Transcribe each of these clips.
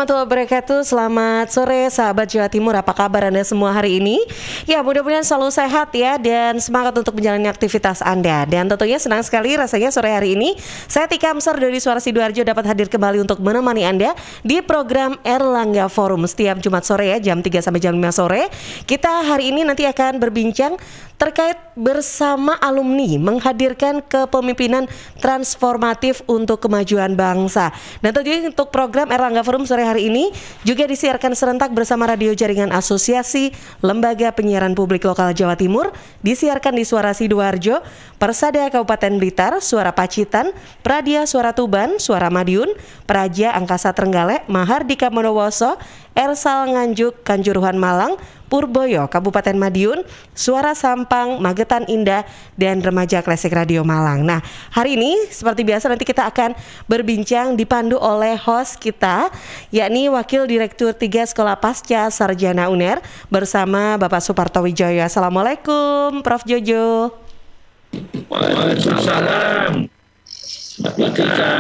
warahmatullahi wabarakatuh. Selamat sore sahabat Jawa Timur. Apa kabar Anda semua hari ini? Ya, mudah-mudahan selalu sehat ya dan semangat untuk menjalani aktivitas Anda. Dan tentunya senang sekali rasanya sore hari ini saya Tika Amsar dari Suara Sidoarjo dapat hadir kembali untuk menemani Anda di program Erlangga Forum setiap Jumat sore ya, jam 3 sampai jam 5 sore. Kita hari ini nanti akan berbincang terkait bersama alumni menghadirkan kepemimpinan transformatif untuk kemajuan bangsa. Dan tentunya untuk program Erlangga Forum sore hari ini juga disiarkan serentak bersama radio jaringan Asosiasi Lembaga Penyiaran Publik Lokal Jawa Timur, disiarkan di Suara Sidoarjo, Persada Kabupaten Blitar, Suara Pacitan, Pradia Suara Tuban, Suara Madiun, Praja Angkasa Trenggalek, Mahardika Bondowoso, Ersal Nganjuk, Kanjuruhan Malang, Purboyo, Kabupaten Madiun, Suara Sampang, Magetan Indah, dan Remaja Klasik Radio Malang. Nah, hari ini seperti biasa nanti kita akan berbincang dipandu oleh host kita, yakni Wakil Direktur 3 Sekolah Pasca Sarjana UNER bersama Bapak Suparto Wijoyo. Assalamualaikum, Prof. Jojo. Waalaikumsalam, Mbak Tika.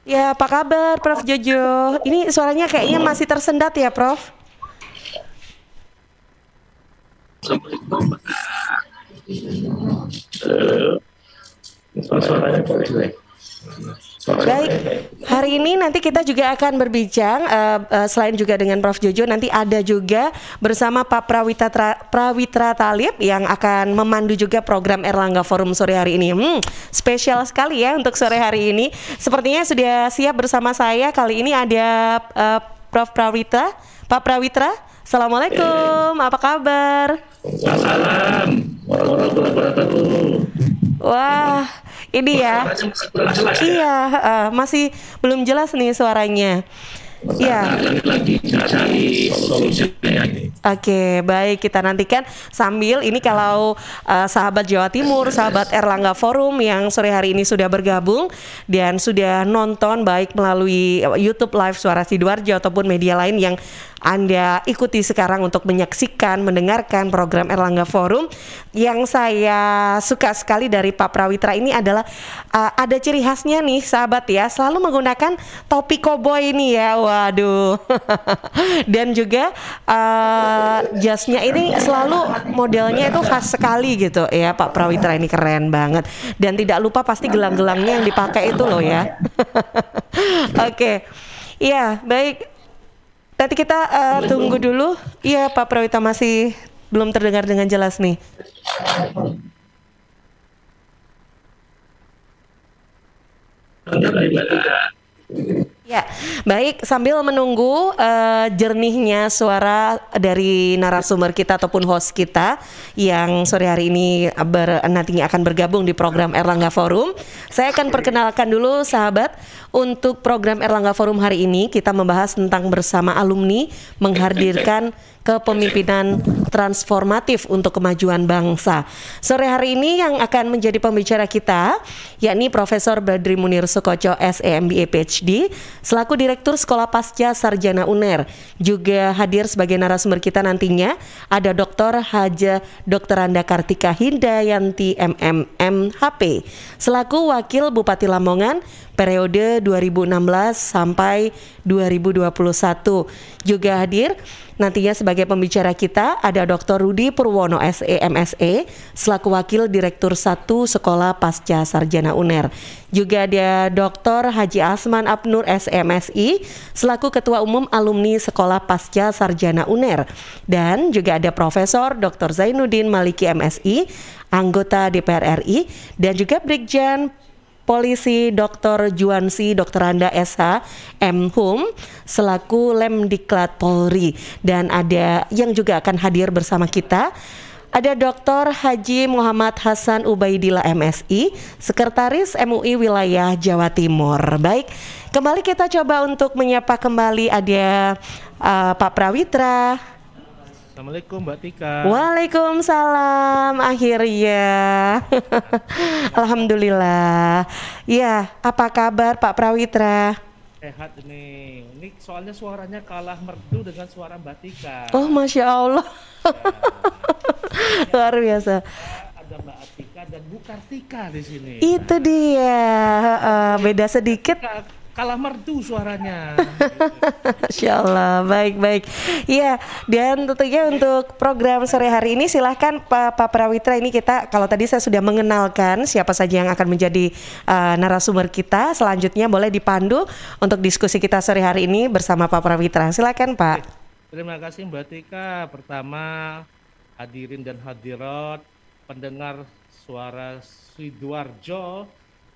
Ya, apa kabar Prof. Jojo? Ini suaranya kayaknya masih tersendat ya, Prof? Assalamualaikum. Suaranya jelek. Baik, hari ini nanti kita juga akan berbincang selain juga dengan Prof. Jojo, nanti ada juga bersama Pak Prawitra Talib yang akan memandu juga program Erlangga Forum sore hari ini. Spesial sekali ya untuk sore hari ini. Sepertinya sudah siap bersama saya. Kali ini ada Prof. Prawitra, Pak Prawitra. Assalamualaikum, apa kabar? Salam warahmatullahi wabarakatuh. Wah, ini ya. Iya, masih belum jelas nih suaranya. Ya. Oke, baik, kita nantikan sambil ini kalau sahabat Jawa Timur, sahabat Erlangga Forum yang sore hari ini sudah bergabung dan sudah nonton baik melalui YouTube Live Suara Sidoarjo ataupun media lain yang Anda ikuti sekarang untuk menyaksikan, mendengarkan program Erlangga Forum. Yang saya suka sekali dari Pak Prawitra ini adalah ada ciri khasnya nih sahabat ya, selalu menggunakan topi koboi ini ya, waduh. Dan juga jasnya ini selalu modelnya itu khas sekali gitu ya, Pak Prawitra ini keren banget. Dan tidak lupa pasti gelang-gelangnya yang dipakai itu loh ya. Oke, iya baik. Nanti kita tunggu dulu. Iya Pak Prawitra masih belum terdengar dengan jelas nih. Ya, baik, sambil menunggu jernihnya suara dari narasumber kita ataupun host kita yang sore hari ini nantinya akan bergabung di program Erlangga Forum. Saya akan perkenalkan dulu sahabat, untuk program Erlangga Forum hari ini kita membahas tentang bersama alumni menghadirkan kepemimpinan transformatif untuk kemajuan bangsa. Sore hari ini yang akan menjadi pembicara kita yakni Profesor Badri Munir Sukoco SE MBA PhD selaku Direktur Sekolah Pasca Sarjana UNER. Juga hadir sebagai narasumber kita nantinya ada Dr. Haja Dr. Anda Kartika Hindayanti MMMHP selaku Wakil Bupati Lamongan periode 2016 sampai 2021. Juga hadir nantinya sebagai pembicara kita ada Dr. Rudi Purwono SE MSE selaku Wakil Direktur 1 Sekolah Pasca Sarjana UNER. Juga ada Dr. Haji Asman Abnur SE MSI selaku Ketua Umum Alumni Sekolah Pasca Sarjana UNER. Dan juga ada Profesor Dr. Zainuddin Maliki MSI, anggota DPR RI, dan juga Brigjen Polisi Dr. Juansi Dr. Anda SH M.Hum selaku Lemdiklat Polri. Dan ada yang juga akan hadir bersama kita ada Dr. Haji Muhammad Hasan Ubaidillah MSI, Sekretaris MUI Wilayah Jawa Timur. Baik, kembali kita coba untuk menyapa kembali ada Pak Prawitra. Assalamualaikum Mbak Tika. Waalaikumsalam akhirnya. Alhamdulillah. Ya, apa kabar Pak Prawitra? Sehat ini soalnya suaranya kalah merdu dengan suara Mbak Tika. Oh Masya Allah. Luar biasa. Ada Mbak Atika dan Bu Kartika di sini. Itu dia, beda sedikit. kalah merdu suaranya. Masya Allah, baik-baik. Iya, dan tentunya untuk program sore hari ini silahkan Pak Prawitra, ini kita, kalau tadi saya sudah mengenalkan siapa saja yang akan menjadi narasumber kita, selanjutnya boleh dipandu untuk diskusi kita sore hari ini bersama Pak Prawitra. Silakan Pak. Terima kasih Mbak Tika. Pertama, hadirin dan hadirat, pendengar suara Sidoarjo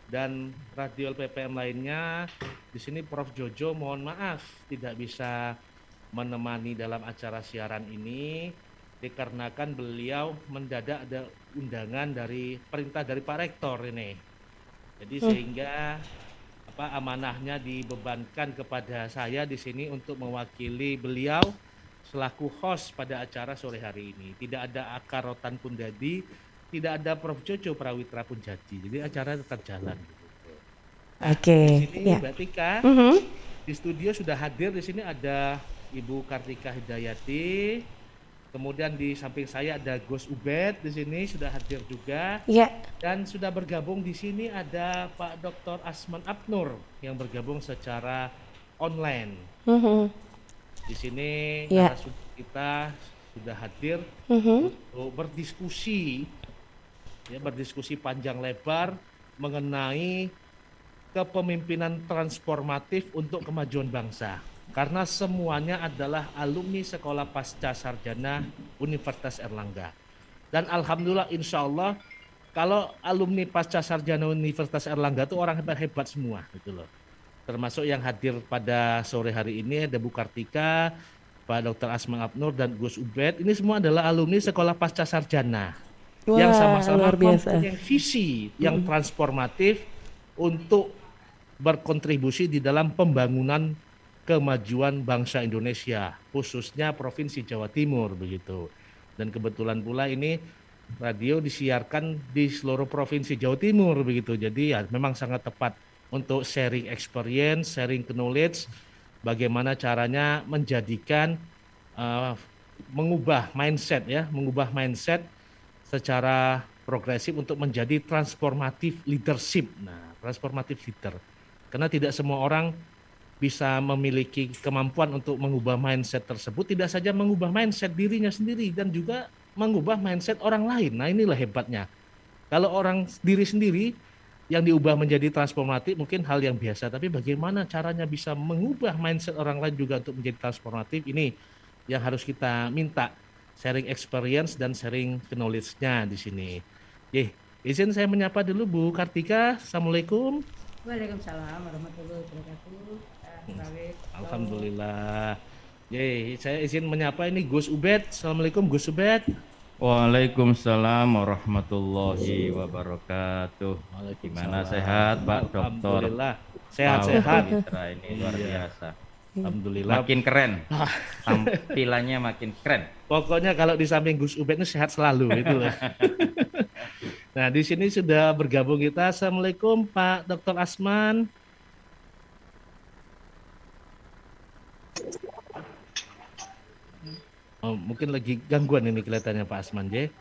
dan radio PPM lainnya. Di sini Prof Jojo mohon maaf tidak bisa menemani dalam acara siaran ini dikarenakan beliau mendadak ada undangan dari perintah dari Pak Rektor ini. Jadi sehingga amanahnya dibebankan kepada saya di sini untuk mewakili beliau selaku host pada acara sore hari ini. Tidak ada Akar Rotan Pundadi, tidak ada Prof Jojo Prawitra pun jadi. Jadi acara tetap jalan. Oke. Di sini Ya. Mbak Tika, di studio sudah hadir. Di sini ada Ibu Kartika Hidayati. Kemudian di samping saya ada Gus Ubed di sini sudah hadir juga. Ya. Dan sudah bergabung di sini ada Pak Dr. Asman Abnur yang bergabung secara online. Di sini narasumber kita sudah hadir untuk berdiskusi panjang lebar mengenai kepemimpinan transformatif untuk kemajuan bangsa. Karena semuanya adalah alumni Sekolah Pasca Sarjana Universitas Erlangga. Dan alhamdulillah insya Allah kalau alumni Pasca Sarjana Universitas Erlangga itu orang hebat-hebat semua gitu loh. Termasuk yang hadir pada sore hari ini ada Bu Kartika, Pak Dr. Asman Abnur dan Gus Ubed. Ini semua adalah alumni Sekolah Pasca Sarjana. Wah, yang sama-sama luar biasa. mempunyai visi yang transformatif untuk berkontribusi di dalam pembangunan kemajuan bangsa Indonesia, khususnya Provinsi Jawa Timur begitu. Dan kebetulan pula ini radio disiarkan di seluruh Provinsi Jawa Timur begitu. Jadi ya memang sangat tepat untuk sharing experience, sharing knowledge, bagaimana caranya menjadikan mengubah mindset secara progresif untuk menjadi transformatif leadership. Nah, transformatif leader. Karena tidak semua orang bisa memiliki kemampuan untuk mengubah mindset tersebut, tidak saja mengubah mindset dirinya sendiri dan juga mengubah mindset orang lain. Nah, inilah hebatnya. Kalau orang diri sendiri yang diubah menjadi transformatif mungkin hal yang biasa, tapi bagaimana caranya bisa mengubah mindset orang lain juga untuk menjadi transformatif, ini yang harus kita minta. Sharing experience dan sharing knowledge-nya di sini. Izin saya menyapa dulu Bu Kartika. Assalamualaikum. Waalaikumsalam warahmatullahi wabarakatuh. Alhamdulillah. Saya izin menyapa ini Gus Ubed. Assalamualaikum Gus Ubed. Waalaikumsalam warahmatullahi wabarakatuh. Gimana sehat Pak Dokter? Alhamdulillah. Sehat-sehat. Ini luar biasa. Alhamdulillah. Makin keren. Tampilannya makin keren. Pokoknya kalau di samping Gus Ubed itu sehat selalu itu. Nah, di sini sudah bergabung kita. Assalamualaikum Pak Dr. Asman. Mungkin lagi gangguan ini kelihatannya Pak Asman J.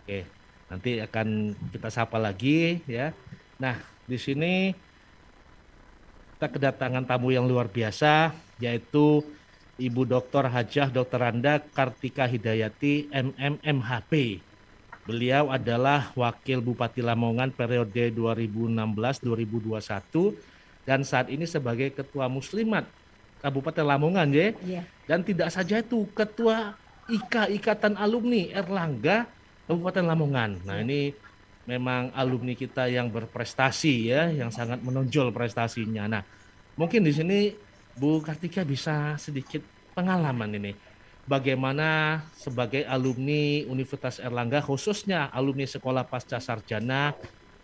Oke, nanti akan kita sapa lagi ya. Nah, di sini kita kedatangan tamu yang luar biasa, yaitu Ibu Dr. Hajah Dr. Randa Kartika Hidayati MMMHP. Beliau adalah Wakil Bupati Lamongan periode 2016-2021 dan saat ini sebagai Ketua Muslimat Kabupaten Lamongan ya. Dan tidak saja itu, Ketua Ikatan Alumni Erlangga Kabupaten Lamongan. Nah, ini memang alumni kita yang berprestasi ya, yang sangat menonjol prestasinya. Nah, mungkin di sini Bu Kartika bisa sedikit pengalaman ini. Bagaimana sebagai alumni Universitas Erlangga, khususnya alumni Sekolah Pasca Sarjana,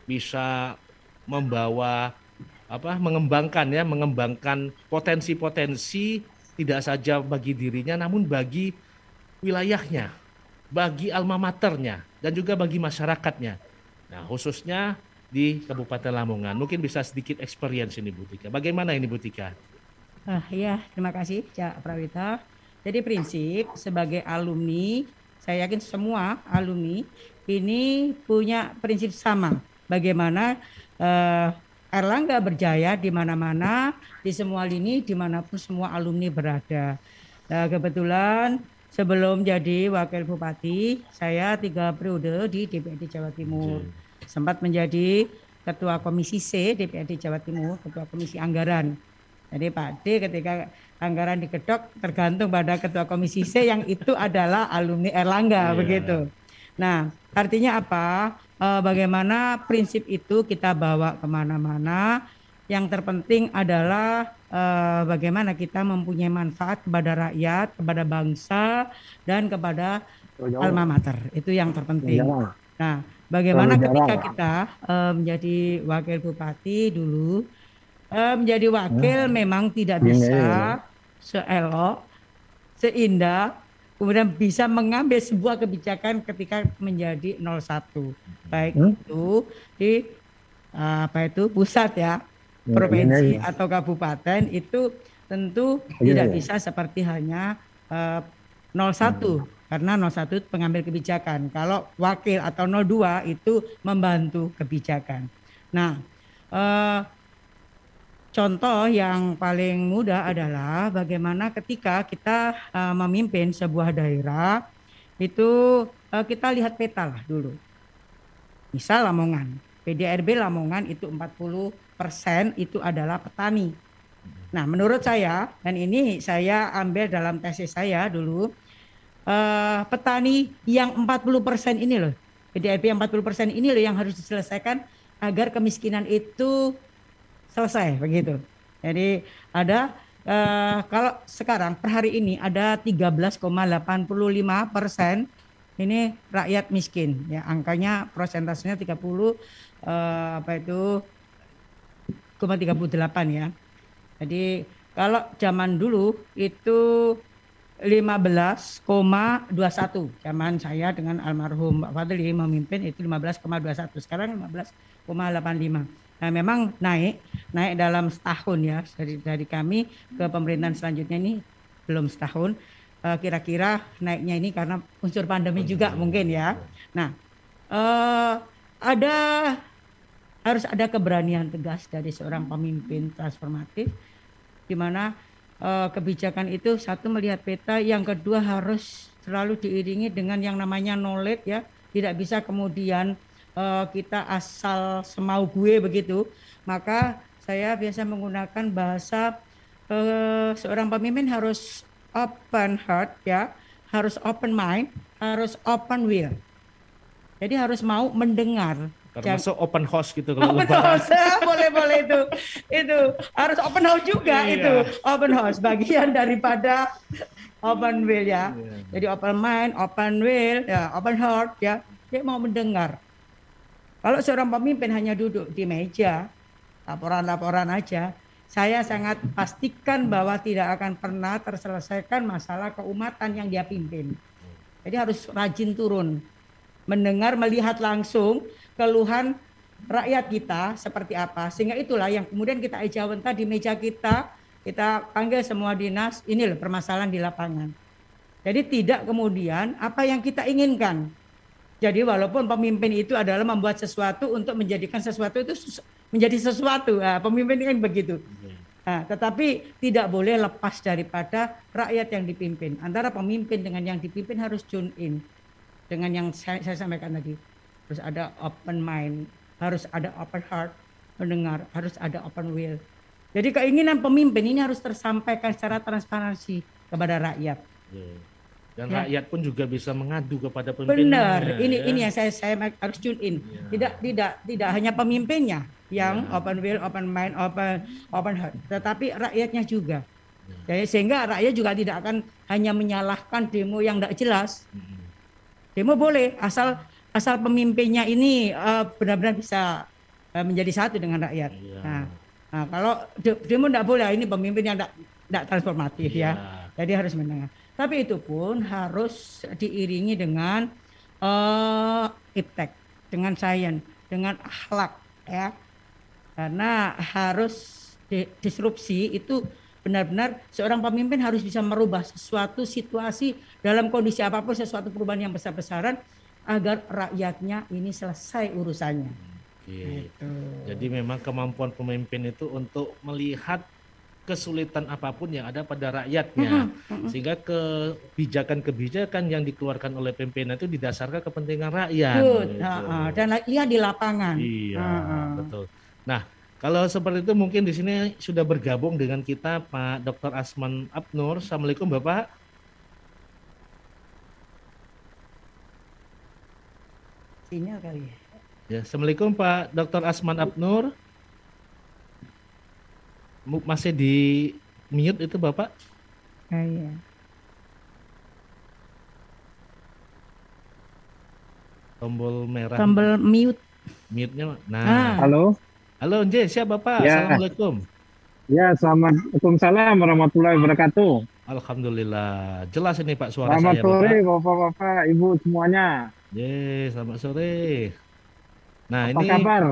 bisa mengembangkan potensi-potensi tidak saja bagi dirinya, namun bagi wilayahnya, bagi alma maternya, dan juga bagi masyarakatnya. Nah, khususnya di Kabupaten Lamongan. Mungkin bisa sedikit experience ini Bu Tika. Bagaimana ini Bu Tika? Terima kasih Cak Prawita. Jadi prinsip sebagai alumni, saya yakin semua alumni ini punya prinsip sama. Bagaimana Erlangga berjaya di mana-mana, di semua lini, dimanapun semua alumni berada. Nah, kebetulan sebelum jadi wakil bupati, saya 3 periode di DPRD Jawa Timur. Sempat menjadi ketua komisi C DPRD Jawa Timur, ketua komisi anggaran. Jadi Pak D ketika anggaran diketok tergantung pada ketua komisi C yang itu adalah alumni Erlangga, begitu. Nah, artinya apa? Bagaimana prinsip itu kita bawa kemana-mana. Yang terpenting adalah bagaimana kita mempunyai manfaat kepada rakyat, kepada bangsa, dan kepada alma mater. Itu yang terpenting. Nah, bagaimana ketika kita menjadi wakil bupati dulu, menjadi wakil memang tidak bisa seelok, seindah, kemudian bisa mengambil sebuah kebijakan ketika menjadi 01. Baik itu di pusat ya, provinsi atau kabupaten, itu tentu tidak bisa seperti hanya 01, karena 01 pengambil kebijakan. Kalau wakil atau 02 itu membantu kebijakan. Nah, contoh yang paling mudah adalah bagaimana ketika kita memimpin sebuah daerah, itu kita lihat peta lah dulu. Misal Lamongan, PDRB Lamongan itu 40% itu adalah petani. Nah, menurut saya, dan ini saya ambil dalam tesis saya dulu, petani yang 40% ini loh, PDRB yang 40% ini loh yang harus diselesaikan agar kemiskinan itu selesai, begitu. Jadi ada kalau sekarang per hari ini ada 13,85% ini rakyat miskin, ya angkanya prosentasenya 30,38 ya. Jadi kalau zaman dulu itu 15,21, zaman saya dengan almarhum Pak Fadli memimpin itu 15,21, sekarang 15,85. Nah, memang naik dalam setahun ya, dari kami ke pemerintahan selanjutnya ini belum setahun, kira-kira naiknya ini karena unsur pandemi juga mungkin ya. Nah, harus ada keberanian tegas dari seorang pemimpin transformatif, di mana kebijakan itu satu melihat peta, yang kedua harus selalu diiringi dengan yang namanya knowledge ya, tidak bisa kemudian kita asal semau gue begitu. Maka saya biasa menggunakan bahasa seorang pemimpin harus open heart ya, harus open mind, harus open will. Jadi harus mau mendengar. Termasuk open house gitu kalau open house, boleh itu harus open house juga. Itu open house bagian daripada open will ya. Jadi open mind, open will, ya, open heart ya, dia mau mendengar. Kalau seorang pemimpin hanya duduk di meja, laporan-laporan aja, saya sangat pastikan bahwa tidak akan pernah terselesaikan masalah keumatan yang dia pimpin. Jadi harus rajin turun, mendengar, melihat langsung keluhan rakyat kita seperti apa. Sehingga itulah yang kemudian kita ejawantah di meja kita panggil semua dinas, ini loh permasalahan di lapangan. Jadi tidak kemudian apa yang kita inginkan. Jadi walaupun pemimpin itu adalah membuat sesuatu untuk menjadikan sesuatu itu menjadi sesuatu, nah, pemimpin kan begitu. Nah, tetapi tidak boleh lepas daripada rakyat yang dipimpin. Antara pemimpin dengan yang dipimpin harus tune in. Dengan yang saya sampaikan tadi, harus ada open mind, harus ada open heart, mendengar, harus ada open will. Jadi keinginan pemimpin ini harus tersampaikan secara transparansi kepada rakyat. Dan rakyat pun juga bisa mengadu kepada pemimpin. Benar, ini yang saya harus tune in. Tidak hanya pemimpinnya yang open will, open mind, open heart, tetapi rakyatnya juga. Jadi sehingga rakyat juga tidak akan hanya menyalahkan demo yang tidak jelas. Demo boleh asal pemimpinnya ini benar-benar bisa menjadi satu dengan rakyat. Nah, kalau demo tidak boleh, ini pemimpin yang tidak transformatif ya. Jadi harus mendengar. Tapi itu pun harus diiringi dengan iptek, dengan sains, dengan akhlak ya. Karena harus disrupsi itu benar-benar seorang pemimpin harus bisa merubah sesuatu situasi dalam kondisi apapun, sesuatu perubahan yang besar-besaran agar rakyatnya ini selesai urusannya. Iya. Gitu. Jadi memang kemampuan pemimpin itu untuk melihat kesulitan apapun yang ada pada rakyatnya, sehingga kebijakan-kebijakan yang dikeluarkan oleh pimpinan itu didasarkan kepentingan rakyat. Good. Gitu. Dan lihat di lapangan. Iya, betul. Nah, kalau seperti itu mungkin di sini sudah bergabung dengan kita Pak Dr. Asman Abnur. Assalamualaikum Bapak. Sinyal kali ya. Ya, Assalamualaikum Pak Dr. Asman Abnur. Masih di mute itu Bapak? Iya. Tombol merah. Tombol mute. Mute-nya. Nah. Halo. Halo, Nje, siap Bapak? Ya. Assalamualaikum. Ya, Waalaikumsalam warahmatullahi wabarakatuh. Alhamdulillah. Jelas ini Pak suara Selamat saya sore Bapak. Bapak-bapak, Ibu semuanya. Selamat sore. Nah, Apa ini kabar?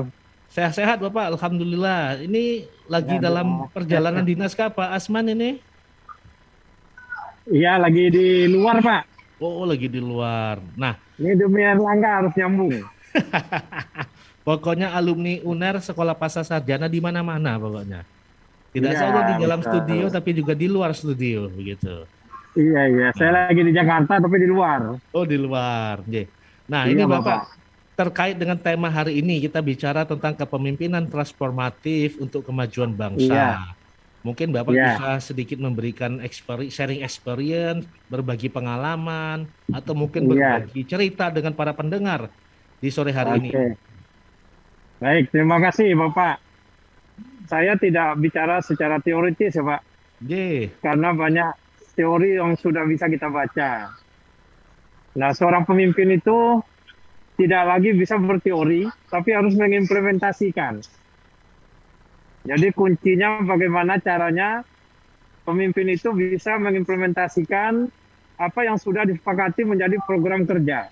sehat-sehat Bapak, Alhamdulillah. Ini lagi Ya, dalam doa. perjalanan dinas kah Pak Asman ini? Iya, lagi di luar, Pak. Oh, lagi di luar. Nah, Ini demi Erlangga harus nyambung. pokoknya alumni UNER Sekolah Pasca Sarjana di mana-mana pokoknya. Tidak Iya, saja di dalam betul. studio tapi juga di luar studio begitu. Iya. Saya lagi di Jakarta tapi di luar. Oh, di luar. Nggih. Nah, Iya, ini Bapak terkait dengan tema hari ini kita bicara tentang kepemimpinan transformatif untuk kemajuan bangsa. Iya. Mungkin Bapak Iya. bisa sedikit memberikan sharing experience, berbagi pengalaman, atau mungkin Iya. berbagi cerita dengan para pendengar di sore hari ini. Oke. Baik, terima kasih Bapak. Saya tidak bicara secara teoritis ya Pak, Nggih. karena banyak teori yang sudah bisa kita baca. Nah, seorang pemimpin itu tidak lagi bisa berteori, tapi harus mengimplementasikan. Jadi kuncinya bagaimana caranya pemimpin itu bisa mengimplementasikan apa yang sudah disepakati menjadi program kerja.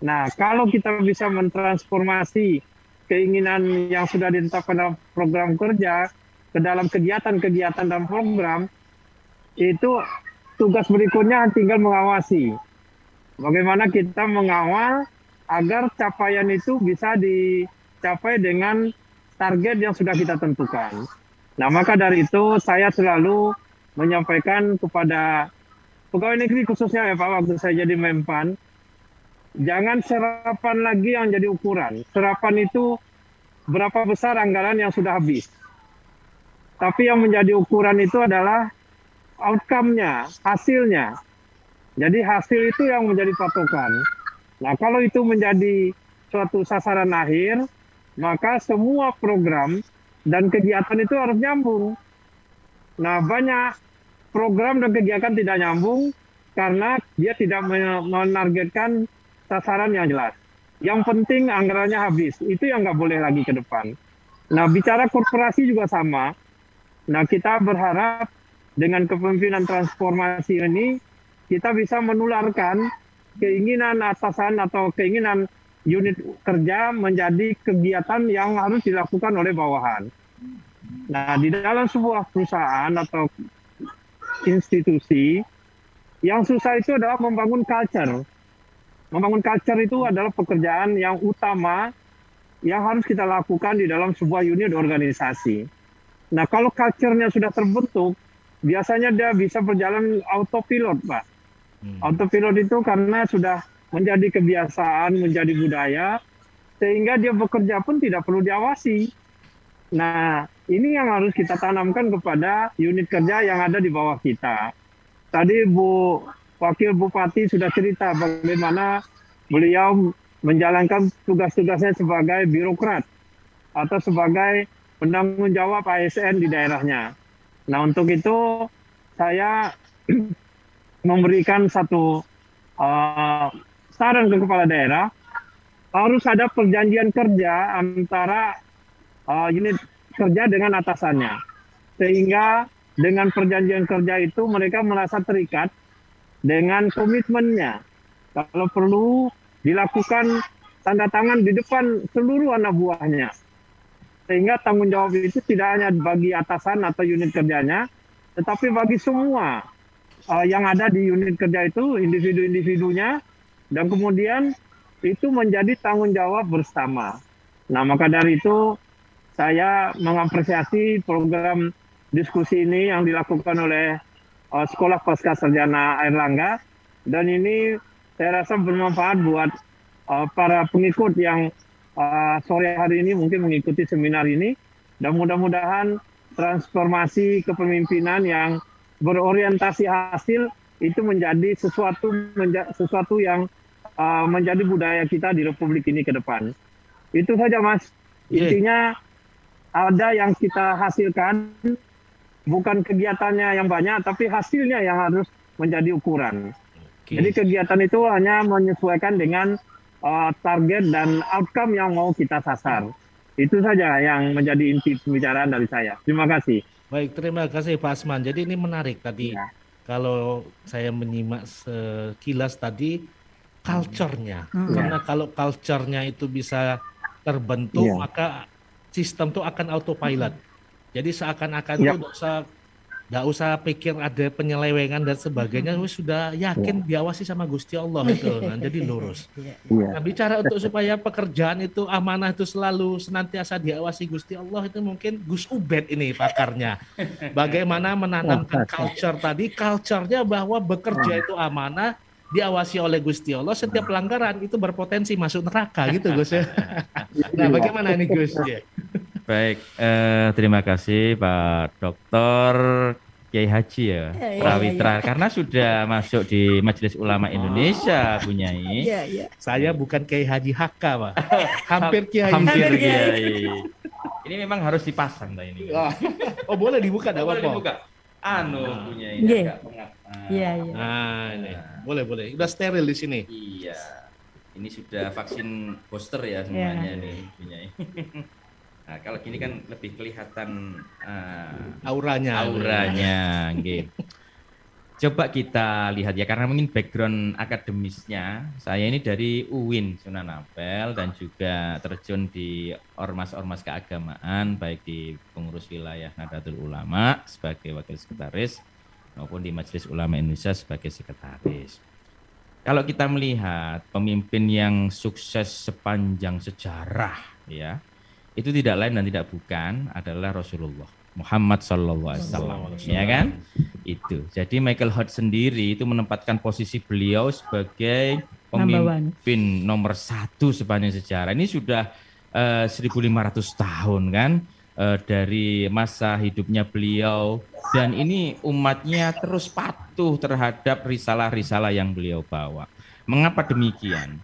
Nah, kalau kita bisa mentransformasi keinginan yang sudah ditetapkan dalam program kerja ke dalam kegiatan-kegiatan dan program, itu tugas berikutnya tinggal mengawasi. Bagaimana kita mengawal agar capaian itu bisa dicapai dengan target yang sudah kita tentukan. Nah, maka dari itu saya selalu menyampaikan kepada pegawai negeri khususnya ya Pak, waktu saya jadi Menpan, jangan serapan lagi yang jadi ukuran. Serapan itu berapa besar anggaran yang sudah habis. Tapi yang menjadi ukuran itu adalah outcome-nya, hasilnya. Jadi hasil itu yang menjadi patokan. Nah, kalau itu menjadi suatu sasaran akhir, maka semua program dan kegiatan itu harus nyambung. Nah, banyak program dan kegiatan tidak nyambung karena dia tidak menargetkan sasaran yang jelas. Yang penting anggarannya habis. Itu yang nggak boleh lagi ke depan. Nah, bicara korporasi juga sama. Nah, kita berharap dengan kepemimpinan transformasi ini, kita bisa menularkan keinginan atasan atau keinginan unit kerja menjadi kegiatan yang harus dilakukan oleh bawahan. Nah, di dalam sebuah perusahaan atau institusi, yang susah itu adalah membangun culture. Membangun culture itu adalah pekerjaan yang utama yang harus kita lakukan di dalam sebuah unit organisasi. Nah, kalau culture-nya sudah terbentuk, biasanya dia bisa berjalan autopilot, Pak. Autopilot itu karena sudah menjadi kebiasaan, menjadi budaya, sehingga dia bekerja pun tidak perlu diawasi. Nah, ini yang harus kita tanamkan kepada unit kerja yang ada di bawah kita. Tadi Wakil Bupati sudah cerita bagaimana beliau menjalankan tugas-tugasnya sebagai birokrat atau sebagai penanggung jawab ASN di daerahnya. Nah, untuk itu saya memberikan satu saran ke kepala daerah, harus ada perjanjian kerja antara unit kerja dengan atasannya. Sehingga dengan perjanjian kerja itu mereka merasa terikat dengan komitmennya. Kalau perlu dilakukan tanda tangan di depan seluruh anak buahnya. Sehingga tanggung jawab itu tidak hanya bagi atasan atau unit kerjanya, tetapi bagi semua yang ada di unit kerja itu, individu-individunya, dan kemudian itu menjadi tanggung jawab bersama. Nah, maka dari itu saya mengapresiasi program diskusi ini yang dilakukan oleh Sekolah Pasca Sarjana Airlangga, dan ini saya rasa bermanfaat buat para pengikut yang sore hari ini mungkin mengikuti seminar ini, dan mudah-mudahan transformasi kepemimpinan yang berorientasi hasil itu menjadi sesuatu yang menjadi budaya kita di Republik ini ke depan. Itu saja, Mas. Intinya ada yang kita hasilkan, bukan kegiatannya yang banyak, tapi hasilnya yang harus menjadi ukuran. Jadi kegiatan itu hanya menyesuaikan dengan target dan outcome yang mau kita sasar. Itu saja yang menjadi inti pembicaraan dari saya. Terima kasih. Baik, terima kasih Pak Asman. Jadi ini menarik tadi. Ya. Kalau saya menyimak sekilas tadi, culture-nya. Karena kalau culture-nya itu bisa terbentuk, maka sistem itu akan autopilot. Jadi seakan-akan itu nggak usah pikir ada penyelewengan dan sebagainya, sudah yakin diawasi sama Gusti Allah itu, nah, jadi lurus. Nah, bicara untuk supaya pekerjaan itu amanah itu selalu senantiasa diawasi Gusti Allah, itu mungkin Gus Ubed ini pakarnya. Bagaimana menanamkan culture tadi, culture-nya bahwa bekerja itu amanah, diawasi oleh Gusti Allah, setiap pelanggaran itu berpotensi masuk neraka gitu Gus ya. Nah, bagaimana ini Gus? Baik, terima kasih Pak Doktor Kiai Haji ya, Prawitra, karena sudah masuk di Majelis Ulama Indonesia, Bunyai. Saya bukan Kiai Haji HK, Pak. Hampir Kiai. Hampir Kiai. Ini memang harus dipasang ini. Oh, boleh dibuka, enggak boleh apa-apa. dibuka. Bunyai agak pengap. Nah, ini. Boleh. Udah steril di sini. Iya. Ini sudah vaksin booster ya semuanya nih, Bunyai. Nah, kalau gini kan lebih kelihatan auranya. Nggih. Coba kita lihat ya, karena mungkin background akademisnya saya ini dari UIN Sunan Ampel dan juga terjun di ormas-ormas keagamaan, baik di pengurus wilayah Nahdlatul Ulama sebagai wakil sekretaris maupun di Majelis Ulama Indonesia sebagai sekretaris. Kalau kita melihat pemimpin yang sukses sepanjang sejarah ya, itu tidak lain dan tidak bukan adalah Rasulullah Muhammad SAW, ya kan? Itu. Jadi Michael Hart sendiri itu menempatkan posisi beliau sebagai pemimpin nomor 1 sepanjang sejarah. Ini sudah 1.500 tahun kan dari masa hidupnya beliau, dan ini umatnya terus patuh terhadap risalah-risalah yang beliau bawa. Mengapa demikian?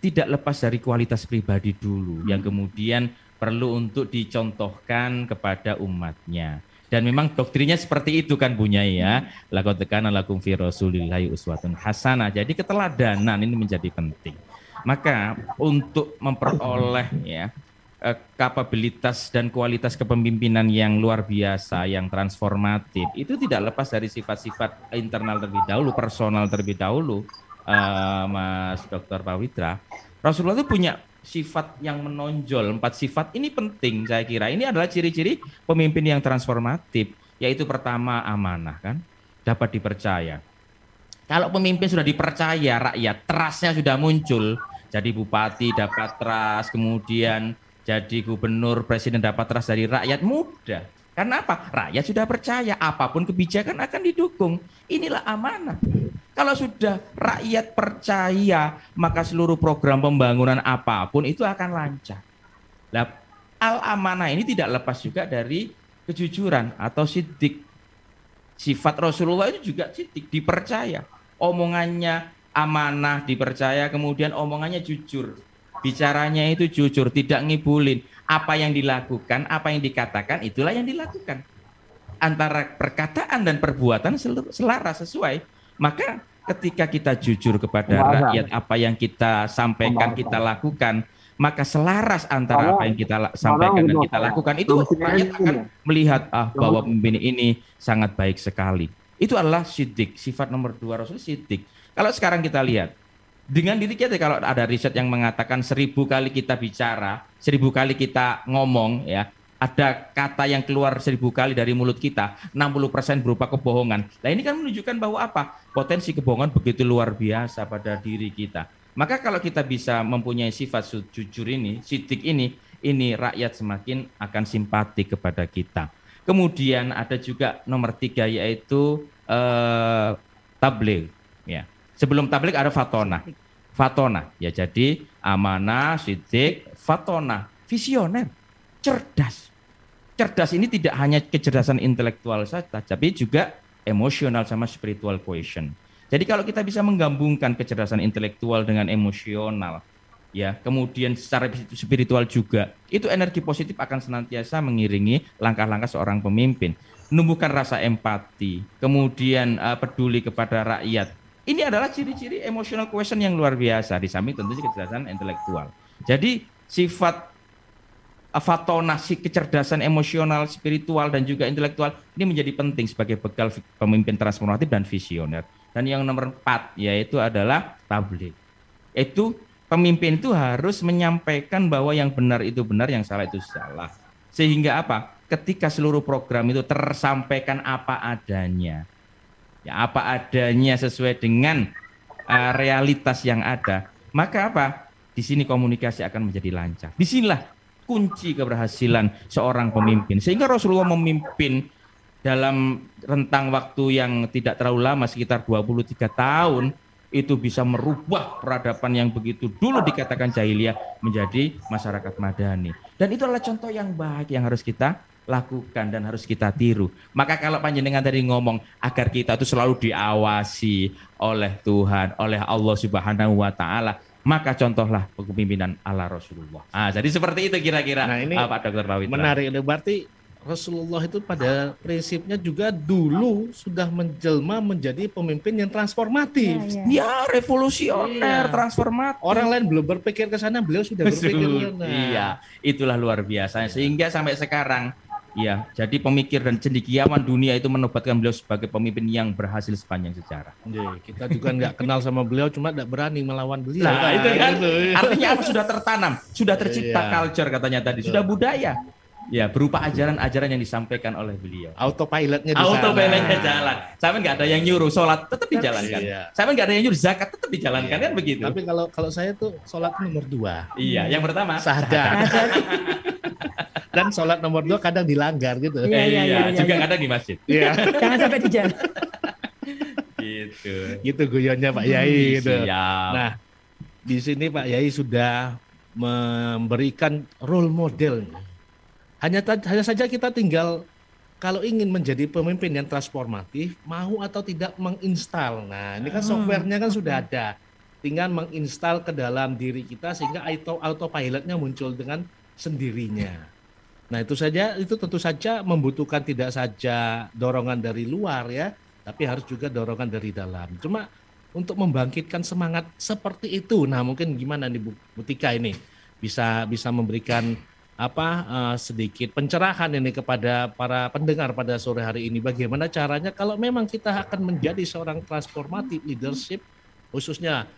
Tidak lepas dari kualitas pribadi dulu yang kemudian perlu untuk dicontohkan kepada umatnya. Dan memang doktrinnya seperti itu kan Bunyai ya. Laqad kana lakum fi Rasulillahi uswatun hasanah. Jadi keteladanan ini menjadi penting. Maka untuk memperoleh ya kapabilitas dan kualitas kepemimpinan yang luar biasa, yang transformatif, itu tidak lepas dari sifat-sifat internal terlebih dahulu, personal terlebih dahulu, Mas Dr. Prawitra. Rasulullah itu punya sifat yang menonjol, 4 sifat ini penting saya kira. Ini adalah ciri-ciri pemimpin yang transformatif, yaitu pertama amanah kan, dapat dipercaya. Kalau pemimpin sudah dipercaya rakyat, trustnya sudah muncul, jadi bupati dapat trust, kemudian jadi gubernur, presiden dapat trust dari rakyat, mudah. Karena apa? Rakyat sudah percaya, apapun kebijakan akan didukung. Inilah amanah. Kalau sudah rakyat percaya, maka seluruh program pembangunan apapun itu akan lancar. Nah, al-amanah ini tidak lepas juga dari kejujuran atau siddiq. Sifat Rasulullah itu juga siddiq, dipercaya. Omongannya amanah, dipercaya, kemudian omongannya jujur. Bicaranya itu jujur, tidak ngibulin. Apa yang dilakukan, apa yang dikatakan, itulah yang dilakukan. Antara perkataan dan perbuatan selaras, sesuai. Maka ketika kita jujur kepada rakyat, apa yang kita sampaikan, kita lakukan, maka selaras antara apa yang kita sampaikan dan kita lakukan, itu rakyat akan melihat bahwa pemimpin ini sangat baik sekali. Itu adalah siddiq, sifat nomor 2 Rasul, siddiq. Kalau sekarang kita lihat, dengan diri kita, kalau ada riset yang mengatakan 1000 kali kita bicara, 1000 kali kita ngomong, ya, ada kata yang keluar 1000 kali dari mulut kita, 60% berupa kebohongan. Nah ini kan menunjukkan bahwa apa? Potensi kebohongan begitu luar biasa pada diri kita. Maka kalau kita bisa mempunyai sifat jujur ini, sidik ini rakyat semakin akan simpati kepada kita. Kemudian ada juga nomor 3 yaitu tabligh. Ya. Sebelum tabligh ada fatona. Fatona, ya jadi amanah, sidik, fatona, visioner, cerdas. Cerdas ini tidak hanya kecerdasan intelektual saja, tapi juga emosional sama spiritual quotient. Jadi kalau kita bisa menggabungkan kecerdasan intelektual dengan emosional, ya, kemudian secara spiritual juga, itu energi positif akan senantiasa mengiringi langkah-langkah seorang pemimpin, menumbuhkan rasa empati, kemudian peduli kepada rakyat. Ini adalah ciri-ciri emotional quotient yang luar biasa, di samping tentunya kecerdasan intelektual. Jadi sifat fatonasi kecerdasan emosional, spiritual, dan juga intelektual ini menjadi penting sebagai bekal pemimpin transformatif dan visioner. Dan yang nomor 4 yaitu adalah tabligh. Itu pemimpin itu harus menyampaikan bahwa yang benar itu benar, yang salah itu salah. Sehingga apa? Ketika seluruh program itu tersampaikan apa adanya. Ya, apa adanya sesuai dengan realitas yang ada, maka apa? Di sini komunikasi akan menjadi lancar. Disinilah kunci keberhasilan seorang pemimpin. Sehingga Rasulullah memimpin dalam rentang waktu yang tidak terlalu lama, sekitar 23 tahun, itu bisa merubah peradaban yang begitu dulu dikatakan jahiliyah menjadi masyarakat madani. Dan itu adalah contoh yang baik yang harus kita lakukan dan harus kita tiru. Maka kalau panjenengan tadi ngomong agar kita itu selalu diawasi oleh Tuhan, oleh Allah Subhanahu wa taala, maka contohlah kepemimpinan ala Rasulullah. Jadi seperti itu kira-kira. Nah, ini Pak Dr. Pawitra. Menarik, berarti Rasulullah itu pada prinsipnya juga dulu sudah menjelma menjadi pemimpin yang transformatif. Ya, revolusioner, transformatif. Orang lain belum berpikir ke sana, beliau sudah berpikir ke sana. Iya, itulah luar biasa. Sehingga sampai sekarang, ya, jadi pemikir dan cendekiawan dunia itu menobatkan beliau sebagai pemimpin yang berhasil sepanjang sejarah. Kita juga nggak kenal sama beliau, cuma nggak berani melawan beliau. Nah, itu kan artinya apa? Sudah tertanam, sudah tercipta culture katanya tadi, sudah budaya. Ya, berupa ajaran-ajaran yang disampaikan oleh beliau. Autopilotnya di sana. Autopilotnya jalan. Sampai nggak ada yang nyuruh sholat tetap dijalankan. Sampai nggak ada yang nyuruh zakat tetap dijalankan, kan begitu. Tapi kalau saya tuh sholat nomor 2. Iya, yang pertama syahadat. Dan sholat nomor 2 kadang dilanggar gitu. Iya, juga kadang di masjid. Iya. Jangan sampai di jalan. Gitu guyonnya Pak Yai gitu. Siap. Nah, di sini Pak Yai sudah memberikan role model. Hanya saja kita tinggal kalau ingin menjadi pemimpin yang transformatif, mau atau tidak menginstal. Nah, ini kan softwarenya kan sudah ada. Tinggal menginstal ke dalam diri kita sehingga autopilotnya muncul dengan sendirinya. Nah, itu tentu saja membutuhkan tidak saja dorongan dari luar ya, tapi harus juga dorongan dari dalam. Cuma untuk membangkitkan semangat seperti itu, nah mungkin gimana nih Bu Tika ini bisa memberikan sedikit pencerahan ini kepada para pendengar pada sore hari ini. Bagaimana caranya kalau memang kita akan menjadi seorang transformative leadership, khususnya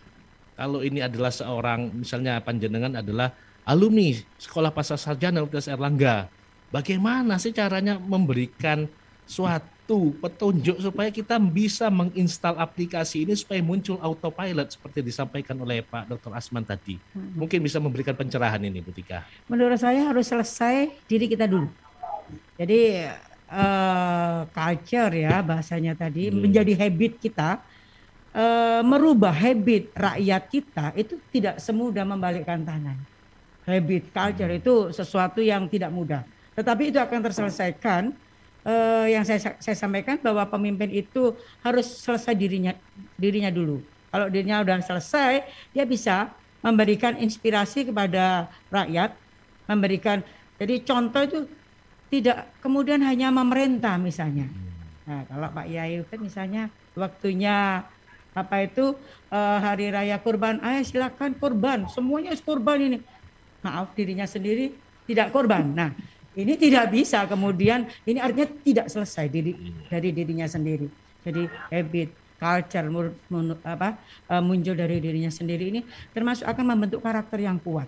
kalau ini adalah seorang, misalnya panjenengan adalah alumni Sekolah Pasca Sarjana Universitas Airlangga. Bagaimana sih caranya memberikan suatu petunjuk supaya kita bisa menginstal aplikasi ini supaya muncul autopilot seperti disampaikan oleh Pak Dr. Asman tadi. Mungkin bisa memberikan pencerahan ini Bu Tika. Menurut saya harus selesai diri kita dulu. Jadi culture ya bahasanya tadi menjadi habit kita. Merubah habit rakyat kita itu tidak semudah membalikkan tangan. Habit culture itu sesuatu yang tidak mudah. Tetapi itu akan terselesaikan. Yang saya sampaikan bahwa pemimpin itu harus selesai dirinya dulu. Kalau dirinya udah selesai, dia bisa memberikan inspirasi kepada rakyat, jadi contoh itu tidak kemudian hanya memerintah misalnya. Nah, kalau Pak Yai kan misalnya waktunya hari raya kurban, ayo silakan kurban, semuanya kurban ini. Maaf, dirinya sendiri tidak kurban. Nah, ini tidak bisa kemudian, ini artinya tidak selesai dari dirinya sendiri. Jadi habit, culture muncul dari dirinya sendiri ini termasuk akan membentuk karakter yang kuat.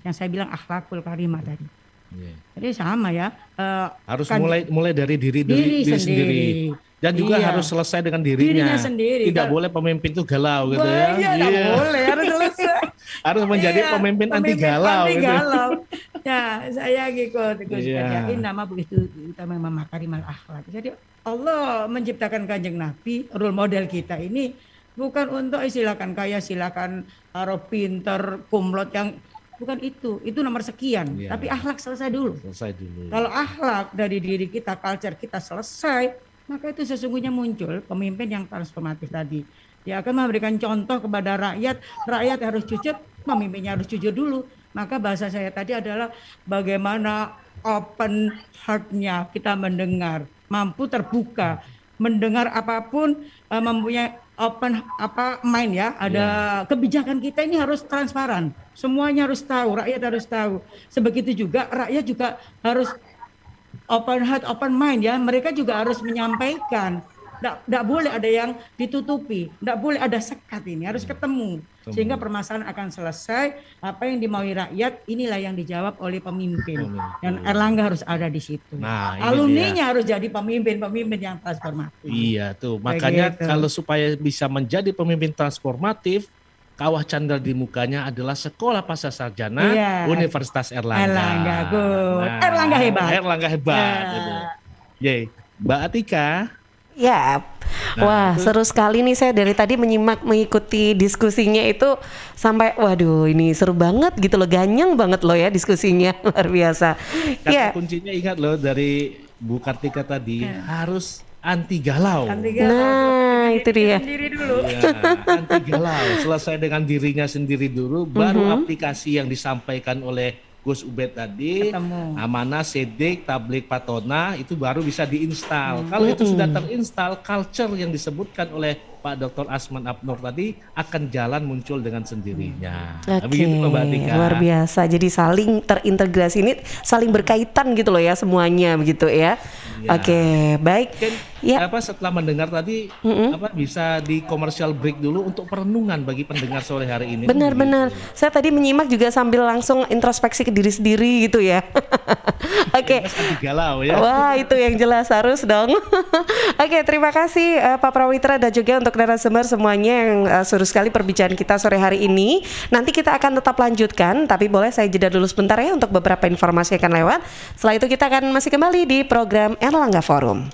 Yang saya bilang akhlakul karimah tadi. Jadi sama ya. Harus mulai dari diri sendiri. Dan juga Iya. harus selesai dengan Dirinya dirinya. sendiri. Tidak Kalau- boleh pemimpin itu galau gitu Wah, ya. iya, nggak boleh, harus selesai. Harus menjadi Iya, pemimpin anti galau anti gitu. galau. Ya, saya ngikut Gus Iya. Yakin nama begitu kita memang makarimal akhlak. Jadi Allah menciptakan Kanjeng Nabi, role model kita ini bukan untuk silakan kaya, silakan taruh pinter, kumlot yang bukan itu. Itu nomor sekian. Iya. Tapi akhlak selesai dulu. Selesai dulu. Kalau akhlak dari diri kita, culture kita selesai, maka itu sesungguhnya muncul pemimpin yang transformatif tadi. Dia akan memberikan contoh kepada rakyat, rakyat harus jujur, pemimpinnya harus jujur dulu. Maka bahasa saya tadi adalah bagaimana open heart-nya kita mendengar, mampu terbuka, mendengar apapun, mempunyai open mind ya. Ada kebijakan kita ini harus transparan, semuanya harus tahu, rakyat harus tahu. Sebegitu juga rakyat juga harus open heart, open mind ya. Mereka juga harus menyampaikan. Nggak boleh ada yang ditutupi, nggak boleh ada sekat ini, harus ketemu. Sehingga permasalahan akan selesai, apa yang dimaui rakyat, inilah yang dijawab oleh pemimpin. Dan Erlangga harus ada di situ. Nah, ini Alumninya harus jadi pemimpin-pemimpin yang transformatif. Iya tuh, makanya Begitu. kalau supaya bisa menjadi pemimpin transformatif, kawah candra di mukanya adalah Sekolah Pasca Sarjana Iya. Universitas Erlangga. Erlangga, good. Erlangga hebat. Erlangga hebat. Ya. Gitu. Yeay. Mbak Atika, Ya, wah seru sekali nih, saya dari tadi mengikuti diskusinya itu sampai waduh ini seru banget gitu loh, ganyang banget loh ya diskusinya, luar biasa. kata Ya, kuncinya ingat loh dari Bu Kartika tadi, harus anti galau. nah itu dia. Sendiri dulu. Ya, anti galau, selesai dengan dirinya sendiri dulu, baru aplikasi yang disampaikan oleh Gus Ubed tadi, Ketemu. Amanah, Sedik, Tablik, Patona itu baru bisa diinstal. Kalau itu sudah terinstal, culture yang disebutkan oleh Pak Dr. Asman Abnur tadi akan jalan muncul dengan sendirinya. Nah, Oke, begitu loh Mbak Atika. luar biasa. Jadi saling terintegrasi ini, saling berkaitan gitu loh ya semuanya begitu ya. Iya. Oke, baik. Mungkin Ya. setelah mendengar tadi bisa di commercial break dulu untuk perenungan bagi pendengar sore hari ini. Benar-benar. Saya tadi menyimak juga sambil langsung introspeksi ke diri sendiri gitu ya. Oke. Anti galau ya. Wah, itu yang jelas harus dong. Oke, terima kasih Pak Prawitra dan juga untuk narasumber semuanya yang seru sekali perbincangan kita sore hari ini. Nanti kita akan tetap lanjutkan, tapi boleh saya jeda dulu sebentar ya untuk beberapa informasi yang akan lewat. Setelah itu kita akan masih kembali di program Erlangga Forum.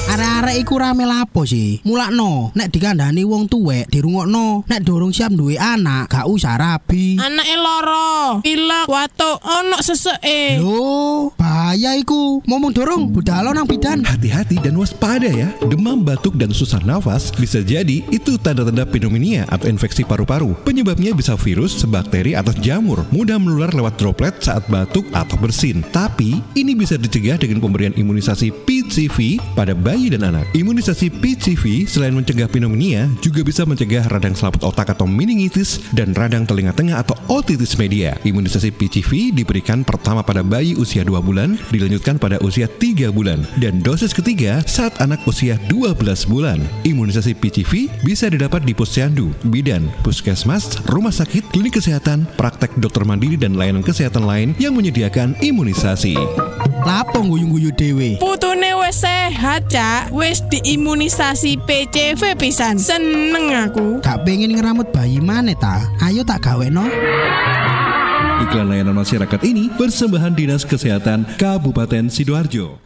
Arek-arek iku rame lapo sih? Mulakno, nek dikandani wong tuwek dirungokno, nek durung siap duwe anak, gak usah rabi. Anake loro, pilek, watuk, ono seseke. Lho, bahaya iku. Ngomong dorong, budal nang bidan. Hati-hati dan waspada ya. Demam, batuk, dan susah nafas bisa jadi itu tanda-tanda pneumonia atau infeksi paru-paru. Penyebabnya bisa virus, bakteri, atau jamur. Mudah menular lewat droplet saat batuk atau bersin. Tapi ini bisa dicegah dengan pemberian imunisasi PCV pada bayi dan anak. Imunisasi PCV selain mencegah pneumonia juga bisa mencegah radang selaput otak atau meningitis dan radang telinga tengah atau otitis media. Imunisasi PCV diberikan pertama pada bayi usia 2 bulan, dilanjutkan pada usia 3 bulan, dan dosis ketiga saat anak usia 12 bulan. Imunisasi PCV bisa didapat di posyandu, bidan, puskesmas, rumah sakit, klinik kesehatan, praktek dokter mandiri, dan layanan kesehatan lain yang menyediakan imunisasi. Lapo guyu-guyu dewe. Putune wis sehat, Cak. Wis diimunisasi PCV pisan. Seneng aku. Gak pengen ngeramut bayi maneh ta? Ayo tak gaweno. Iklan layanan masyarakat ini persembahan Dinas Kesehatan Kabupaten Sidoarjo.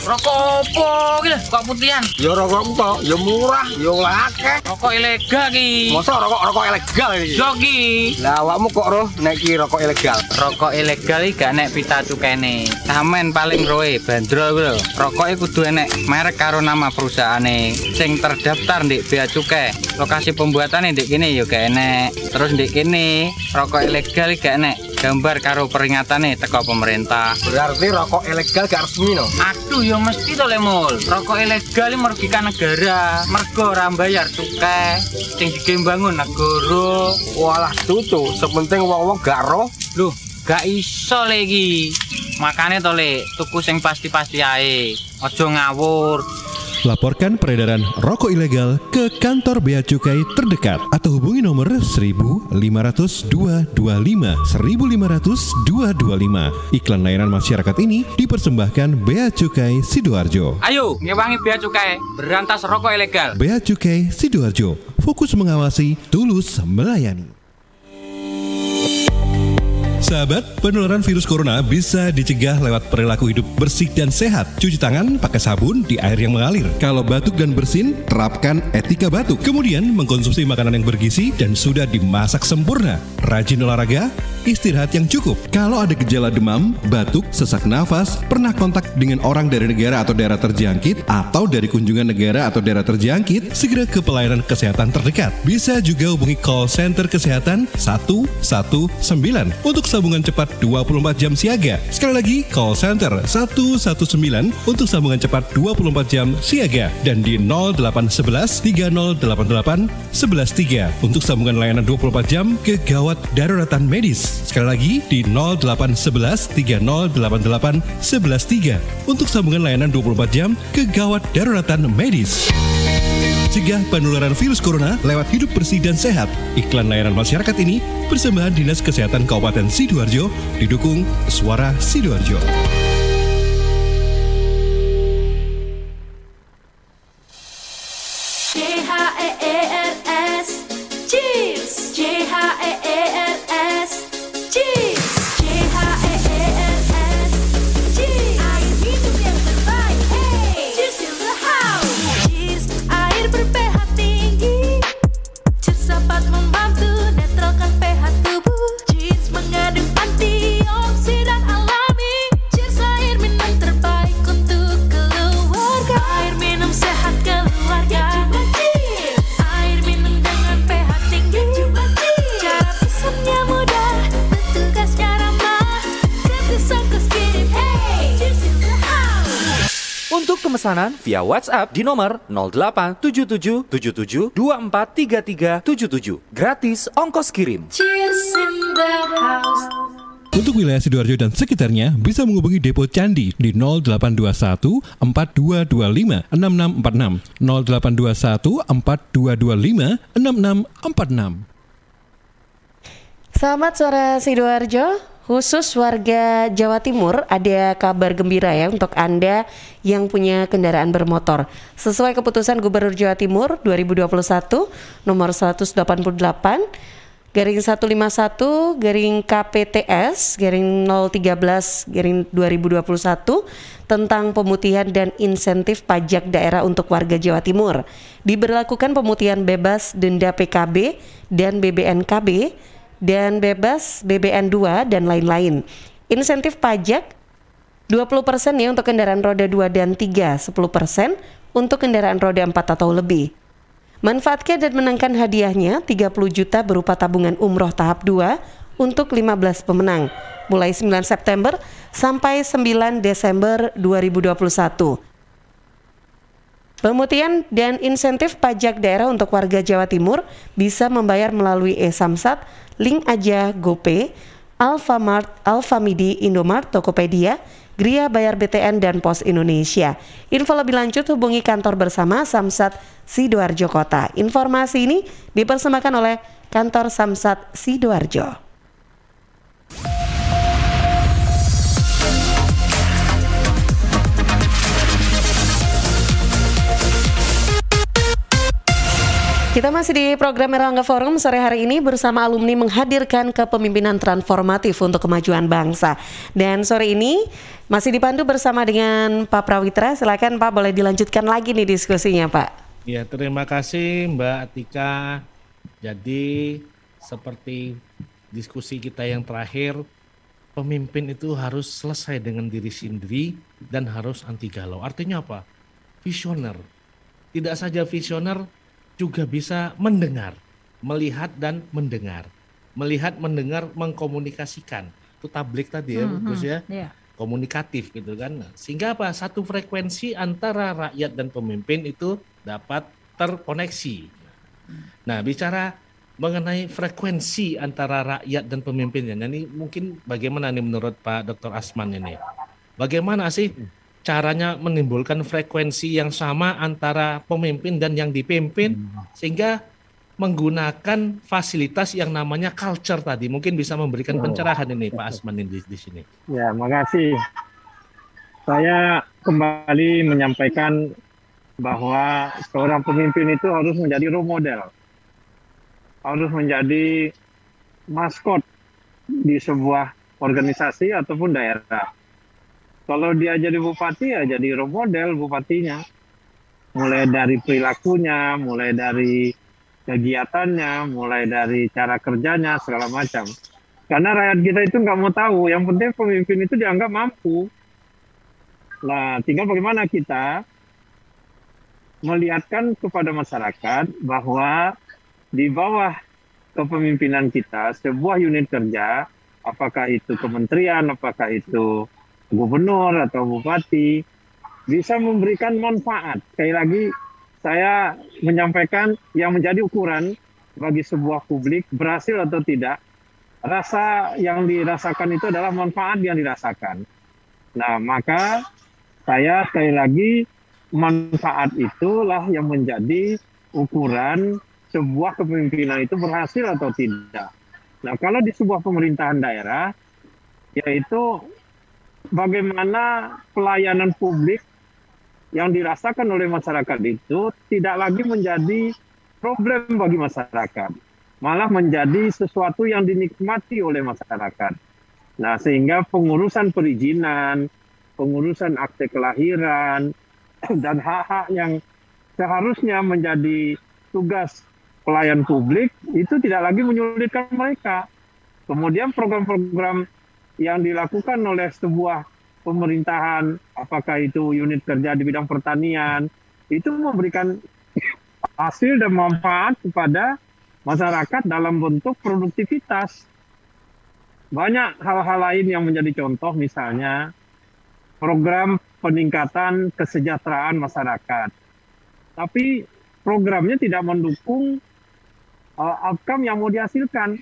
Rokok opo iki lho, kok putihan? Ya rokok empok, ya murah, ya akeh. Rokok ilegal ki. Masa rokok ilegal iki? Yo ki. Lah awakmu kok roh nek iki rokok ilegal? Rokok ilegal iki gak nek pita cukene. Samen paling roe bandrol kuwi lho. Rokoke kudu enek merek karo nama perusahaane sing terdaftar ndek bea cukai. Lokasi pembuatane ndek kene ya gak enek. Terus ndek kene rokok ilegal iki gak enek gambar karo peringatane teko pemerintah. Berarti rokok ilegal gak resmi no? Aduh ya mesti to Lemul. Rokok ilegal iki merugikan negara. Mergo ora mbayar cukai sing digembangun negara. Walah tutu, sepenting wong-wong gak roh. Loh, gak iso lagi. Makane to Le, tuku sing pasti-pasti ae. Aja ngawur. Laporkan peredaran rokok ilegal ke kantor Bea Cukai terdekat atau hubungi nomor 1500 225 1500 225. Iklan layanan masyarakat ini dipersembahkan Bea Cukai Sidoarjo. Ayo, ngewangi Bea Cukai, berantas rokok ilegal. Bea Cukai Sidoarjo, fokus mengawasi, tulus melayani. Sahabat, penularan virus corona bisa dicegah lewat perilaku hidup bersih dan sehat. Cuci tangan pakai sabun di air yang mengalir. Kalau batuk dan bersin, terapkan etika batuk. Kemudian mengkonsumsi makanan yang bergizi dan sudah dimasak sempurna. Rajin olahraga, istirahat yang cukup. Kalau ada gejala demam, batuk, sesak nafas, pernah kontak dengan orang dari negara atau daerah terjangkit, atau dari kunjungan negara atau daerah terjangkit, segera ke pelayanan kesehatan terdekat. Bisa juga hubungi call center kesehatan 119 untuk sambungan cepat 24 jam siaga. Sekali lagi, call center 119 untuk sambungan cepat 24 jam siaga. Dan di 0811 3088 113 untuk sambungan layanan 24 jam kegawat daruratan medis. Sekali lagi di 0811 3088 113 untuk sambungan layanan 24 jam kegawat daruratan medis. Cegah penularan virus corona lewat hidup bersih dan sehat. Iklan layanan masyarakat ini persembahan Dinas Kesehatan Kabupaten Sidoarjo didukung Suara Sidoarjo. CHEERS Cheers, CHEERS Cheers, CHEERS Cheers, air hidup yang terbaik. Hey, cheers in the house. Cheers, air ber-pH tinggi. Cheers dapat membantu netralkan pH tubuh. Cheers mengandung antioksidan alami. Cheers, air minum terbaik untuk keluarga. Air minum sehat keluarga. Air minum dengan pH tinggi. Cara pesannya mudah, petugasnya ramah. Gratis ongkos kirim. Hey, cheers in the house. Untuk pemesanan via WhatsApp di nomor 087777243377. Gratis ongkos kirim. Cheers in the house. Untuk wilayah Sidoarjo dan sekitarnya bisa menghubungi Depo Candi di 0821 4225 6646 0821 4225 6646. Selamat sore Sidoarjo, khusus warga Jawa Timur ada kabar gembira ya untuk Anda yang punya kendaraan bermotor. Sesuai keputusan Gubernur Jawa Timur 2021 nomor 188 garing 151 garing KPTS garing 013 garing 2021 tentang pemutihan dan insentif pajak daerah untuk warga Jawa Timur. Diberlakukan pemutihan bebas denda PKB dan BBNKB dan bebas BBN2 dan lain-lain. Insentif pajak 20% ya untuk kendaraan roda 2 dan 3, 10% untuk kendaraan roda 4 atau lebih. Manfaatkan dan menangkan hadiahnya 30 juta berupa tabungan umroh tahap 2 untuk 15 pemenang mulai 9 September sampai 9 Desember 2021. Pemutihan dan insentif pajak daerah untuk warga Jawa Timur bisa membayar melalui e-Samsat, Link Aja, GoPay, Alfamart, Alfamidi, Indomart, Tokopedia, Gria Bayar BTN, dan Pos Indonesia. Info lebih lanjut hubungi kantor bersama Samsat Sidoarjo Kota. Informasi ini dipersembahkan oleh kantor Samsat Sidoarjo. Kita masih di program Erlangga Forum sore hari ini bersama alumni menghadirkan kepemimpinan transformatif untuk kemajuan bangsa. Dan sore ini masih dipandu bersama dengan Pak Prawitra. Silakan Pak, boleh dilanjutkan lagi nih diskusinya Pak. Ya, terima kasih Mbak Atika. Jadi seperti diskusi kita yang terakhir, pemimpin itu harus selesai dengan diri sendiri dan harus anti galau. Artinya apa? Visioner. Tidak saja visioner, juga bisa mendengar, melihat dan mendengar. Melihat, mendengar, mengkomunikasikan. Itu tablik tadi ya, Gus ya. Yeah. Komunikatif gitu kan. Sehingga apa? Satu frekuensi antara rakyat dan pemimpin itu dapat terkoneksi. Nah, bicara mengenai frekuensi antara rakyat dan pemimpinnya. Nah, ini mungkin bagaimana nih menurut Pak Dr. Asman ini? Bagaimana sih caranya menimbulkan frekuensi yang sama antara pemimpin dan yang dipimpin sehingga menggunakan fasilitas yang namanya culture tadi mungkin bisa memberikan pencerahan ini Pak Asman ini di sini. Ya, makasih. Saya kembali menyampaikan bahwa seorang pemimpin itu harus menjadi role model, harus menjadi maskot di sebuah organisasi ataupun daerah. Kalau dia jadi bupati, ya jadi role model bupatinya. Mulai dari perilakunya, mulai dari kegiatannya, mulai dari cara kerjanya, segala macam. Karena rakyat kita itu nggak mau tahu, yang penting pemimpin itu dianggap mampu. Nah, tinggal bagaimana kita melihatkan kepada masyarakat bahwa di bawah kepemimpinan kita, sebuah unit kerja, apakah itu kementerian, apakah itu gubernur atau bupati, bisa memberikan manfaat. Sekali lagi, saya menyampaikan yang menjadi ukuran bagi sebuah publik berhasil atau tidak, rasa yang dirasakan itu adalah manfaat yang dirasakan. Nah, maka saya sekali lagi, manfaat itulah yang menjadi ukuran sebuah kepemimpinan itu berhasil atau tidak. Nah, kalau di sebuah pemerintahan daerah, yaitu bagaimana pelayanan publik yang dirasakan oleh masyarakat itu tidak lagi menjadi problem bagi masyarakat, malah menjadi sesuatu yang dinikmati oleh masyarakat. Nah, sehingga pengurusan perizinan, pengurusan akte kelahiran, dan hak-hak yang seharusnya menjadi tugas pelayan publik itu tidak lagi menyulitkan mereka. Kemudian program-program yang dilakukan oleh sebuah pemerintahan, apakah itu unit kerja di bidang pertanian, itu memberikan hasil dan manfaat kepada masyarakat dalam bentuk produktivitas. Banyak hal-hal lain yang menjadi contoh, misalnya program peningkatan kesejahteraan masyarakat. Tapi programnya tidak mendukung outcome yang mau dihasilkan.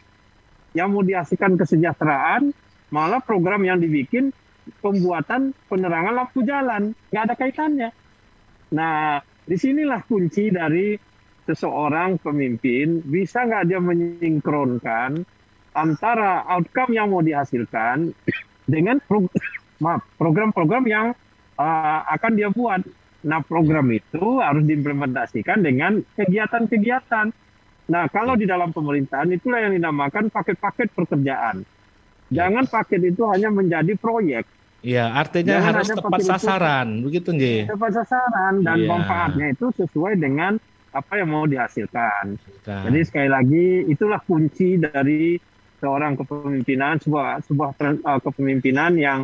Yang mau dihasilkan kesejahteraan, malah program yang dibikin pembuatan penerangan lampu jalan, nggak ada kaitannya. Nah, disinilah kunci dari seseorang pemimpin, bisa nggak dia menyinkronkan antara outcome yang mau dihasilkan dengan program-program yang akan dia buat. Nah, program itu harus diimplementasikan dengan kegiatan-kegiatan. Nah, kalau di dalam pemerintahan itulah yang dinamakan paket-paket pekerjaan. Jangan paket itu hanya menjadi proyek. Iya, artinya Jangan harus hanya tepat paket itu sasaran, begitu nggih. tepat sasaran dan Iya. manfaatnya itu sesuai dengan apa yang mau dihasilkan. Nah, Jadi sekali lagi itulah kunci dari seorang kepemimpinan, kepemimpinan yang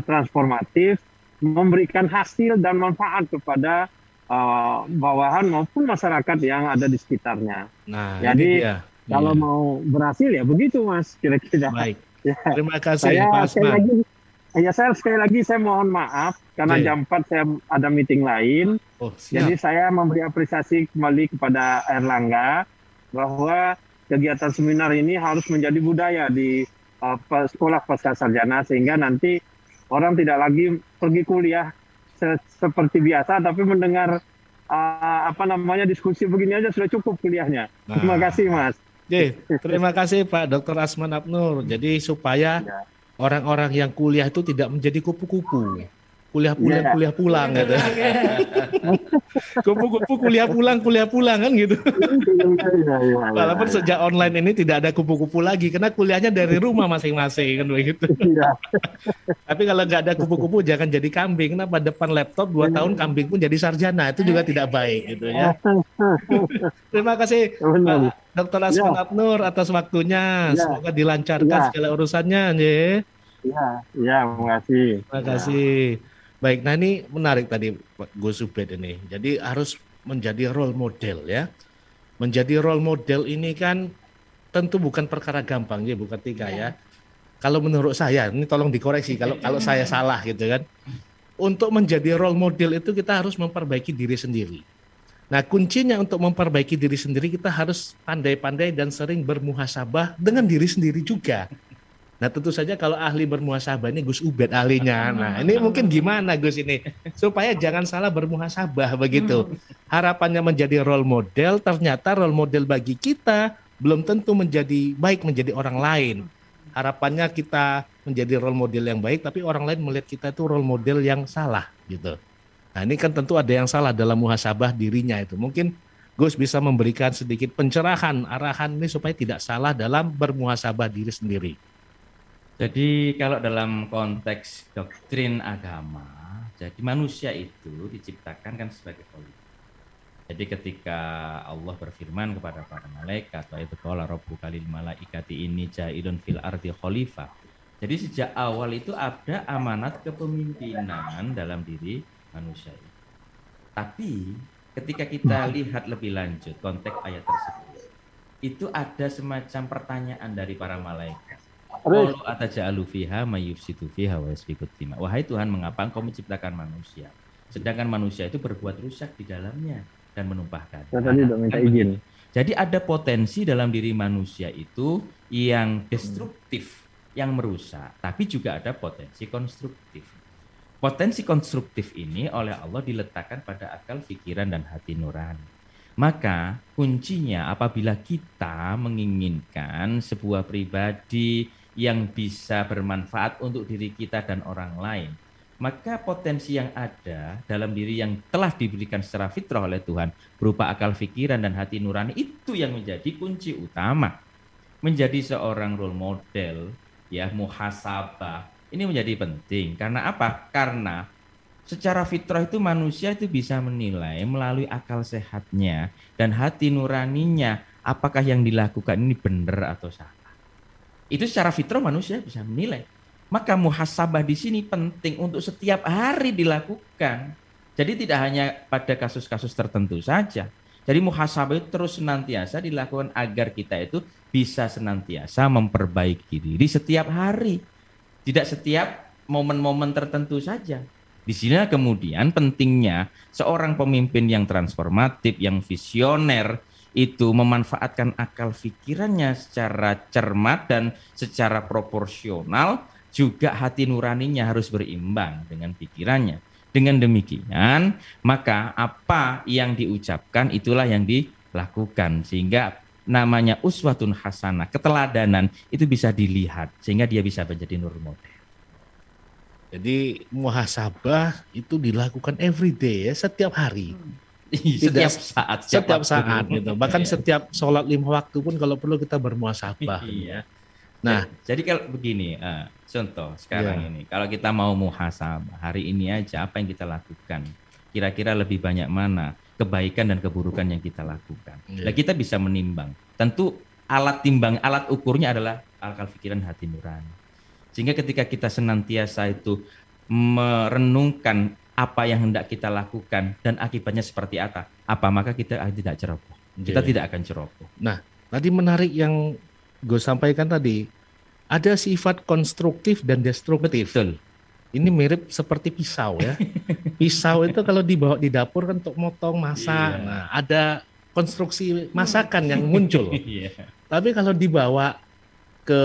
transformatif, memberikan hasil dan manfaat kepada bawahan maupun masyarakat yang ada di sekitarnya. nah Jadi ini dia. kalau Iya. mau berhasil ya begitu, Mas, kira-kira. Baik. Ya. Terima kasih Pak Saya Asman. sekali lagi saya mohon maaf karena Oke. jam 4 saya ada meeting lain. Oh, siap. Jadi saya memberi apresiasi kembali kepada Erlangga bahwa kegiatan seminar ini harus menjadi budaya di sekolah pasca sarjana, sehingga nanti orang tidak lagi pergi kuliah seperti biasa, tapi mendengar diskusi begini aja sudah cukup kuliahnya. Nah. Terima kasih, Mas. Terima kasih Pak Dr. Asman Abnur. Jadi supaya orang-orang yang kuliah itu tidak menjadi kupu-kupu. Kuliah pulang, Iya. kuliah pulang gitu. Kupu-kupu kuliah pulang kan gitu. Walaupun sejak online ini tidak ada kupu-kupu lagi karena kuliahnya dari rumah masing-masing kan begitu. Tapi kalau nggak ada kupu-kupu jangan jadi kambing. Kenapa depan laptop 2 tahun kambing pun jadi sarjana, itu juga tidak baik gitu ya. Terima kasih Pak Dr. Asman Abnur atas waktunya. Ya. Semoga dilancarkan Ya. segala urusannya nggih. Ya, terima kasih. Terima kasih. Baik, nah ini menarik tadi Pak Gus Ubed ini. Jadi harus menjadi role model ya. Menjadi role model ini kan tentu bukan perkara gampang ya, bukan Tika ya. Kalau menurut saya, ini tolong dikoreksi kalau saya salah gitu kan. Untuk menjadi role model itu kita harus memperbaiki diri sendiri. Nah, kuncinya untuk memperbaiki diri sendiri kita harus pandai-pandai dan sering bermuhasabah dengan diri sendiri juga. Nah, tentu saja kalau ahli bermuhasabah ini Gus Ubed ahlinya. Nah, ini mungkin gimana Gus ini supaya jangan salah bermuhasabah begitu. Harapannya menjadi role model, ternyata role model bagi kita belum tentu menjadi baik menjadi orang lain. Harapannya kita menjadi role model yang baik, tapi orang lain melihat kita itu role model yang salah gitu. Nah, ini kan tentu ada yang salah dalam muhasabah dirinya itu. Mungkin Gus bisa memberikan sedikit pencerahan, arahan ini supaya tidak salah dalam bermuhasabah diri sendiri. Jadi kalau dalam konteks doktrin agama, jadi manusia itu diciptakan kan sebagai khalifah. Jadi ketika Allah berfirman kepada para malaikat, wa idz qala rabbuka lil malaikati inni ja'ilun fil ardi khalifah. Jadi sejak awal itu ada amanat kepemimpinan dalam diri manusia itu. Tapi ketika kita lihat lebih lanjut konteks ayat tersebut, itu ada semacam pertanyaan dari para malaikat. Qalu ataj'alu fiha may yufsidu fiha wa yasfiku dima. Wahai Tuhan, mengapa Engkau menciptakan manusia sedangkan manusia itu berbuat rusak di dalamnya dan menumpahkan. Tadi udah minta izin. Jadi ada potensi dalam diri manusia itu yang destruktif, yang merusak, tapi juga ada potensi konstruktif. Potensi konstruktif ini oleh Allah diletakkan pada akal, pikiran, dan hati nurani. Maka kuncinya apabila kita menginginkan sebuah pribadi yang bisa bermanfaat untuk diri kita dan orang lain, maka potensi yang ada dalam diri yang telah diberikan secara fitrah oleh Tuhan berupa akal, pikiran, dan hati nurani itu yang menjadi kunci utama. Menjadi seorang role model, ya, muhasabah, ini menjadi penting. Karena apa? Karena secara fitrah itu manusia itu bisa menilai melalui akal sehatnya dan hati nuraninya apakah yang dilakukan ini benar atau salah. Itu secara fitrah manusia bisa menilai. Maka muhasabah di sini penting untuk setiap hari dilakukan. Jadi tidak hanya pada kasus-kasus tertentu saja. Jadi muhasabah itu terus senantiasa dilakukan agar kita itu bisa senantiasa memperbaiki diri setiap hari. Tidak setiap momen-momen tertentu saja. Di sini kemudian pentingnya seorang pemimpin yang transformatif, yang visioner, itu memanfaatkan akal pikirannya secara cermat dan secara proporsional, juga hati nuraninya harus berimbang dengan pikirannya. Dengan demikian, maka apa yang diucapkan itulah yang dilakukan, sehingga namanya uswatun hasanah, keteladanan itu bisa dilihat sehingga dia bisa menjadi nur model. Jadi muhasabah itu dilakukan every day ya, setiap hari. Setiap saat, setiap saat gitu. Bahkan setiap sholat 5 waktu pun kalau perlu kita bermuhasabah. Iya. Nah, jadi kalau begini, contoh sekarang ini, kalau kita mau muhasabah hari ini aja apa yang kita lakukan, kira-kira lebih banyak mana kebaikan dan keburukan yang kita lakukan. Nah, kita bisa menimbang. Tentu alat ukurnya adalah akal pikiran hati nurani. Sehingga ketika kita senantiasa itu merenungkan apa yang hendak kita lakukan dan akibatnya seperti apa, maka kita tidak ceroboh. Kita tidak akan ceroboh. Nah, tadi menarik yang gue sampaikan tadi, ada sifat konstruktif dan destruktif. Betul. Ini mirip seperti pisau ya. Pisau itu kalau dibawa di dapur kan untuk motong, masak. Iya. Nah, ada konstruksi masakan yang muncul. Iya. Tapi kalau dibawa ke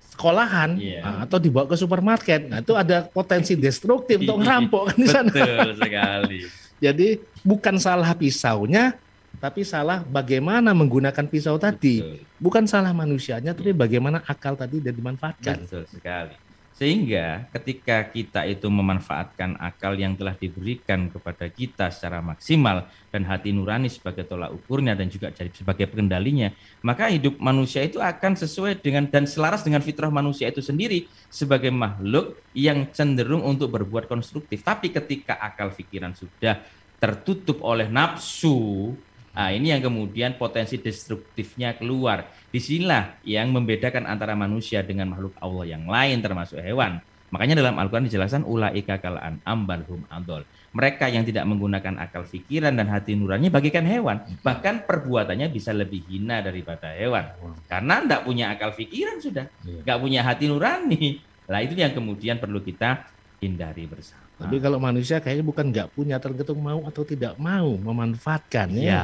sekolahan atau dibawa ke supermarket, nah itu ada potensi destruktif untuk ngerampok kan di sana. Betul sekali. Jadi bukan salah pisaunya, tapi salah bagaimana menggunakan pisau tadi. Betul. Bukan salah manusianya, tapi bagaimana akal tadi dan dimanfaatkan. Betul sekali. Sehingga ketika kita itu memanfaatkan akal yang telah diberikan kepada kita secara maksimal dan hati nurani sebagai tolak ukurnya dan juga jadi sebagai pengendalinya, maka hidup manusia itu akan sesuai dengan dan selaras dengan fitrah manusia itu sendiri sebagai makhluk yang cenderung untuk berbuat konstruktif. Tapi ketika akal pikiran sudah tertutup oleh nafsu, nah ini yang kemudian potensi destruktifnya keluar. Disinilah yang membedakan antara manusia dengan makhluk Allah yang lain termasuk hewan. Makanya dalam Al-Quran dijelaskan ulaika kal an'am bal hum adol. Mereka yang tidak menggunakan akal pikiran dan hati nurani bagikan hewan. Bahkan perbuatannya bisa lebih hina daripada hewan. Karena tidak punya akal pikiran sudah. Nggak punya hati nurani. Nah itu yang kemudian perlu kita hindari bersama. Tapi kalau manusia kayaknya bukan nggak punya, tergantung mau atau tidak mau memanfaatkannya. Ya,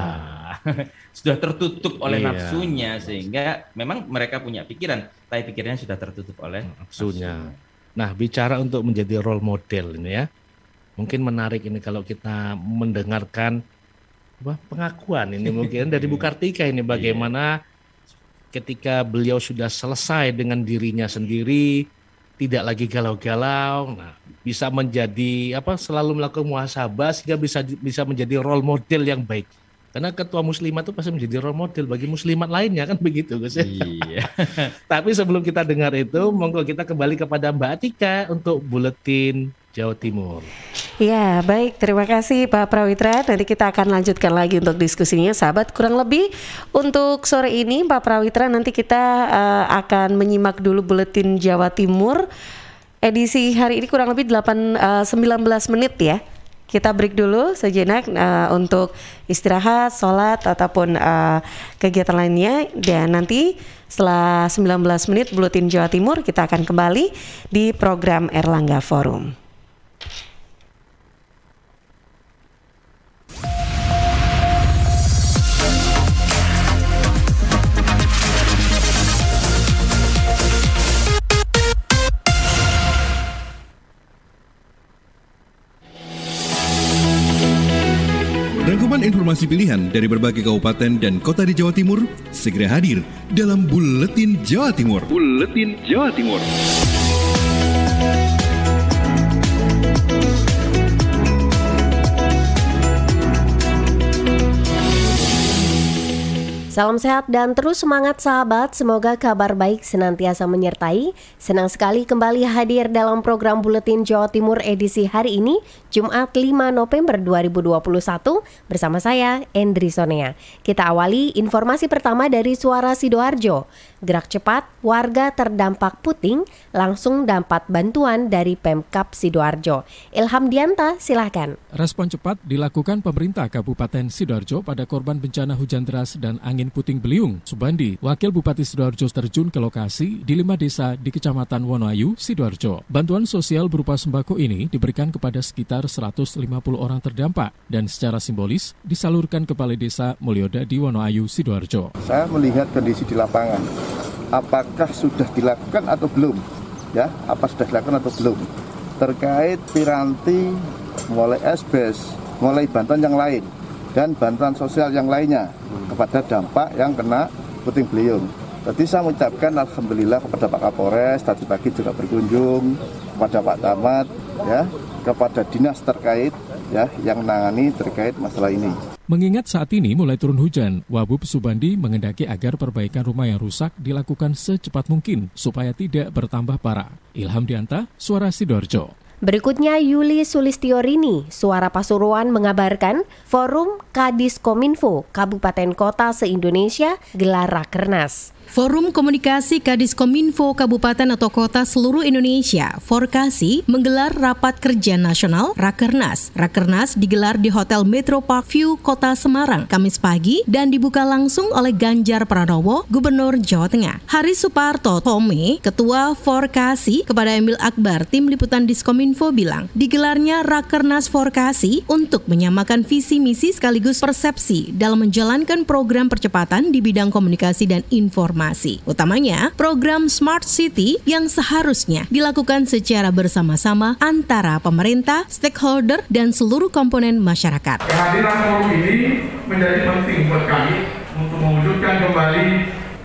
sudah tertutup oleh Iya. nafsunya sehingga memang mereka punya pikiran, tapi pikirannya sudah tertutup oleh Nafsunya. Nah, bicara untuk menjadi role model ini ya, mungkin menarik ini kalau kita mendengarkan pengakuan ini mungkin dari Bu Kartika ini bagaimana ketika beliau sudah selesai dengan dirinya sendiri, tidak lagi galau-galau, nah bisa menjadi selalu melakukan muhasabah sehingga bisa menjadi role model yang baik. Karena ketua muslimat itu pasti menjadi role model bagi muslimat lainnya kan begitu Gus. Iya. Tapi sebelum kita dengar itu, monggo kita kembali kepada Mbak Atika untuk Buletin Jawa Timur. Ya, baik. Terima kasih Pak Prawitra. Nanti kita akan lanjutkan lagi untuk diskusinya, sahabat. Kurang lebih untuk sore ini, Pak Prawitra, nanti kita akan menyimak dulu Buletin Jawa Timur. Edisi hari ini kurang lebih 19 menit ya. Kita break dulu sejenak untuk istirahat, sholat, ataupun kegiatan lainnya. Dan nanti setelah 19 menit Buletin Jawa Timur, kita akan kembali di program Erlangga Forum. Rangkuman informasi pilihan dari berbagai kabupaten dan kota di Jawa Timur segera hadir dalam Buletin Jawa Timur. Buletin Jawa Timur. Salam sehat dan terus semangat sahabat, semoga kabar baik senantiasa menyertai. Senang sekali kembali hadir dalam program Buletin Jawa Timur edisi hari ini, Jumat 5 November 2021 bersama saya, Endri Sonea. Kita awali informasi pertama dari Suara Sidoarjo. Gerak cepat, warga terdampak puting langsung dapat bantuan dari Pemkab Sidoarjo. Ilham Dianta, silahkan. Respon cepat dilakukan pemerintah Kabupaten Sidoarjo pada korban bencana hujan deras dan angin puting beliung. Subandi, Wakil Bupati Sidoarjo terjun ke lokasi di 5 desa di Kecamatan Wonoayu, Sidoarjo. Bantuan sosial berupa sembako ini diberikan kepada sekitar 150 orang terdampak dan secara simbolis disalurkan ke Balai Desa Mulyoda di Wonoayu, Sidoarjo. Saya melihat kondisi di lapangan, apakah sudah dilakukan atau belum? Ya, apa sudah dilakukan atau belum? Terkait piranti, mulai asbes, mulai bantuan yang lain, dan bantuan sosial yang lainnya kepada dampak yang kena puting beliung. Tadi saya mengucapkan alhamdulillah kepada Pak Kapolres, tadi pagi juga berkunjung, kepada Pak Camat, ya, kepada dinas terkait, ya, yang menangani terkait masalah ini. Mengingat saat ini mulai turun hujan, Wabub Subandi mengendaki agar perbaikan rumah yang rusak dilakukan secepat mungkin supaya tidak bertambah parah. Ilham Dianta, Suara Sidoarjo. Berikutnya Yuli Sulistiorini, Suara Pasuruan mengabarkan Forum Kadiskominfo Kabupaten Kota se-Indonesia gelar Rakernas. Forum Komunikasi Kadiskominfo Kabupaten atau Kota seluruh Indonesia, Forkasi, menggelar Rapat Kerja Nasional Rakernas. Rakernas digelar di Hotel Metro Park View, Kota Semarang, Kamis pagi dan dibuka langsung oleh Ganjar Pranowo, Gubernur Jawa Tengah. Hari Suparto Tome, Ketua Forkasi, kepada Emil Akbar, Tim Liputan Diskominfo bilang, digelarnya Rakernas Forkasi untuk menyamakan visi misi sekaligus persepsi dalam menjalankan program percepatan di bidang komunikasi dan informasi. Utamanya program Smart City yang seharusnya dilakukan secara bersama-sama antara pemerintah, stakeholder, dan seluruh komponen masyarakat. Kehadiran forum ini menjadi penting buat kami untuk mewujudkan kembali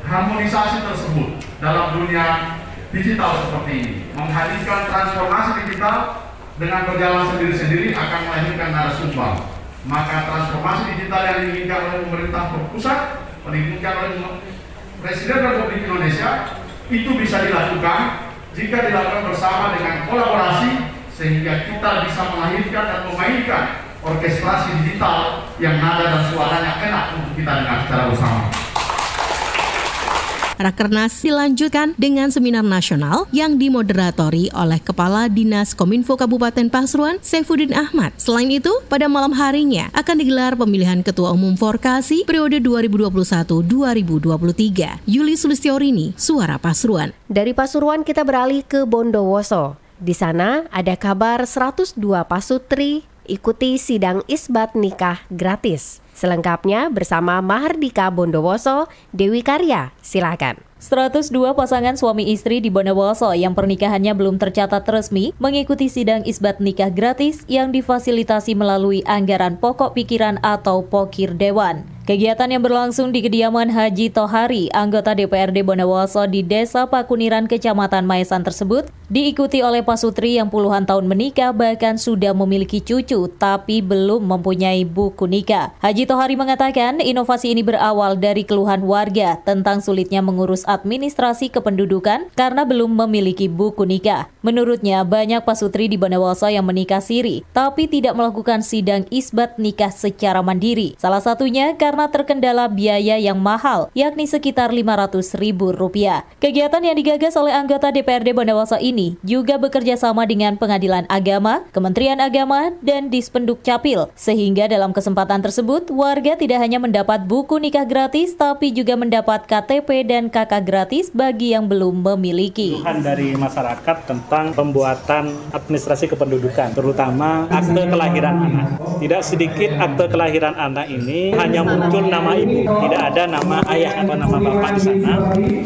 harmonisasi tersebut dalam dunia digital seperti ini. Menghadirkan transformasi digital dengan berjalan sendiri-sendiri akan melahirkan narasumber. Maka transformasi digital yang diinginkan oleh pemerintah pusat, diinginkan oleh Presiden Republik Indonesia itu bisa dilakukan jika dilakukan bersama dengan kolaborasi sehingga kita bisa melahirkan dan memainkan orkestrasi digital yang nada dan suaranya enak untuk kita dengar secara bersama. Rakernas dilanjutkan dengan seminar nasional yang dimoderatori oleh Kepala Dinas Kominfo Kabupaten Pasuruan, Saifuddin Ahmad. Selain itu, pada malam harinya akan digelar pemilihan Ketua Umum Forkasi periode 2021-2023. Yuli Sulistiorini, Suara Pasuruan. Dari Pasuruan kita beralih ke Bondowoso. Di sana ada kabar 102 pasutri ikuti sidang isbat nikah gratis. Selengkapnya bersama Mahardika Bondowoso, Dewi Karya. Silakan. 102 pasangan suami istri di Bondowoso yang pernikahannya belum tercatat resmi mengikuti sidang isbat nikah gratis yang difasilitasi melalui anggaran pokok pikiran atau Pokir Dewan. Kegiatan yang berlangsung di kediaman Haji Tohari, anggota DPRD Bondowoso di Desa Pakuniran, Kecamatan Maesan tersebut, diikuti oleh pasutri yang puluhan tahun menikah bahkan sudah memiliki cucu tapi belum mempunyai buku nikah. Haji Tohari mengatakan inovasi ini berawal dari keluhan warga tentang sulitnya mengurus administrasi kependudukan karena belum memiliki buku nikah. Menurutnya, banyak pasutri di Bondowoso yang menikah siri tapi tidak melakukan sidang isbat nikah secara mandiri. Salah satunya karena terkendala biaya yang mahal, yakni sekitar Rp500.000. Kegiatan yang digagas oleh anggota DPRD Bondowoso ini juga bekerja sama dengan Pengadilan Agama, Kementerian Agama, dan Dispenduk Capil, sehingga dalam kesempatan tersebut warga tidak hanya mendapat buku nikah gratis, tapi juga mendapat KTP dan KK gratis bagi yang belum memiliki. Keluhan dari masyarakat tentang pembuatan administrasi kependudukan, terutama akte kelahiran anak. Tidak sedikit akte kelahiran anak ini hanya muncul nama ibu, tidak ada nama ayah atau nama bapak di sana.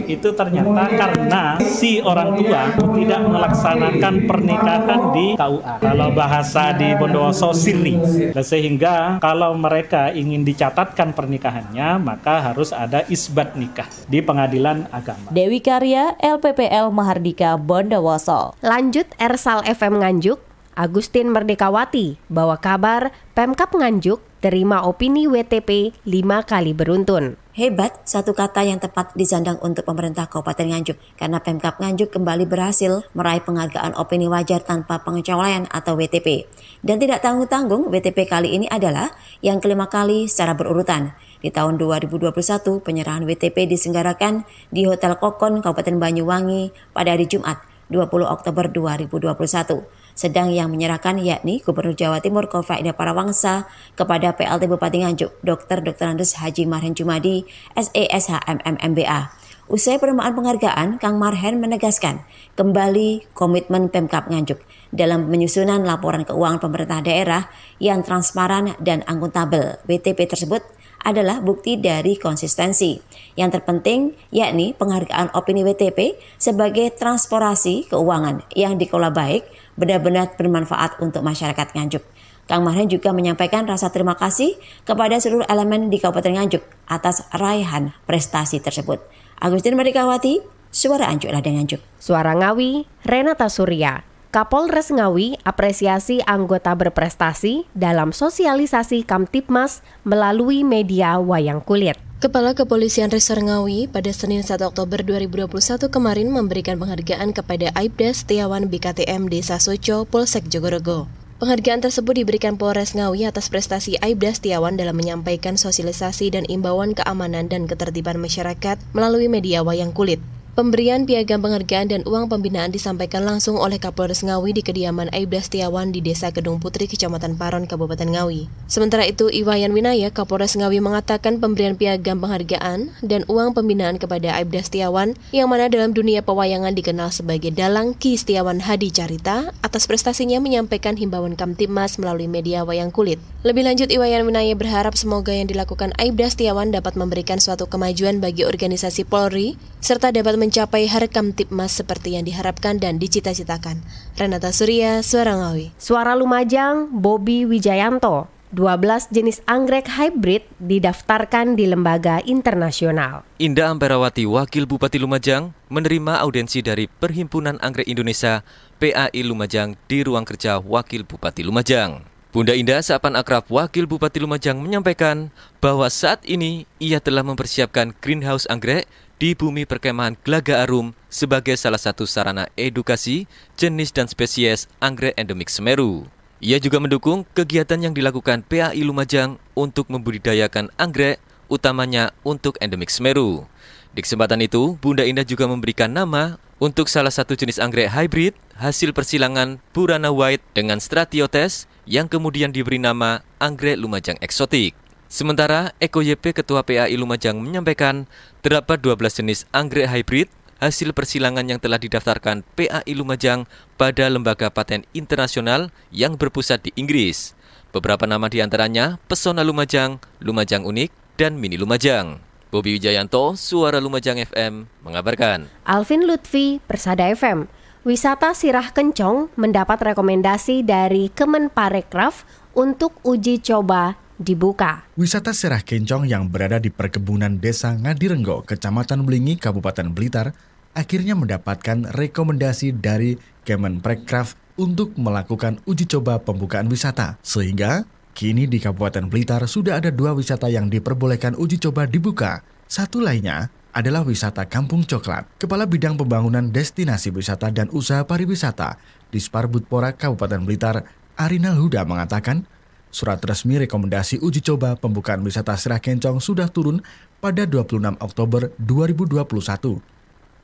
Itu ternyata karena si orang tua tidak melaksanakan pernikahan di KUA. Kalau bahasa di Bondowoso siri. Sehingga kalau mereka ingin dicatatkan pernikahannya, maka harus ada isbat nikah di Pengadilan Agama. Dewi Karya, LPPL Mahardika, Bondowoso. Lanjut Ersal FM Nganjuk, Agustin Merdekawati bawa kabar Pemkab Nganjuk terima opini WTP 5 kali beruntun. Hebat, satu kata yang tepat disandang untuk pemerintah Kabupaten Nganjuk karena Pemkab Nganjuk kembali berhasil meraih penghargaan opini wajar tanpa pengecualian atau WTP. Dan tidak tanggung-tanggung, WTP kali ini adalah yang kelima kali secara berurutan. Di tahun 2021, penyerahan WTP diselenggarakan di Hotel Kokon, Kabupaten Banyuwangi pada hari Jumat, 20 Oktober 2021. Sedang yang menyerahkan yakni Gubernur Jawa Timur Khofifah Indar Parawangsa kepada PLT Bupati Nganjuk, Dr. Andes Haji Marhen Jumadi, SESHMM MBA. Usai penerimaan penghargaan, Kang Marhen menegaskan kembali komitmen Pemkab Nganjuk dalam penyusunan laporan keuangan pemerintah daerah yang transparan dan akuntabel. WTP tersebut adalah bukti dari konsistensi. Yang terpenting yakni penghargaan opini WTP sebagai transparansi keuangan yang dikelola baik benar-benar bermanfaat untuk masyarakat Nganjuk. Kang Marhen juga menyampaikan rasa terima kasih kepada seluruh elemen di Kabupaten Nganjuk atas raihan prestasi tersebut. Agustin Merdekawati, Suara Anjuk Ladang Nganjuk. Suara Ngawi, Renata Surya. Kapolres Ngawi apresiasi anggota berprestasi dalam sosialisasi Kamtibmas melalui media wayang kulit. Kepala Kepolisian Resor Ngawi pada Senin 1 Oktober 2021 kemarin memberikan penghargaan kepada Aibda Setiawan BKTM Desa Soco, Polsek Jogorogo. Penghargaan tersebut diberikan Polres Ngawi atas prestasi Aibda Setiawan dalam menyampaikan sosialisasi dan imbauan keamanan dan ketertiban masyarakat melalui media wayang kulit. Pemberian piagam penghargaan dan uang pembinaan disampaikan langsung oleh Kapolres Ngawi di kediaman Aibda Setiawan di Desa Gedung Putri, Kecamatan Paron, Kabupaten Ngawi. Sementara itu, Iwayan Winaya, Kapolres Ngawi mengatakan pemberian piagam penghargaan dan uang pembinaan kepada Aibda Setiawan yang mana dalam dunia pewayangan dikenal sebagai Dalang Ki Setiawan Hadi Carita atas prestasinya menyampaikan himbauan Kamtibmas melalui media wayang kulit. Lebih lanjut, Iwayan Winaya berharap semoga yang dilakukan Aibda Setiawan dapat memberikan suatu kemajuan bagi organisasi Polri serta dapat mencapai Harkam Tipmas seperti yang diharapkan dan dicita-citakan. Renata Surya, Suara Ngawi. Suara Lumajang, Bobi Wijayanto. 12 jenis anggrek hybrid didaftarkan di lembaga internasional. Indah Amperawati, Wakil Bupati Lumajang, menerima audiensi dari Perhimpunan Anggrek Indonesia PAI Lumajang di ruang kerja Wakil Bupati Lumajang. Bunda Indah, sapaan akrab Wakil Bupati Lumajang, menyampaikan bahwa saat ini ia telah mempersiapkan greenhouse anggrek di bumi perkemahan Glaga Arum sebagai salah satu sarana edukasi jenis dan spesies anggrek endemik Semeru. Ia juga mendukung kegiatan yang dilakukan PAI Lumajang untuk membudidayakan anggrek, utamanya untuk endemik Semeru. Di kesempatan itu, Bunda Indah juga memberikan nama untuk salah satu jenis anggrek hybrid hasil persilangan Burana White dengan Stratiotes yang kemudian diberi nama anggrek Lumajang eksotik. Sementara Eko YP Ketua PAI Lumajang menyampaikan terdapat 12 jenis anggrek hybrid hasil persilangan yang telah didaftarkan PAI Lumajang pada Lembaga Paten Internasional yang berpusat di Inggris. Beberapa nama di antaranya Pesona Lumajang, Lumajang Unik, dan Mini Lumajang. Bobi Wijayanto, Suara Lumajang FM, mengabarkan. Alvin Lutfi, Persada FM. Wisata Sirah Kencong mendapat rekomendasi dari Kemenparekraf untuk uji coba dibuka. Wisata Sirah Kencong yang berada di perkebunan Desa Ngadirenggo, Kecamatan Belingi, Kabupaten Blitar, akhirnya mendapatkan rekomendasi dari Kemenparekraf untuk melakukan uji coba pembukaan wisata. Sehingga kini di Kabupaten Blitar sudah ada 2 wisata yang diperbolehkan uji coba dibuka. Satu lainnya adalah wisata Kampung Coklat. Kepala Bidang Pembangunan Destinasi Wisata dan Usaha Pariwisata di Sparbudpora Kabupaten Blitar, Arinal Huda mengatakan, surat resmi rekomendasi uji coba pembukaan wisata Sirah Kencong sudah turun pada 26 Oktober 2021.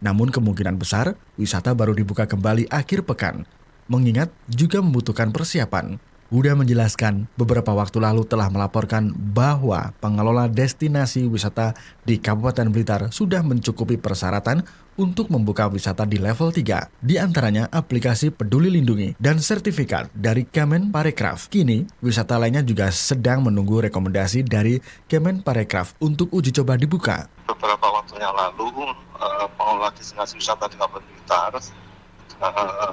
Namun kemungkinan besar wisata baru dibuka kembali akhir pekan, mengingat juga membutuhkan persiapan. Huda menjelaskan beberapa waktu lalu telah melaporkan bahwa pengelola destinasi wisata di Kabupaten Blitar sudah mencukupi persyaratan untuk membuka wisata di level 3. Di antaranya aplikasi Peduli Lindungi dan sertifikat dari Kemenparekraf. Kini, wisata lainnya juga sedang menunggu rekomendasi dari Kemenparekraf untuk uji coba dibuka. Beberapa waktu yang lalu, pengelola destinasi wisata di Kabupaten Blitar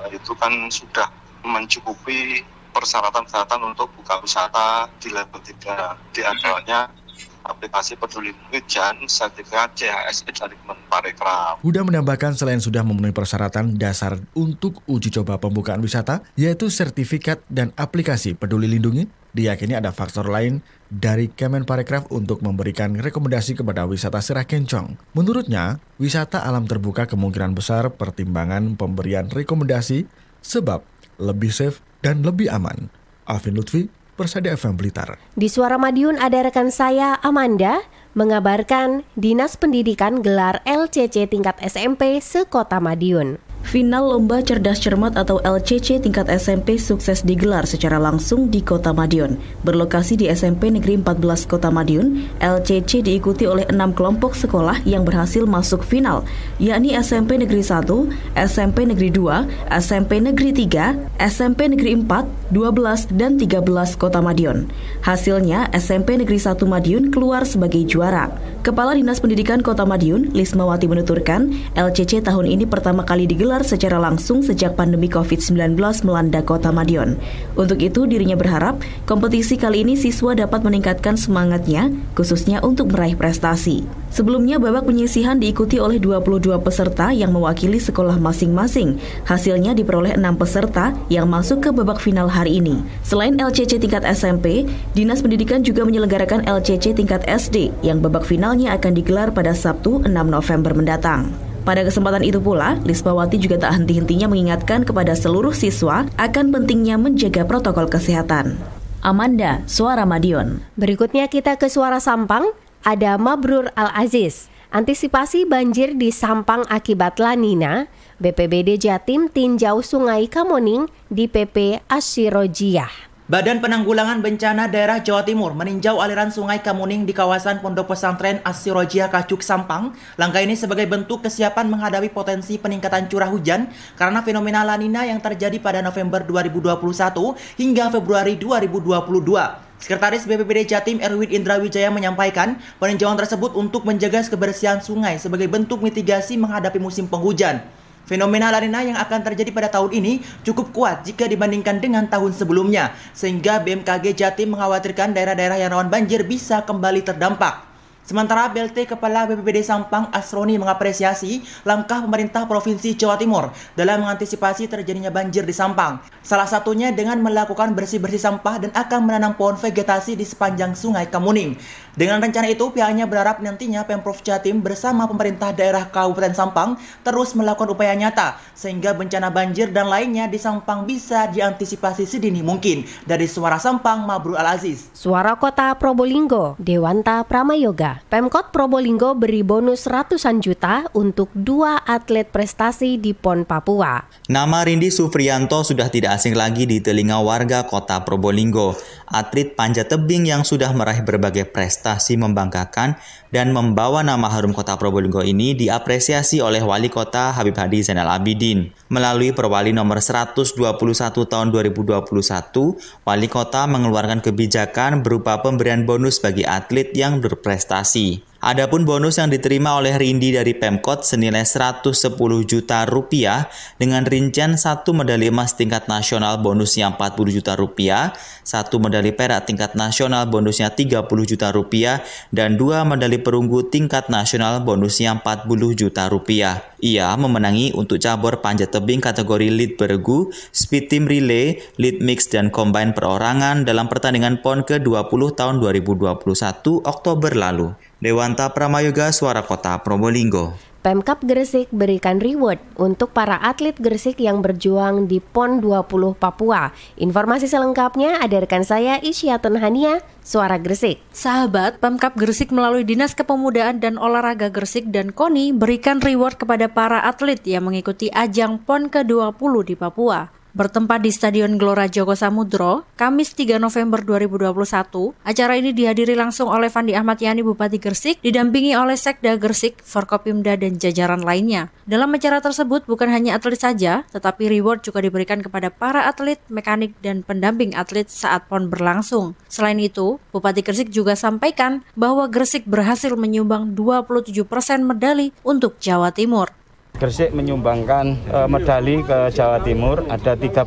itu kan sudah mencukupi persyaratan untuk buka wisata di level 3. Di antaranya aplikasi Peduli Lindungi dan sertifikat CHSE dari Kemenparekraf. Huda menambahkan selain sudah memenuhi persyaratan dasar untuk uji coba pembukaan wisata, yaitu sertifikat dan aplikasi Peduli Lindungi, diyakini ada faktor lain dari Kemenparekraf untuk memberikan rekomendasi kepada wisata Sirah Kencong. Menurutnya, wisata alam terbuka kemungkinan besar pertimbangan pemberian rekomendasi sebab lebih safe dan lebih aman. Alvin Lutfi, Persada FM Blitar. Di Suara Madiun ada rekan saya Amanda mengabarkan Dinas Pendidikan gelar LCC tingkat SMP se-Kota Madiun. Final Lomba Cerdas Cermat atau LCC tingkat SMP sukses digelar secara langsung di Kota Madiun. Berlokasi di SMP Negeri 14 Kota Madiun, LCC diikuti oleh 6 kelompok sekolah yang berhasil masuk final, yakni SMP Negeri 1, SMP Negeri 2, SMP Negeri 3, SMP Negeri 4, 12, dan 13 Kota Madiun. Hasilnya, SMP Negeri 1 Madiun keluar sebagai juara. Kepala Dinas Pendidikan Kota Madiun, Lismawati menuturkan, LCC tahun ini pertama kali digelar secara langsung sejak pandemi COVID-19 melanda Kota Madiun. Untuk itu, dirinya berharap kompetisi kali ini siswa dapat meningkatkan semangatnya, khususnya untuk meraih prestasi. Sebelumnya, babak penyisihan diikuti oleh 22 peserta yang mewakili sekolah masing-masing. Hasilnya diperoleh 6 peserta yang masuk ke babak final hari ini. Selain LCC tingkat SMP, Dinas Pendidikan juga menyelenggarakan LCC tingkat SD yang babak finalnya akan digelar pada Sabtu 6 November mendatang. Pada kesempatan itu pula, Lismawati juga tak henti-hentinya mengingatkan kepada seluruh siswa akan pentingnya menjaga protokol kesehatan. Amanda, Suara Madiun. Berikutnya kita ke Suara Sampang, ada Mabrur Al-Aziz. Antisipasi banjir di Sampang akibat La Nina, BPBD Jatim tinjau Sungai Kamoning di PP Asy-Syirojiah. Badan Penanggulangan Bencana Daerah Jawa Timur meninjau aliran Sungai Kamuning di kawasan Pondok Pesantren Asy-Syirojiah Kacuk Sampang. Langkah ini sebagai bentuk kesiapan menghadapi potensi peningkatan curah hujan karena fenomena La Nina yang terjadi pada November 2021 hingga Februari 2022. Sekretaris BPBD Jatim Erwin Indrawijaya menyampaikan peninjauan tersebut untuk menjaga kebersihan sungai sebagai bentuk mitigasi menghadapi musim penghujan. Fenomena La Nina yang akan terjadi pada tahun ini cukup kuat jika dibandingkan dengan tahun sebelumnya, sehingga BMKG Jatim mengkhawatirkan daerah-daerah yang rawan banjir bisa kembali terdampak. Sementara BLT Kepala BPBD Sampang Asroni mengapresiasi langkah pemerintah Provinsi Jawa Timur dalam mengantisipasi terjadinya banjir di Sampang. Salah satunya dengan melakukan bersih-bersih sampah dan akan menanam pohon vegetasi di sepanjang Sungai Kamuning. Dengan rencana itu, pihaknya berharap nantinya Pemprov Jatim bersama pemerintah daerah Kabupaten Sampang terus melakukan upaya nyata sehingga bencana banjir dan lainnya di Sampang bisa diantisipasi sedini mungkin. Dari Suara Sampang, Mabrur Al-Aziz. Suara Kota Probolinggo, Dewanta Pramayoga. Papua. Pemkot Probolinggo beri bonus ratusan juta untuk 2 atlet prestasi di PON Papua. Nama Rindi Sufrianto sudah tidak asing lagi di telinga warga kota Probolinggo. Atlet panjat tebing yang sudah meraih berbagai prestasi membanggakan dan membawa nama harum kota Probolinggo ini diapresiasi oleh Wali Kota Habib Hadi Zainal Abidin. Melalui Perwali nomor 121 tahun 2021, Wali Kota mengeluarkan kebijakan berupa pemberian bonus bagi atlet yang berprestasi. Adapun bonus yang diterima oleh Rindi dari Pemkot senilai 110 juta rupiah dengan rincian 1 medali emas tingkat nasional bonusnya 40 juta rupiah, 1 medali perak tingkat nasional bonusnya 30 juta rupiah, dan 2 medali perunggu tingkat nasional bonusnya 40 juta rupiah. Ia memenangi untuk cabur panjat tebing kategori lead bergu, speed team relay, lead mix dan combine perorangan dalam pertandingan PON ke-20 tahun 2021 Oktober lalu. Dewanta Pramayoga, Suara Kota Probolinggo. Pemkab Gresik berikan reward untuk para atlet Gresik yang berjuang di PON 20 Papua. Informasi selengkapnya ada rekan saya Isyatun Hania, Suara Gresik. Sahabat, Pemkab Gresik melalui Dinas Kepemudaan dan Olahraga Gresik dan KONI berikan reward kepada para atlet yang mengikuti ajang PON ke-20 di Papua. Bertempat di Stadion Gelora Joko Samudro, Kamis 3 November 2021, acara ini dihadiri langsung oleh Fandi Ahmad Yani Bupati Gresik, didampingi oleh Sekda Gresik, Forkopimda, dan jajaran lainnya. Dalam acara tersebut bukan hanya atlet saja, tetapi reward juga diberikan kepada para atlet, mekanik, dan pendamping atlet saat PON berlangsung. Selain itu, Bupati Gresik juga sampaikan bahwa Gresik berhasil menyumbang 27% medali untuk Jawa Timur. Gresik menyumbangkan medali ke Jawa Timur, ada 13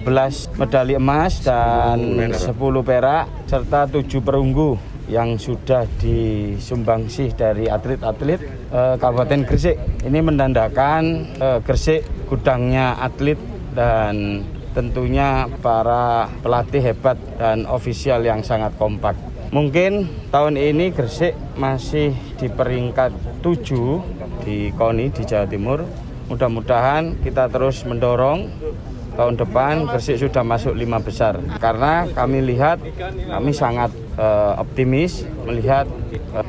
medali emas dan 10 perak, serta 7 perunggu yang sudah disumbangsi dari atlet-atlet Kabupaten Gresik. Ini menandakan Gresik gudangnya atlet dan tentunya para pelatih hebat dan ofisial yang sangat kompak. Mungkin tahun ini Gresik masih di peringkat 7 di KONI di Jawa Timur. Mudah-mudahan kita terus mendorong tahun depan Gresik sudah masuk 5 besar. Karena kami lihat, kami sangat optimis melihat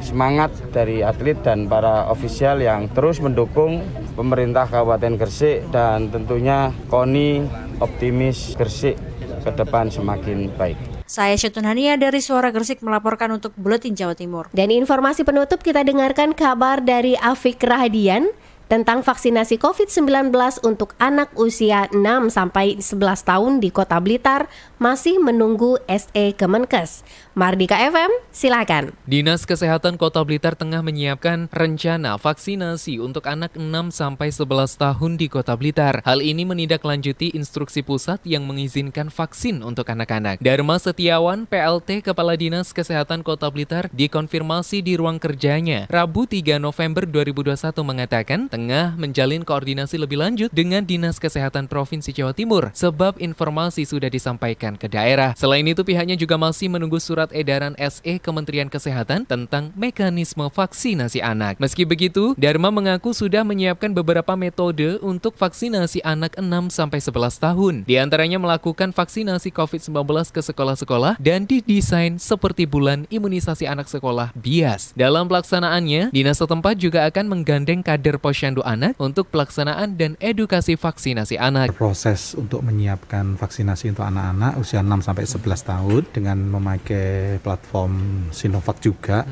semangat dari atlet dan para ofisial yang terus mendukung pemerintah Kabupaten Gresik, dan tentunya KONI optimis Gresik ke depan semakin baik. Saya Syatun Hania dari Suara Gresik melaporkan untuk Buletin Jawa Timur. Dan informasi penutup kita dengarkan kabar dari Afik Rahadian tentang vaksinasi COVID-19 untuk anak usia 6-11 tahun di Kota Blitar masih menunggu SE Kemenkes. Mardika FM, silakan. Dinas Kesehatan Kota Blitar tengah menyiapkan rencana vaksinasi untuk anak 6-11 tahun di Kota Blitar. Hal ini menindaklanjuti instruksi pusat yang mengizinkan vaksin untuk anak-anak. Dharma Setiawan, PLT Kepala Dinas Kesehatan Kota Blitar, dikonfirmasi di ruang kerjanya Rabu 3 November 2021 mengatakan tengah menjalin koordinasi lebih lanjut dengan Dinas Kesehatan Provinsi Jawa Timur sebab informasi sudah disampaikan ke daerah. Selain itu pihaknya juga masih menunggu surat edaran SE Kementerian Kesehatan tentang mekanisme vaksinasi anak. Meski begitu, Dharma mengaku sudah menyiapkan beberapa metode untuk vaksinasi anak 6-11 tahun. Di antaranya melakukan vaksinasi COVID-19 ke sekolah-sekolah dan didesain seperti bulan imunisasi anak sekolah BIAS. Dalam pelaksanaannya, dinas setempat juga akan menggandeng kader posyandu anak untuk pelaksanaan dan edukasi vaksinasi anak. Proses untuk menyiapkan vaksinasi untuk anak-anak usia 6-11 tahun dengan memakai platform Sinovac juga,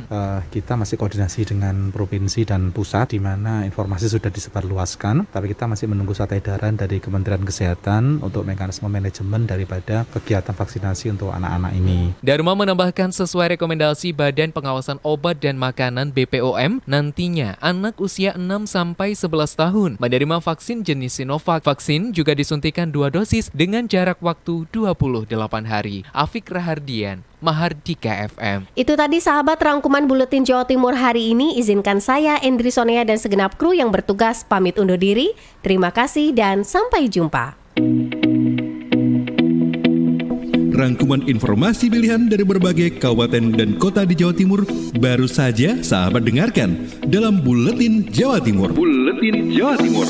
kita masih koordinasi dengan provinsi dan pusat di mana informasi sudah disebarluaskan, tapi kita masih menunggu surat edaran dari Kementerian Kesehatan untuk mekanisme manajemen daripada kegiatan vaksinasi untuk anak-anak ini. Dharma menambahkan sesuai rekomendasi Badan Pengawasan Obat dan Makanan BPOM, nantinya anak usia 6-11 tahun menerima vaksin jenis Sinovac. Vaksin juga disuntikan 2 dosis dengan jarak waktu 28 hari. Afik Rahardian, Mahardika FM. Itu tadi sahabat rangkuman Buletin Jawa Timur hari ini. Izinkan saya, Endri Sonea dan segenap kru yang bertugas pamit undur diri. Terima kasih dan sampai jumpa. Rangkuman informasi pilihan dari berbagai kabupaten dan kota di Jawa Timur baru saja sahabat dengarkan dalam Buletin Jawa Timur. Buletin Jawa Timur.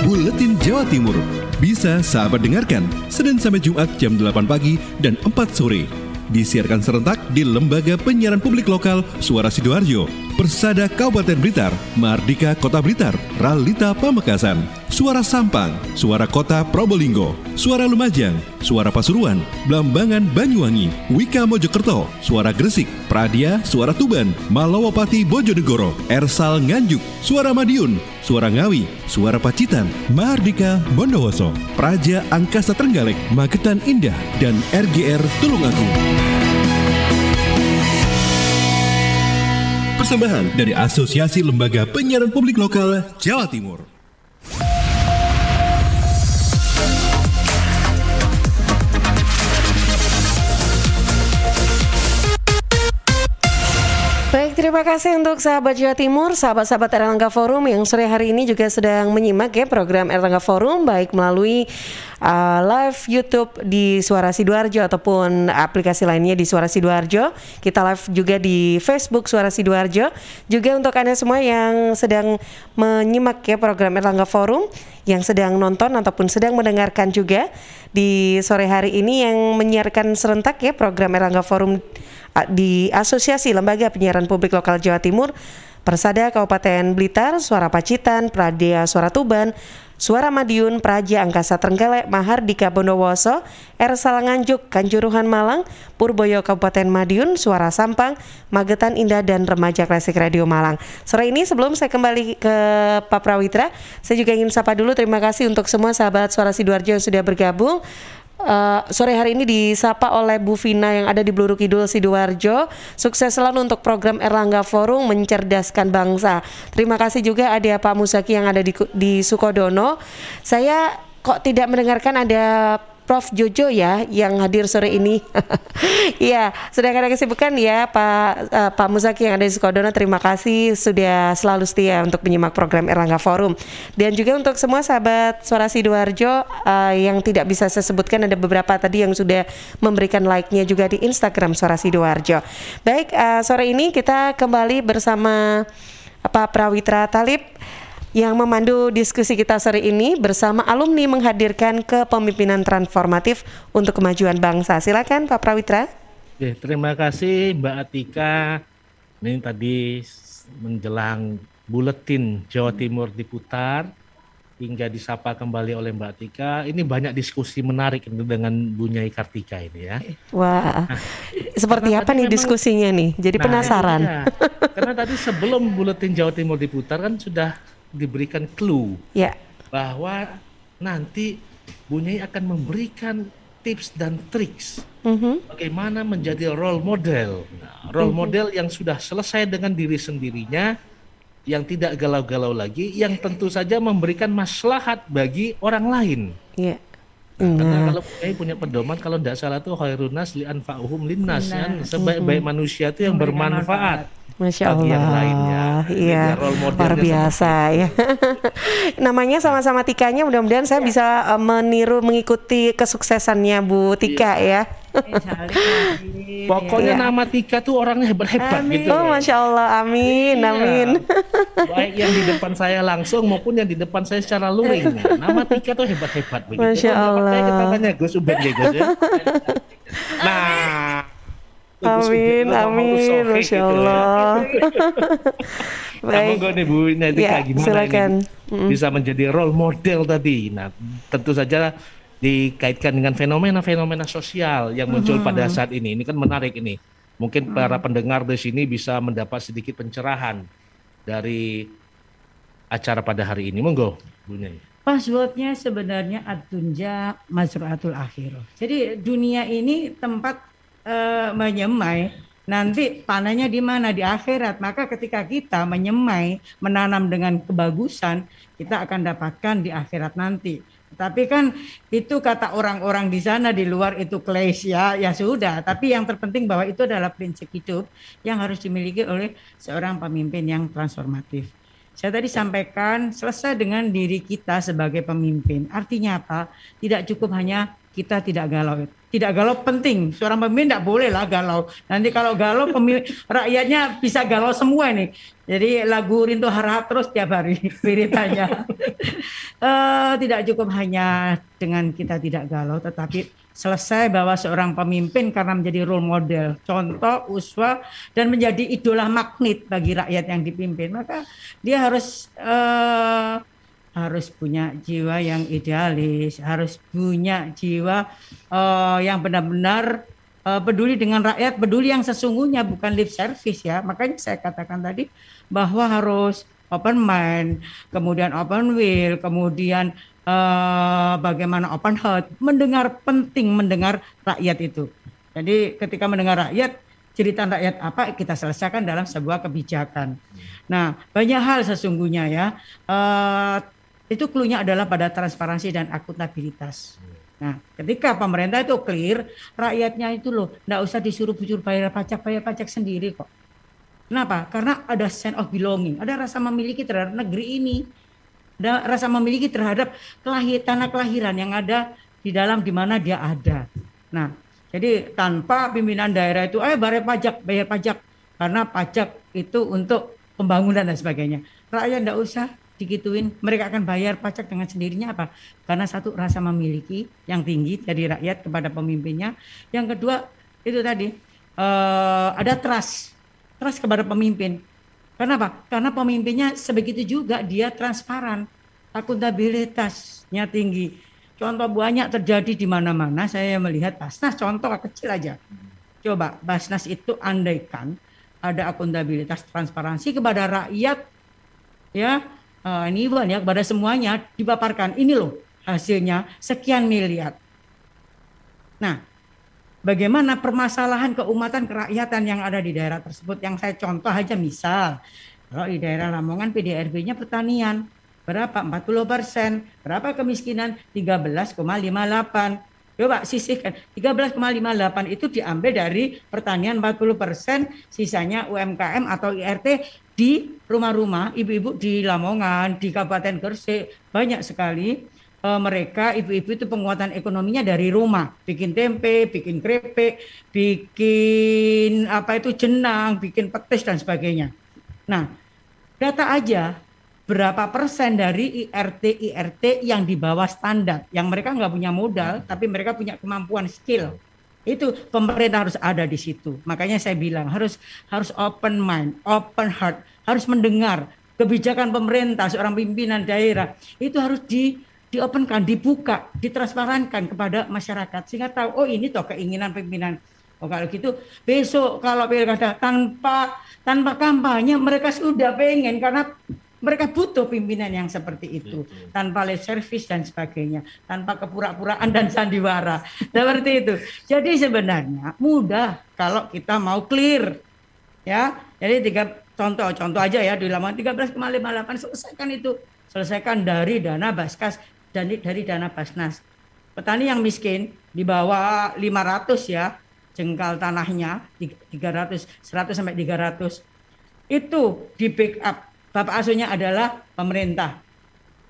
Buletin Jawa Timur bisa sahabat dengarkan Senin sampai Jumat jam 8 pagi dan 4 sore disiarkan serentak di Lembaga Penyiaran Publik Lokal Suara Sidoarjo, Persada Kabupaten Blitar, Mardika Kota Blitar, Ralita Pamekasan, Suara Sampang, Suara Kota Probolinggo, Suara Lumajang, Suara Pasuruan, Blambangan Banyuwangi, Wika Mojokerto, Suara Gresik, Pradia, Suara Tuban, Malawapati Bojonegoro, Ersal Nganjuk, Suara Madiun, Suara Ngawi, Suara Pacitan, Mardika Bondowoso, Praja Angkasa Trenggalek, Magetan Indah, dan RGR Tulungagung. Persembahan dari Asosiasi Lembaga Penyiaran Publik Lokal Jawa Timur. Baik, terima kasih untuk sahabat Jawa Timur, sahabat-sahabat Erlangga Forum yang sore hari ini juga sedang menyimak ya program Erlangga Forum, baik melalui live YouTube di Suara Sidoarjo ataupun aplikasi lainnya di Suara Sidoarjo. Kita live juga di Facebook Suara Sidoarjo. Juga untuk Anda semua yang sedang menyimak ya program Erlangga Forum, yang sedang nonton ataupun sedang mendengarkan juga di sore hari ini yang menyiarkan serentak ya program Erlangga Forum di Asosiasi Lembaga Penyiaran Publik Lokal Jawa Timur, Persada Kabupaten Blitar, Suara Pacitan, Pradia Suara Tuban, Suara Madiun, Praja Angkasa Trenggalek, Mahardika Bondowoso, Ersal Nganjuk, Kanjuruhan Malang, Purboyo Kabupaten Madiun, Suara Sampang, Magetan Indah, dan Remaja Klasik Radio Malang. Sore ini sebelum saya kembali ke Pak Prawitra, saya juga ingin sapa dulu terima kasih untuk semua sahabat Suara Sidoarjo yang sudah bergabung. Sore hari ini disapa oleh Bu Vina yang ada di Bluru Kidul Sidoarjo. Sukses selalu untuk program Erlangga Forum mencerdaskan bangsa. Terima kasih juga ada Pak Musaki yang ada di Sukodono. Saya kok tidak mendengarkan ada Prof Jojo ya yang hadir sore ini. Iya, sedang ada kesibukan ya Pak Musaki yang ada di Sukodono. Terima kasih sudah selalu setia untuk menyimak program Erlangga Forum. Dan juga untuk semua sahabat Suara Sidoarjo yang tidak bisa saya sebutkan, ada beberapa tadi yang sudah memberikan like-nya juga di Instagram Suara Sidoarjo. Baik, sore ini kita kembali bersama Pak Prawitra Thalib yang memandu diskusi kita sore ini bersama alumni menghadirkan kepemimpinan transformatif untuk kemajuan bangsa. Silakan Pak Prawitra. Terima kasih Mbak Atika. Ini tadi menjelang buletin Jawa Timur diputar hingga disapa kembali oleh Mbak Atika. Ini banyak diskusi menarik dengan Bu Nyai Kartika ini ya. Wah, seperti apa nih diskusinya nih? Jadi penasaran. Iya. Karena tadi sebelum buletin Jawa Timur diputar kan sudah diberikan clue bahwa nanti Bu Nyai akan memberikan tips dan triks bagaimana menjadi role model. Role model yang sudah selesai dengan diri sendirinya, yang tidak galau-galau lagi, yang tentu saja memberikan maslahat bagi orang lain. Karena kalau Bu Nyai punya pedoman, kalau tidak salah tuh khairun nas li anfa'uhum linnas, kan sebaik-baik manusia itu yang bermanfaat. Masya Allah, yang lainnya. Iya, luar biasa ya. Namanya sama-sama Tikanya, mudah-mudahan saya bisa mengikuti kesuksesannya Bu Tika ya. Pokoknya nama Tika tuh orangnya hebat-hebat gitu. Oh, Masya Allah, amin, amin. Baik yang di depan saya langsung maupun yang di depan saya secara luring. Nama Tika tuh hebat-hebat begitu. Masya Allah. Kita tanya Gus Ubed ya Gus ya. Nah, amin, amin, Masya Allah. Baik. Kamu nih Bu Tika, gimana silakan. Ini bisa menjadi role model tadi. Nah, tentu saja dikaitkan dengan fenomena-fenomena sosial yang muncul pada saat ini. Ini kan menarik ini. Mungkin para pendengar di sini bisa mendapat sedikit pencerahan dari acara pada hari ini. Monggo, Bu Nyai. Passwordnya sebenarnya ad-dunya mazra'atul akhirah. Jadi dunia ini tempat menyemai, nanti panennya di mana? Di akhirat. Maka ketika kita menyemai, menanam dengan kebagusan, kita akan dapatkan di akhirat nanti. Tapi kan itu kata orang-orang di sana, di luar itu klise ya sudah. Tapi yang terpenting bahwa itu adalah prinsip hidup yang harus dimiliki oleh seorang pemimpin yang transformatif. Saya tadi sampaikan selesai dengan diri kita sebagai pemimpin. Artinya apa? Tidak cukup hanya kita tidak galau. Tidak galau penting. Seorang pemimpin tidak boleh lah galau. Nanti kalau galau rakyatnya bisa galau semua nih. Jadi lagu Rintu Harahap terus tiap hari beritanya. tidak cukup hanya dengan kita tidak galau, tetapi selesai bahwa seorang pemimpin karena menjadi role model, contoh, uswa, dan menjadi idola magnet bagi rakyat yang dipimpin, maka dia harus punya jiwa yang idealis, harus punya jiwa yang benar-benar peduli dengan rakyat, peduli yang sesungguhnya, bukan lip service ya. Makanya saya katakan tadi bahwa harus open mind, kemudian open will, kemudian bagaimana open heart, penting mendengar rakyat itu. Jadi ketika mendengar rakyat, cerita rakyat apa kita selesaikan dalam sebuah kebijakan. Nah, banyak hal sesungguhnya ya. Itu cluenya adalah pada transparansi dan akuntabilitas. Nah, ketika pemerintah itu clear, rakyatnya itu loh, nggak usah disuruh bayar pajak sendiri kok. Kenapa? Karena ada sense of belonging, ada rasa memiliki terhadap negeri ini. Ada rasa memiliki terhadap tanah kelahiran yang ada di dalam di mana dia ada. Nah, jadi tanpa pimpinan daerah itu bayar pajak karena pajak itu untuk pembangunan dan sebagainya. Rakyat enggak usah digituin, mereka akan bayar pajak dengan sendirinya apa? Karena satu, rasa memiliki yang tinggi dari rakyat kepada pemimpinnya. Yang kedua, itu tadi ada trust kepada pemimpin. Kenapa? Karena pemimpinnya sebegitu juga dia transparan, akuntabilitasnya tinggi. Contoh banyak terjadi di mana-mana. Saya melihat Basnas, contoh kecil aja. Coba Basnas itu andaikan ada akuntabilitas, transparansi kepada rakyat, ya ini ya kepada semuanya dipaparkan. Ini loh hasilnya sekian miliar. Nah, bagaimana permasalahan keumatan kerakyatan yang ada di daerah tersebut, yang saya contoh aja misal, kalau di daerah Lamongan PDRB-nya pertanian, berapa? 40%, berapa kemiskinan? 13,58. Coba sisihkan, 13,58 itu diambil dari pertanian 40%, sisanya UMKM atau IRT di rumah-rumah, ibu-ibu di Lamongan, di Kabupaten Gresik, banyak sekali. Mereka ibu-ibu itu penguatan ekonominya dari rumah, bikin tempe, bikin keripik, bikin jenang, bikin petis dan sebagainya. Nah, data aja berapa persen dari IRT yang di bawah standar, yang mereka nggak punya modal, tapi mereka punya kemampuan skill. Itu pemerintah harus ada di situ. Makanya saya bilang harus open mind, open heart, harus mendengar kebijakan pemerintah, seorang pimpinan daerah itu harus diopenkan, dibuka, ditransparankan kepada masyarakat sehingga tahu, oh ini toh keinginan pimpinan. Oh kalau gitu besok kalau pilkada tanpa kampanye mereka sudah pengen karena mereka butuh pimpinan yang seperti itu, tanpa lip service dan sebagainya, tanpa kepura-puraan dan sandiwara seperti itu. Jadi sebenarnya mudah kalau kita mau clear, ya. Jadi contoh aja ya di Lamongan 13,58 selesaikan dari dana Baskas dan dari dana Basnas. Petani yang miskin di bawah 500 ya, jengkal tanahnya 100 sampai 300 itu di backup. Bapak asuhnya adalah pemerintah.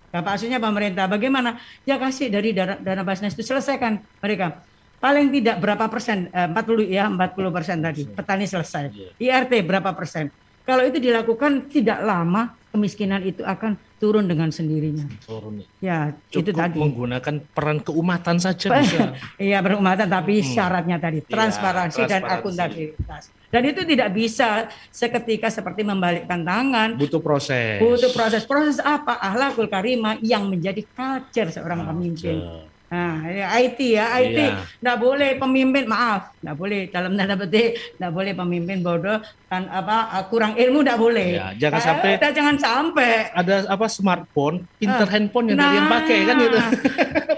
Bagaimana? Ya kasih dari dana Basnas itu, selesaikan mereka. Paling tidak berapa persen? 40% tadi. Petani selesai. IRT berapa persen? Kalau itu dilakukan tidak lama kemiskinan itu akan turun dengan sendirinya. Ya, cukup itu tadi. Menggunakan peran keumatan saja bisa. Iya, berumatan tapi syaratnya tadi transparansi dan akuntabilitas. Dan itu tidak bisa seketika seperti membalikkan tangan. Butuh proses. Proses apa? Akhlakul karimah yang menjadi culture seorang pemimpin. Nah, IT nggak boleh pemimpin, nggak boleh dalam tanda petik, nggak boleh pemimpin bodoh dan kurang ilmu, nggak boleh. Ya, jangan sampai ada smartphone, pinter handphone yang dari yang pakai kan itu.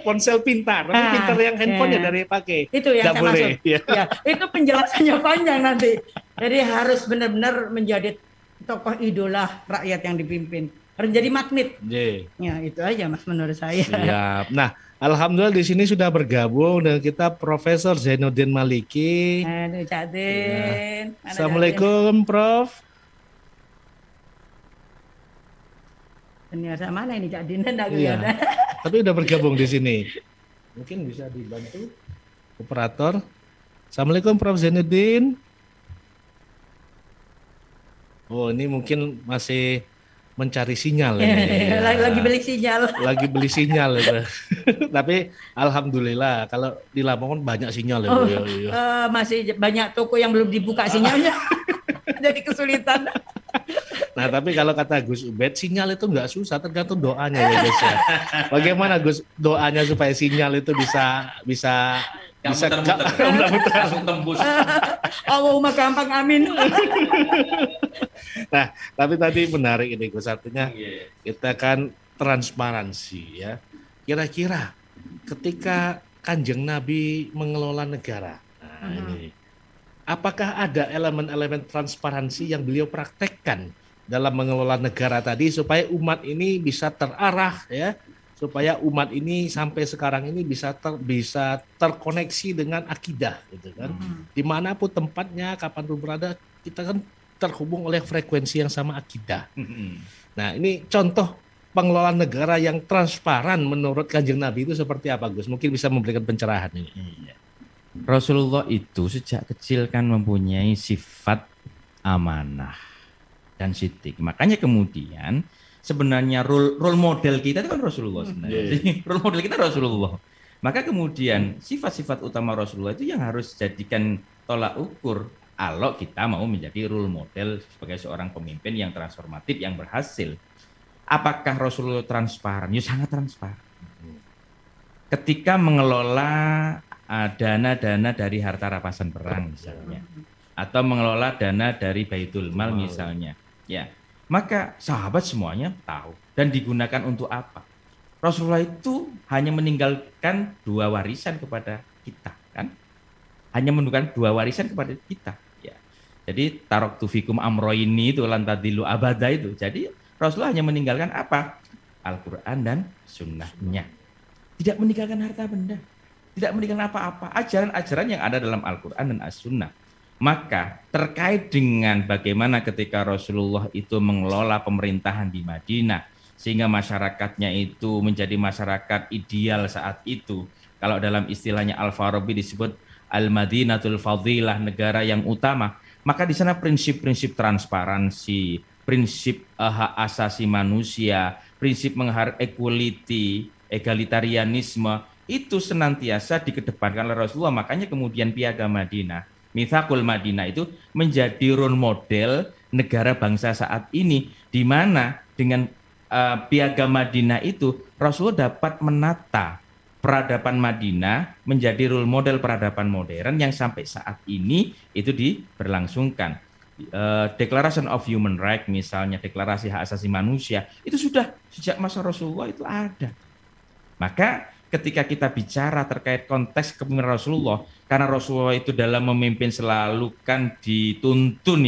Ponsel pintar, tapi pinter yang handphone yang dari pakai. Itu yang saya maksud. Ya, itu penjelasannya panjang nanti. Jadi harus benar-benar menjadi tokoh idola rakyat yang dipimpin. Harus jadi magnet. Ya, itu aja Mas menurut saya. Siap. Nah, alhamdulillah di sini sudah bergabung dengan kita Profesor Zainuddin Maliki. Aduh, Cak Din. Ya. Assalamualaikum, Prof. Ternyata mana ini Cak Din? Enggak kelihatan. Tapi udah bergabung di sini. Mungkin bisa dibantu operator. Assalamualaikum, Prof Zainuddin. Oh, ini mungkin masih mencari sinyal ya. Lagi beli sinyal. Lagi beli sinyal itu. Tapi alhamdulillah kalau di Lamongan banyak sinyal ya. Masih banyak toko yang belum dibuka sinyalnya. Jadi kesulitan. Nah, tapi kalau kata Gus Ubed, sinyal itu nggak susah, tergantung doanya ya Gus ya. Bagaimana Gus doanya supaya sinyal itu bisa langsung tembus. Allahumma gampang, amin. Nah, tapi tadi menarik ini Gus, artinya kita kan transparansi ya. Kira-kira ketika Kanjeng Nabi mengelola negara, nah ini, apakah ada elemen-elemen transparansi yang beliau praktekkan dalam mengelola negara tadi supaya umat ini bisa terarah ya, supaya umat ini sampai sekarang ini bisa terkoneksi dengan akidah gitu kan. Dimanapun tempatnya, kapanpun berada, kita kan terhubung oleh frekuensi yang sama akidah. Nah, ini contoh pengelolaan negara yang transparan menurut Kanjeng Nabi itu seperti apa, Gus? Mungkin bisa memberikan pencerahan ini. Rasulullah itu sejak kecil kan mempunyai sifat amanah dan sidik. Makanya kemudian sebenarnya role model kita itu kan Rasulullah sebenarnya. Jadi role model kita Rasulullah. Maka kemudian sifat-sifat utama Rasulullah itu yang harus jadikan tolak ukur kalau kita mau menjadi role model sebagai seorang pemimpin yang transformatif, yang berhasil. Apakah Rasulullah transparan? Ya sangat transparan. Ketika mengelola dana-dana dari harta rampasan perang misalnya, atau mengelola dana dari Baitul Mal misalnya, ya, maka sahabat semuanya tahu dan digunakan untuk apa. Rasulullah itu hanya meninggalkan 2 warisan kepada kita, kan? Hanya meninggalkan 2 warisan kepada kita. Ya. Jadi taraktu fikum amroini itu lantadilu abada itu. Jadi Rasulullah hanya meninggalkan apa? Al-Quran dan sunnahnya. Tidak meninggalkan harta benda. Tidak meninggalkan apa-apa. Ajaran-ajaran yang ada dalam Al-Quran dan As-Sunnah. Maka terkait dengan bagaimana ketika Rasulullah itu mengelola pemerintahan di Madinah, sehingga masyarakatnya itu menjadi masyarakat ideal saat itu. Kalau dalam istilahnya Al-Farabi disebut Al-Madinatul Fadilah, negara yang utama. Maka di sana prinsip-prinsip transparansi, prinsip hak asasi manusia, prinsip menghargai equality, egalitarianisme, itu senantiasa dikedepankan oleh Rasulullah. Makanya kemudian Piagam Madinah, Mitsaqul Madinah itu menjadi role model negara bangsa saat ini, di mana dengan Piagam Madinah itu Rasulullah dapat menata peradaban Madinah menjadi role model peradaban modern yang sampai saat ini itu diberlangsungkan. Declaration of Human Rights misalnya, deklarasi hak asasi manusia, itu sudah sejak masa Rasulullah itu ada. Maka ketika kita bicara terkait konteks kepemimpinan Rasulullah, karena Rasulullah itu dalam memimpin selalu kan dituntun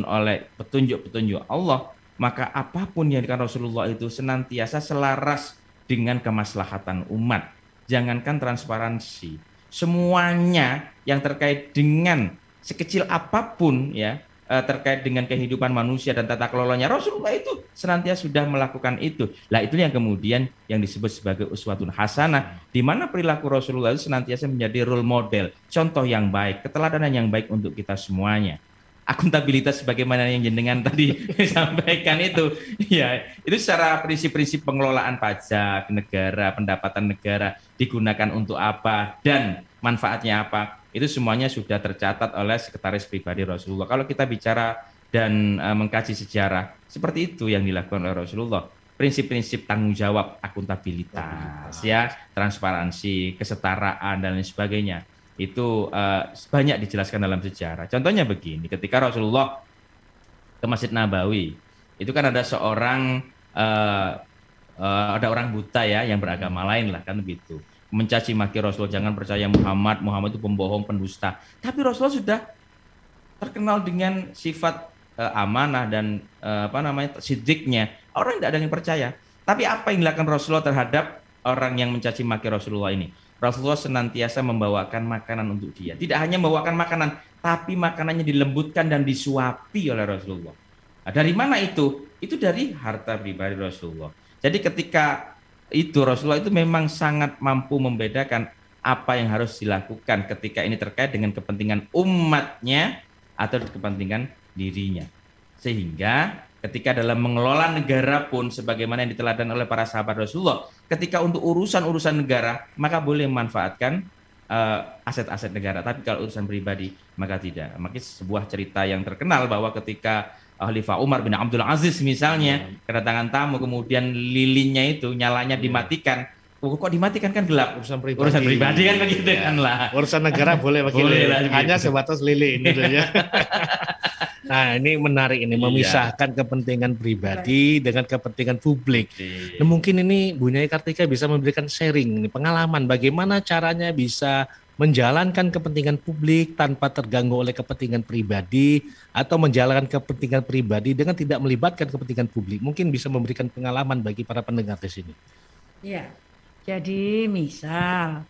oleh petunjuk-petunjuk Allah, maka apapun yang dikatakan Rasulullah itu senantiasa selaras dengan kemaslahatan umat. Jangankan transparansi, semuanya yang terkait dengan sekecil apapun ya, terkait dengan kehidupan manusia dan tata kelolanya, Rasulullah itu senantiasa sudah melakukan itu. Lah itu yang kemudian yang disebut sebagai uswatun hasanah, di mana perilaku Rasulullah itu senantiasa menjadi role model, contoh yang baik, keteladanan yang baik untuk kita semuanya. Akuntabilitas sebagaimana yang jenengan tadi sampaikan itu, ya itu secara prinsip-prinsip pengelolaan pajak negara, pendapatan negara digunakan untuk apa dan manfaatnya apa, itu semuanya sudah tercatat oleh sekretaris pribadi Rasulullah. Kalau kita bicara dan mengkaji sejarah, seperti itu yang dilakukan oleh Rasulullah. Prinsip-prinsip tanggung jawab, akuntabilitas, ya, transparansi, kesetaraan dan lain sebagainya. Itu banyak dijelaskan dalam sejarah. Contohnya begini, ketika Rasulullah ke Masjid Nabawi, itu kan ada seorang ada orang buta ya yang beragama lain lah kan begitu, mencaci maki Rasulullah, jangan percaya Muhammad itu pembohong, pendusta. Tapi Rasulullah sudah terkenal dengan sifat amanah dan sidiknya. Orang tidak ada yang percaya. Tapi apa yang dilakukan Rasulullah terhadap orang yang mencaci maki Rasulullah ini? Rasulullah senantiasa membawakan makanan untuk dia. Tidak hanya membawakan makanan, tapi makanannya dilembutkan dan disuapi oleh Rasulullah. Nah, dari mana itu? Itu dari harta pribadi Rasulullah. Jadi ketika itu Rasulullah itu memang sangat mampu membedakan apa yang harus dilakukan ketika ini terkait dengan kepentingan umatnya atau kepentingan dirinya. Sehingga ketika dalam mengelola negara pun sebagaimana yang diteladan oleh para sahabat Rasulullah, ketika untuk urusan-urusan negara maka boleh memanfaatkan aset-aset negara, tapi kalau urusan pribadi maka tidak. Makanya sebuah cerita yang terkenal bahwa ketika Khalifah Umar bin Abdul Aziz misalnya kedatangan tamu, kemudian lilinnya itu nyalanya dimatikan. Kok dimatikan, kan gelap, urusan pribadi kan begitu kan lah. Urusan negara boleh begitu, hanya sebatas lilin gitu ya. Nah, ini menarik ini, memisahkan kepentingan pribadi dengan kepentingan publik. Nah, mungkin ini Bu Nyai Kartika bisa memberikan sharing ini, pengalaman bagaimana caranya bisa menjalankan kepentingan publik tanpa terganggu oleh kepentingan pribadi, atau menjalankan kepentingan pribadi dengan tidak melibatkan kepentingan publik. Mungkin bisa memberikan pengalaman bagi para pendengar di sini. Iya. Jadi misal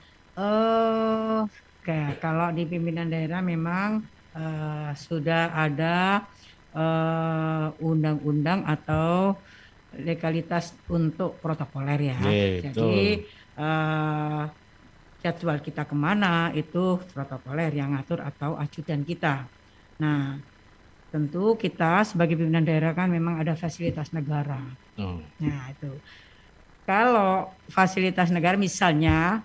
kalau di pimpinan daerah memang sudah ada undang-undang atau legalitas untuk protokoler ya. Jadi jadwal kita kemana itu protokoler yang ngatur atau ajudan kita. Nah, tentu kita sebagai pimpinan daerah kan memang ada fasilitas negara. Nah itu. Kalau fasilitas negara misalnya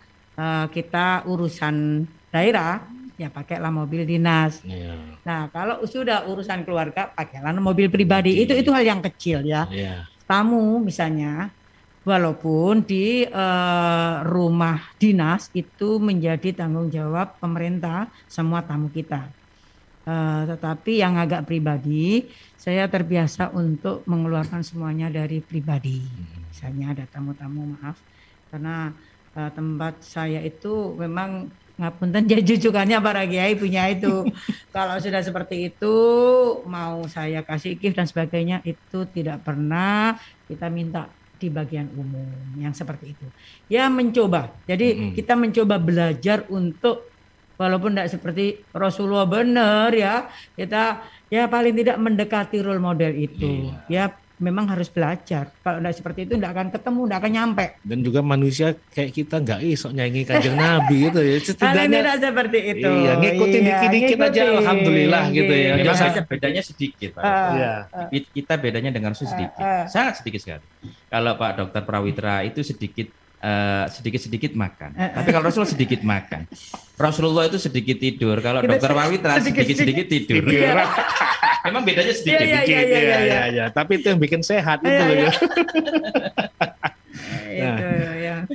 kita urusan daerah, ya pakailah mobil dinas. Nah, kalau sudah urusan keluarga, pakailah mobil pribadi. Itu hal yang kecil ya. Tamu misalnya, walaupun di rumah dinas itu menjadi tanggung jawab pemerintah semua tamu kita. Tetapi yang agak pribadi, saya terbiasa untuk mengeluarkan semuanya dari pribadi. Misalnya ada tamu-tamu, maaf, karena tempat saya itu memang ngapunten jujukannya para kiai punya itu. Kalau sudah seperti itu, mau saya kasih gift dan sebagainya, itu tidak pernah kita minta di bagian umum yang seperti itu. Ya mencoba. Jadi kita mencoba belajar untuk, walaupun tidak seperti Rasulullah benar ya, kita ya paling tidak mendekati role model itu. Ya memang harus belajar. Kalau tidak seperti itu tidak akan ketemu, tidak akan nyampe. Dan juga manusia kayak kita nggak isok nyanyi Kanjeng Nabi gitu ya. Setidaknya tidak seperti itu. Iya, ngikutin dikit-dikit aja alhamdulillah gitu ya. Bedanya sedikit Pak. Kita bedanya dengan Rasul sedikit. Sangat sedikit sekali. Kalau Pak Dokter Prawitra itu sedikit makan. Tapi kalau Rasul sedikit makan. Rasulullah itu sedikit tidur. Kalau Dokter Prawitra sedikit tidur. Memang bedanya sedikit. Iya. Tapi itu yang bikin sehat itu loh ya.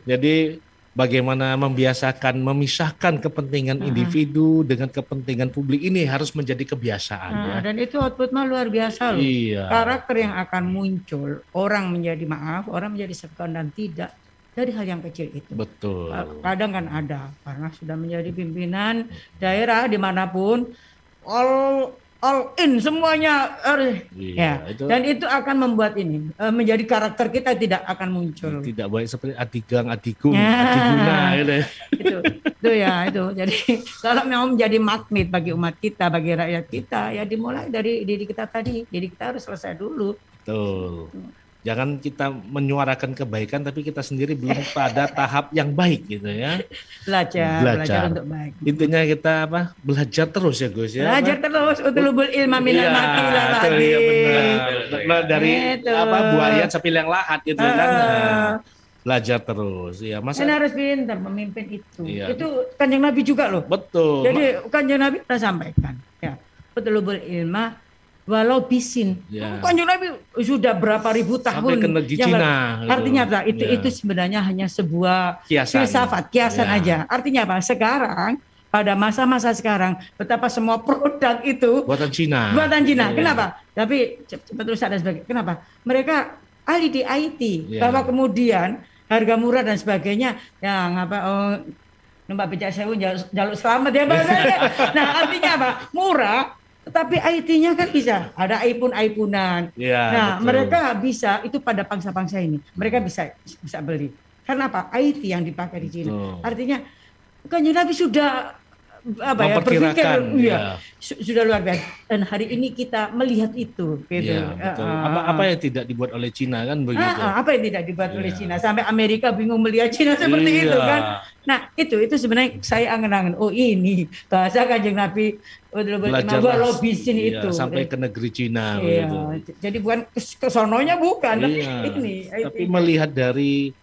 Jadi bagaimana membiasakan memisahkan kepentingan individu dengan kepentingan publik ini harus menjadi kebiasaan ya. Dan itu outputnya luar biasa loh. Iya. Karakter yang akan muncul, orang menjadi sekon dan tidak dari hal yang kecil itu. Betul. Kadang kan ada, karena sudah menjadi pimpinan daerah dimanapun, all in semuanya itu. Dan itu akan membuat ini menjadi karakter kita tidak akan muncul. Tidak baik seperti adigang, adigung, adiguna gitu. Itu. Jadi kalau mau menjadi magnet bagi umat kita, bagi rakyat kita, ya dimulai dari diri kita tadi. Diri kita harus selesai dulu. Betul. Jangan kita menyuarakan kebaikan tapi kita sendiri belum pada tahap yang baik gitu ya. Belajar untuk baik. Intinya kita belajar terus ya Gus ya. Belajar terus, utlubul ilma minal mati ila lagi. Dari buaya sampai yang lahat gitu kan. Belajar terus ya. Masa harus pintar memimpin itu. Itu Kanjeng Nabi juga loh. Betul. Jadi Kanjeng Nabi pernah sampaikan ya. Utlubul ilma walau bisin, Kanjeng Nabi sudah berapa ribu tahun. Sampai ke negeri Cina. Artinya apa? Itu sebenarnya hanya sebuah filsafat, kiasan aja. Artinya apa? Sekarang pada masa-masa sekarang, betapa semua produk itu buatan Cina. Kenapa? Tapi cepat rusak dan sebagainya. Kenapa? Mereka ahli di IT, bahwa kemudian harga murah dan sebagainya, yang numpak becak sewu jaluk selamat ya bahasanya. Nah artinya apa? Murah. Tetapi IT-nya kan bisa, ada iPhone-iPhonean. Nah, betul. Mereka bisa, itu pada bangsa-bangsa ini, mereka bisa beli. Karena apa? IT yang dipakai di China. Artinya, Kanjeng Nabi sudah memperkirakan. Sudah luar biasa. Dan hari ini kita melihat itu, gitu. Ya, betul. Apa yang tidak dibuat oleh Cina kan begitu? Apa yang tidak dibuat oleh Cina sampai Amerika bingung melihat Cina seperti itu kan? Nah itu sebenarnya saya angen-angen. Oh ini bahasa Kanjeng Nabi lobisin itu sampai ke negeri Cina. Jadi bukan kesononya bukan, ini. Tapi melihat dari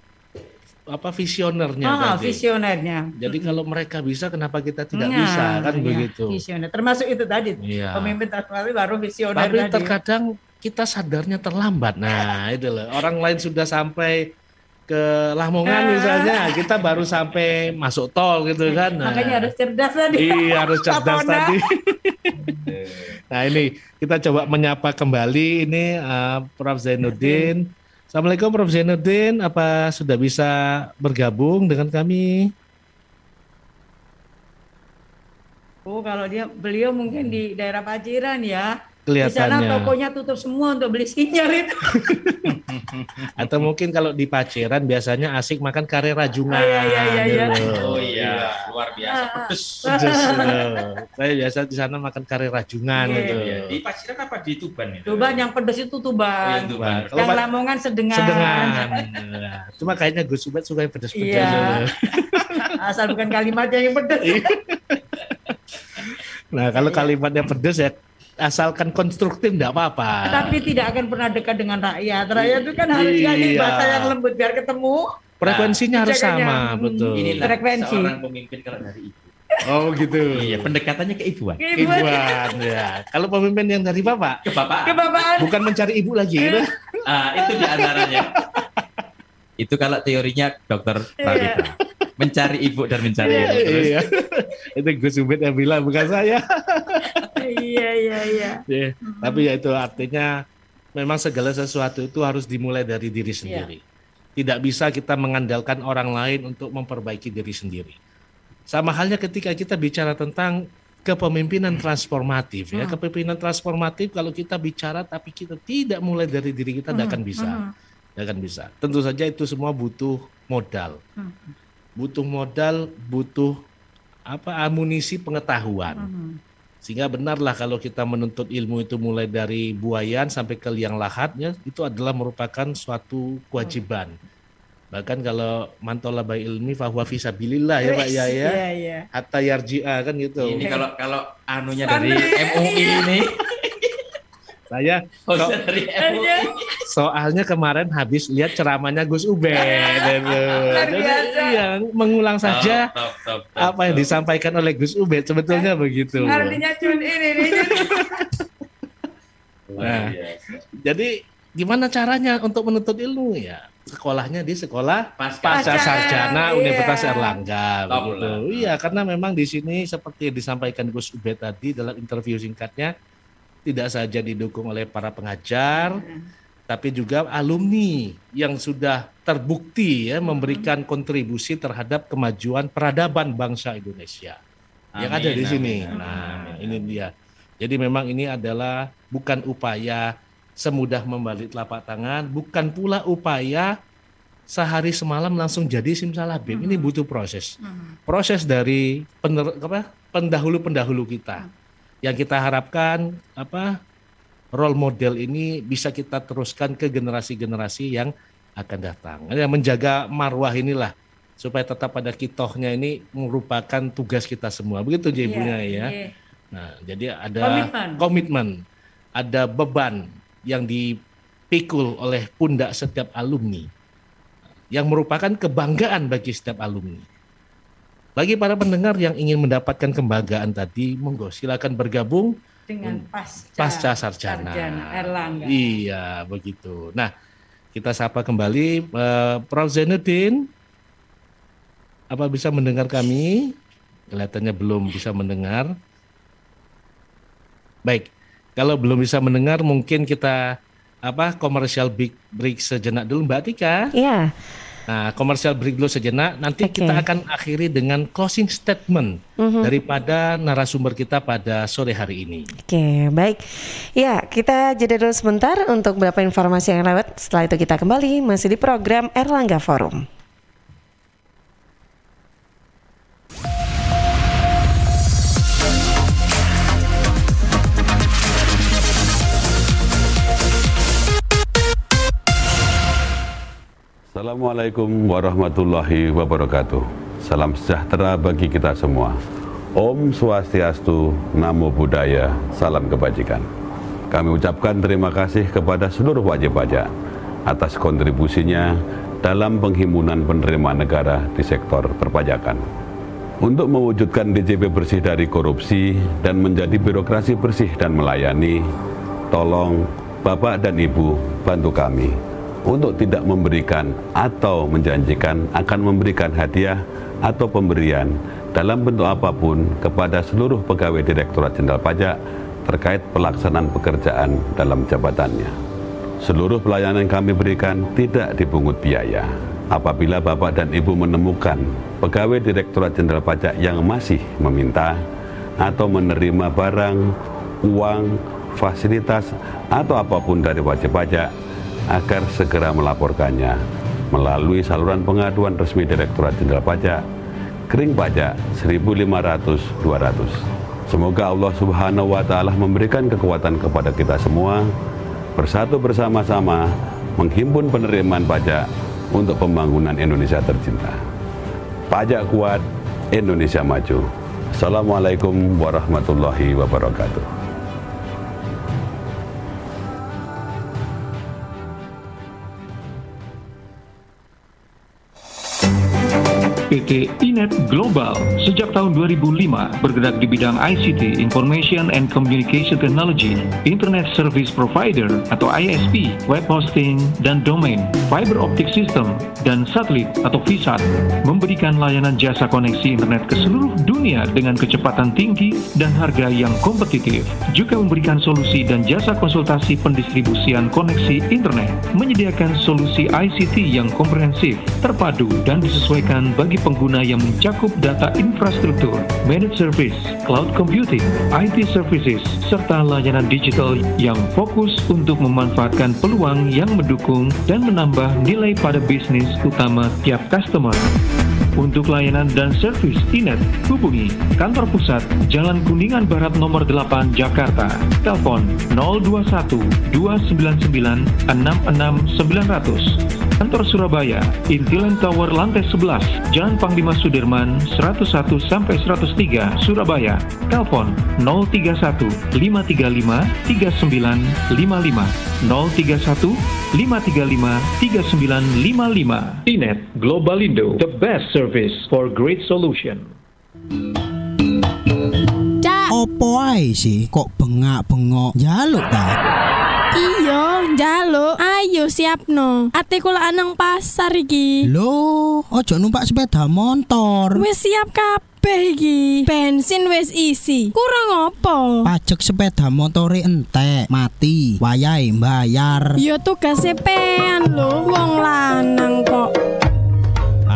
visionernya tadi. Visionernya. Jadi kalau mereka bisa, kenapa kita tidak bisa kan begitu? Visioner. Termasuk itu tadi. Pemimpin transformasi baru visioner. Tapi terkadang kita sadarnya terlambat. Nah, itu loh. Orang lain sudah sampai ke Lamongan misalnya, kita baru sampai masuk tol gitu kan. Nah, makanya harus cerdas tadi. Iya, harus cerdas tadi. Nah, ini kita coba menyapa kembali ini Prof Zainuddin. Assalamualaikum Prof Zainuddin, apa sudah bisa bergabung dengan kami? Kalau beliau mungkin di daerah Paciran ya. Kelihatannya. Di sana tokonya tutup semua untuk beli sinyal itu. Atau mungkin kalau di Paciran biasanya asik makan kare rajungan. Iya. Oh iya, luar biasa pedes. Saya biasa di sana makan kare rajungan gitu. Di Paciran apa di Tuban itu? Tuban yang pedes itu Tuban. Yang Lamongan sedengan. Cuma kayaknya Gus Ubed suka yang pedes-pedes. Iya. Asal bukan kalimatnya yang pedes. Nah, kalau kalimatnya pedes ya asalkan konstruktif enggak apa-apa. Tapi tidak akan pernah dekat dengan rakyat. Rakyat itu kan harus jadi bahasa yang lembut biar ketemu. Frekuensinya harus sama, betul. Inilah seorang pemimpin kalau dari ibu. Oh gitu. Iya, pendekatannya ke ibuan. Ibuan ya. Kalau pemimpin yang dari bapak? Kebapaan. Bukan mencari ibu lagi gitu. Itu di antaranya. Itu kalau teorinya Dokter Pravita. Mencari ibu dan mencari ibu. Iya. Itu Gus Ubed yang bilang, bukan saya. Iya. Tapi ya itu artinya memang segala sesuatu itu harus dimulai dari diri sendiri. Tidak bisa kita mengandalkan orang lain untuk memperbaiki diri sendiri. Sama halnya ketika kita bicara tentang kepemimpinan transformatif ya. Kepemimpinan transformatif kalau kita bicara tapi kita tidak mulai dari diri kita tidak akan bisa. Tidak akan bisa. Tentu saja itu semua butuh modal. Butuh modal, butuh amunisi pengetahuan. Sehingga benarlah kalau kita menuntut ilmu itu mulai dari buayan sampai ke liang lahatnya, itu adalah merupakan suatu kewajiban. Bahkan kalau mantola by ilmi fahuwa fisabilillah ya Pak ya. Hatta yarji'a kan gitu. Ini kalau anunya dari MUI ini. Saya soalnya kemarin habis lihat ceramahnya Gus Ubed. Jadi mengulang saja apa yang disampaikan oleh Gus Ubed sebetulnya begitu. Artinya ini. Nah, jadi gimana caranya untuk menuntut ilmu ya? Sekolahnya di sekolah pasca sarjana Universitas Erlangga begitu. Iya, karena memang di sini seperti yang disampaikan Gus Ubed tadi dalam interview singkatnya, tidak saja didukung oleh para pengajar, tapi juga alumni yang sudah terbukti ya memberikan kontribusi terhadap kemajuan peradaban bangsa Indonesia yang ada di sini. Nah, ini dia. Jadi memang ini adalah bukan upaya semudah membalik telapak tangan, bukan pula upaya sehari semalam langsung jadi simsalabim. Ini butuh proses. Proses dari pendahulu-pendahulu kita. Yang kita harapkan role model ini bisa kita teruskan ke generasi-generasi yang akan datang. Yang menjaga marwah inilah supaya tetap pada kitohnya ini merupakan tugas kita semua. Begitu ibunya ya. Nah, jadi ada komitmen, ada beban yang dipikul oleh pundak setiap alumni yang merupakan kebanggaan bagi setiap alumni. Bagi para pendengar yang ingin mendapatkan kebanggaan tadi, monggo silakan bergabung dengan pasca sarjana Erlangga. Iya, begitu. Nah, kita sapa kembali Prof Zainuddin. Apa bisa mendengar kami? Kelihatannya belum bisa mendengar. Baik, kalau belum bisa mendengar mungkin kita komersial break sejenak dulu Mbak Tika. Iya. Nah, komersial break dulu sejenak. Nanti kita akan akhiri dengan closing statement daripada narasumber kita pada sore hari ini. Oke, baik. Ya, kita jeda dulu sebentar untuk beberapa informasi yang lewat. Setelah itu kita kembali masih di program Erlangga Forum. Assalamualaikum warahmatullahi wabarakatuh. Salam sejahtera bagi kita semua. Om Swastiastu, Namo Buddhaya, salam kebajikan. Kami ucapkan terima kasih kepada seluruh wajib pajak atas kontribusinya dalam penghimpunan penerimaan negara di sektor perpajakan. Untuk mewujudkan DJP bersih dari korupsi dan menjadi birokrasi bersih dan melayani, tolong Bapak dan Ibu bantu kami untuk tidak memberikan atau menjanjikan akan memberikan hadiah atau pemberian dalam bentuk apapun kepada seluruh pegawai Direktorat Jenderal Pajak terkait pelaksanaan pekerjaan dalam jabatannya. Seluruh pelayanan yang kami berikan tidak dipungut biaya. Apabila Bapak dan Ibu menemukan pegawai Direktorat Jenderal Pajak yang masih meminta atau menerima barang, uang, fasilitas, atau apapun dari wajib pajak, agar segera melaporkannya melalui saluran pengaduan resmi Direktorat Jenderal Pajak, Kering Pajak 1500-200. Semoga Allah Subhanahu wa Ta'ala memberikan kekuatan kepada kita semua, bersatu bersama-sama menghimpun penerimaan pajak untuk pembangunan Indonesia tercinta. Pajak kuat, Indonesia maju. Assalamualaikum warahmatullahi wabarakatuh. PT Inet Global sejak tahun 2005 bergerak di bidang ICT, Information and Communication Technology, Internet Service Provider atau ISP, web hosting dan domain, fiber optic system, dan satelit atau VSAT, memberikan layanan jasa koneksi internet ke seluruh dunia dengan kecepatan tinggi dan harga yang kompetitif. Juga memberikan solusi dan jasa konsultasi pendistribusian koneksi internet, menyediakan solusi ICT yang komprehensif, terpadu, dan disesuaikan bagi pengguna yang mencakup data infrastruktur, managed service, cloud computing, IT services, serta layanan digital yang fokus untuk memanfaatkan peluang yang mendukung dan menambah nilai pada bisnis utama tiap customer. Untuk layanan dan servis Inet, hubungi kantor pusat Jalan Kuningan Barat nomor 8 Jakarta. Telepon 021 299 66900. Kantor Surabaya, Intiland Tower lantai 11, Jalan Panglima Sudirman 101-103 Surabaya. Telepon 031 535 3955 031 535 3955. Inet Globalindo, the best service for great solution. Opo ae sih kok bengak-bengok njaluk ta? Iya, njaluk. Ayo siapno. Ate kula anang pasar iki. Lho, ojo numpak sepeda motor. Wis siap kabeh iki. Bensin wis isi. Kurang apa? Pajak sepeda motore entek, mati, wayahe mbayar. Ya tugas pean lho, wong lanang kok.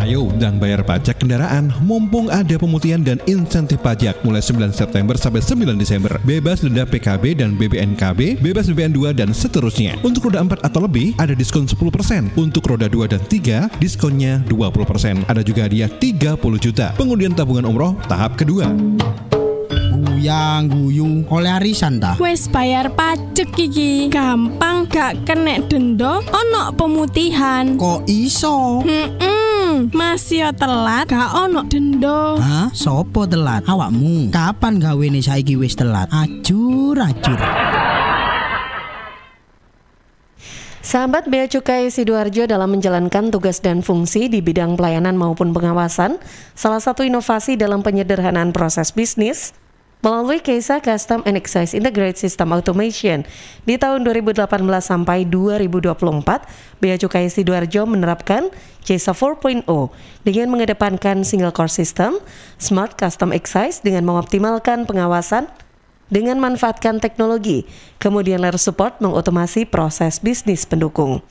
Ayo undang bayar pajak kendaraan, mumpung ada pemutihan dan insentif pajak mulai 9 September sampai 9 Desember. Bebas denda PKB dan BBNKB, bebas BBN2 dan seterusnya. Untuk roda 4 atau lebih ada diskon 10%. Untuk roda 2 dan 3 diskonnya 20%. Ada juga hadiah 30 juta. Pengundian tabungan umroh tahap kedua. Guyang guyu oleh arisan ta? Wes bayar pajak iki. Gampang gak kena denda, ono pemutihan. Kok iso? Masih telat gak ono denda. Hah? Sopo telat? Awakmu. Kapan gawene saiki wis telat? Ajur. Sahabat Bea Cukai Sidoarjo dalam menjalankan tugas dan fungsi di bidang pelayanan maupun pengawasan, salah satu inovasi dalam penyederhanaan proses bisnis melalui KESA Custom and Excise Integrated System Automation. Di tahun 2018 sampai 2024, Bea Cukai Sidoarjo menerapkan KESA 4.0 dengan mengedepankan single core system, smart custom excise dengan mengoptimalkan pengawasan dengan manfaatkan teknologi, kemudian layer support mengotomasi proses bisnis pendukung.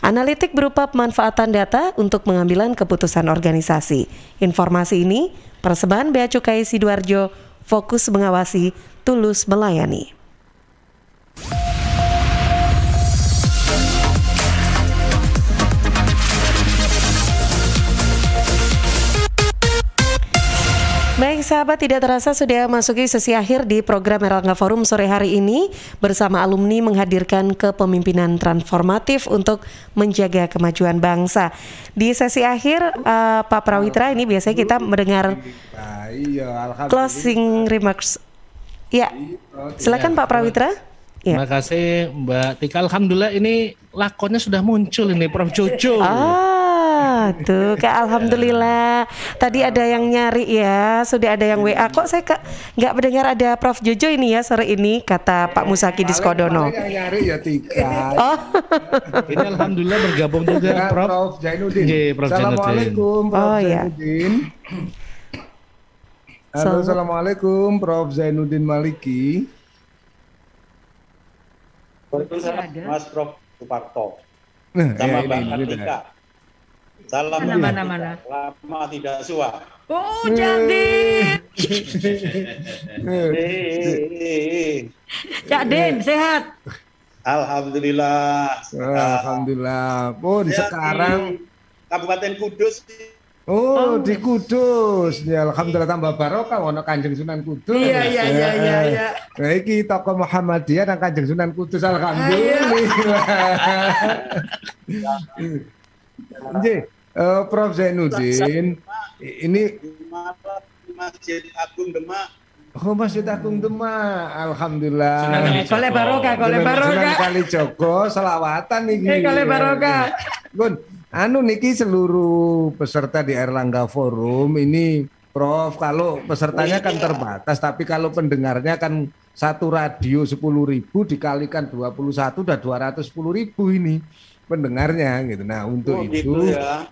Analitik berupa pemanfaatan data untuk pengambilan keputusan organisasi. Informasi ini persembahan Bea Cukai Sidoarjo, fokus mengawasi, tulus melayani. Baik sahabat, tidak terasa sudah masuki sesi akhir di program Erlangga Forum sore hari ini bersama alumni menghadirkan kepemimpinan transformatif untuk menjaga kemajuan bangsa. Di sesi akhir, Pak Prawitra, ini biasanya kita mendengar closing remarks. Ya, silakan Pak Prawitra. Ya. Terima kasih Mbak Tika. Alhamdulillah ini lakonnya sudah muncul ini, Prof Jojo. Tuh Kak, alhamdulillah. Tadi ada yang nyari ya, sudah ada yang WA. Kok saya nggak mendengar ada Prof Jojo ini ya sore ini, kata Pak Musaki Diskodono. Yang nyari ya Tika. Ini alhamdulillah bergabung juga Prof Zainuddin. Prof Assalamualaikum Prof ya. Zainuddin. Halo, assalamualaikum Prof Zainuddin Maliki. Mas Prof Suparto sama Mbak Kartika. Salam mana. Lama tidak suah. Oh, jadi. Cak Din, sehat? Alhamdulillah. Alhamdulillah. Pun sekarang Kabupaten Kudus. Oh, di Kudus. Ya, alhamdulillah tambah barokah ono Kanjeng Sunan Kudus. Iya. Nah, iki tokoh Muhammadiyah nang Kanjeng Sunan Kudus, alhamdulillah. Nggih, Prof Zainuddin, ini Masjid Agung Demak. Oh, Masjid Agung Demak. Alhamdulillah. Kole barokah. Sunan Kalijogo selawatan iki. Kole barokah. Gun, niki seluruh peserta di Erlangga Forum ini, Prof, kalau pesertanya kan terbatas, tapi kalau pendengarnya kan satu radio 10.000 dikalikan 21 udah 210.000 ini pendengarnya gitu. Nah, untuk itu ya.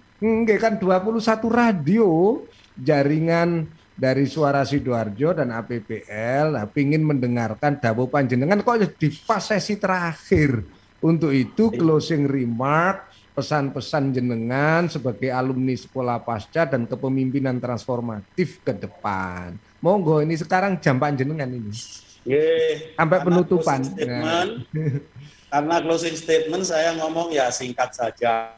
Kan 21 radio jaringan dari Suara Sidoarjo dan APPL pingin mendengarkan dawuh panjenengan kok di pas sesi terakhir. Untuk itu closing remark, pesan-pesan jenengan sebagai alumni sekolah pasca dan kepemimpinan transformatif ke depan. Monggo, ini sekarang jam panjenengan ini. Sampai penutupan. Karena closing statement saya ngomong ya singkat saja.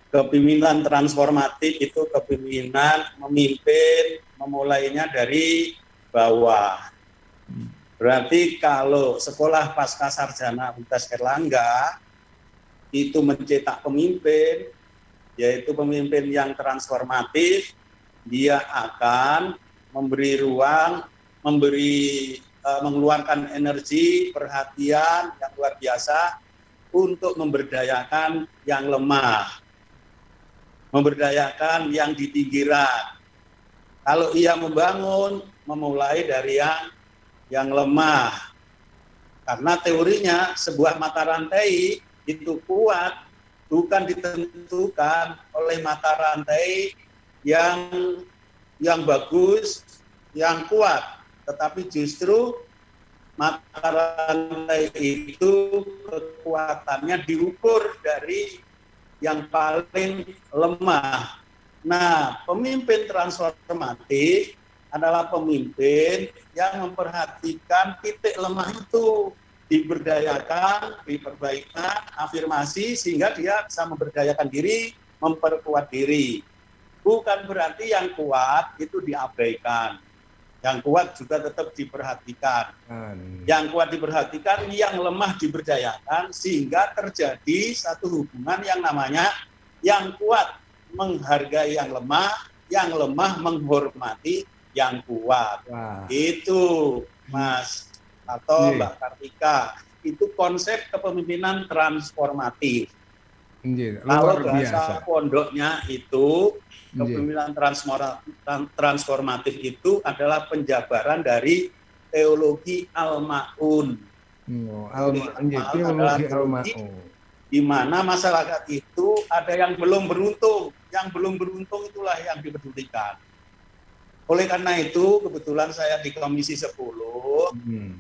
Kepemimpinan transformatif itu kepemimpinan memimpin, memulainya dari bawah. Berarti kalau sekolah pasca sarjana Universitas Erlangga itu mencetak pemimpin, yaitu pemimpin yang transformatif, dia akan memberi ruang, mengeluarkan energi, perhatian yang luar biasa untuk memberdayakan yang lemah, memberdayakan yang di pinggiran. Kalau ia membangun, memulai dari yang lemah. Karena teorinya sebuah mata rantai itu kuat bukan ditentukan oleh mata rantai yang bagus, yang kuat, tetapi justru mata rantai itu kekuatannya diukur dari yang paling lemah. Nah, pemimpin transformatif adalah pemimpin yang memperhatikan titik lemah itu, diberdayakan, diperbaikan, afirmasi sehingga dia bisa memberdayakan diri, memperkuat diri. Bukan berarti yang kuat itu diabaikan. Yang kuat juga tetap diperhatikan. Yang kuat diperhatikan, yang lemah diberdayakan sehingga terjadi satu hubungan yang namanya yang kuat menghargai yang lemah menghormati yang kuat. Itu Mas atau Mbak Kartika, itu konsep kepemimpinan transformatif. Kalau bahasa pondoknya itu kepemimpinan transformatif itu adalah penjabaran dari teologi Al-Ma'un. Teologi Al-Ma'un. Di mana masyarakat itu ada yang belum beruntung, itulah yang dipedulikan. Oleh karena itu, kebetulan saya di Komisi 10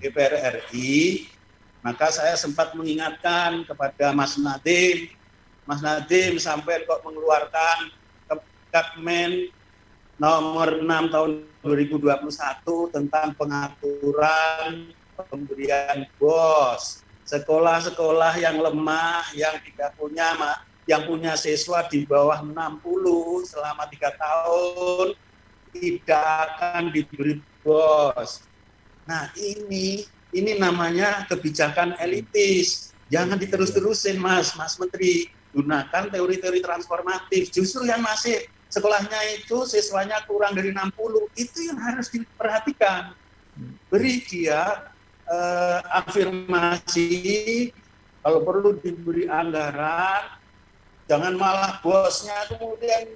DPR RI, maka saya sempat mengingatkan kepada Mas Nadiem sampai kok mengeluarkan Kepmen nomor 6 tahun 2021 tentang pengaturan pemberian BOS. Sekolah-sekolah yang lemah, yang punya siswa di bawah 60 selama 3 tahun, tidak akan diberi bos. Nah ini namanya kebijakan elitis. Jangan diterus-terusin Mas Menteri. Gunakan teori-teori transformatif. Justru yang masih sekolahnya itu siswanya kurang dari 60, itu yang harus diperhatikan. Beri dia afirmasi, kalau perlu diberi anggaran, jangan malah bosnya kemudian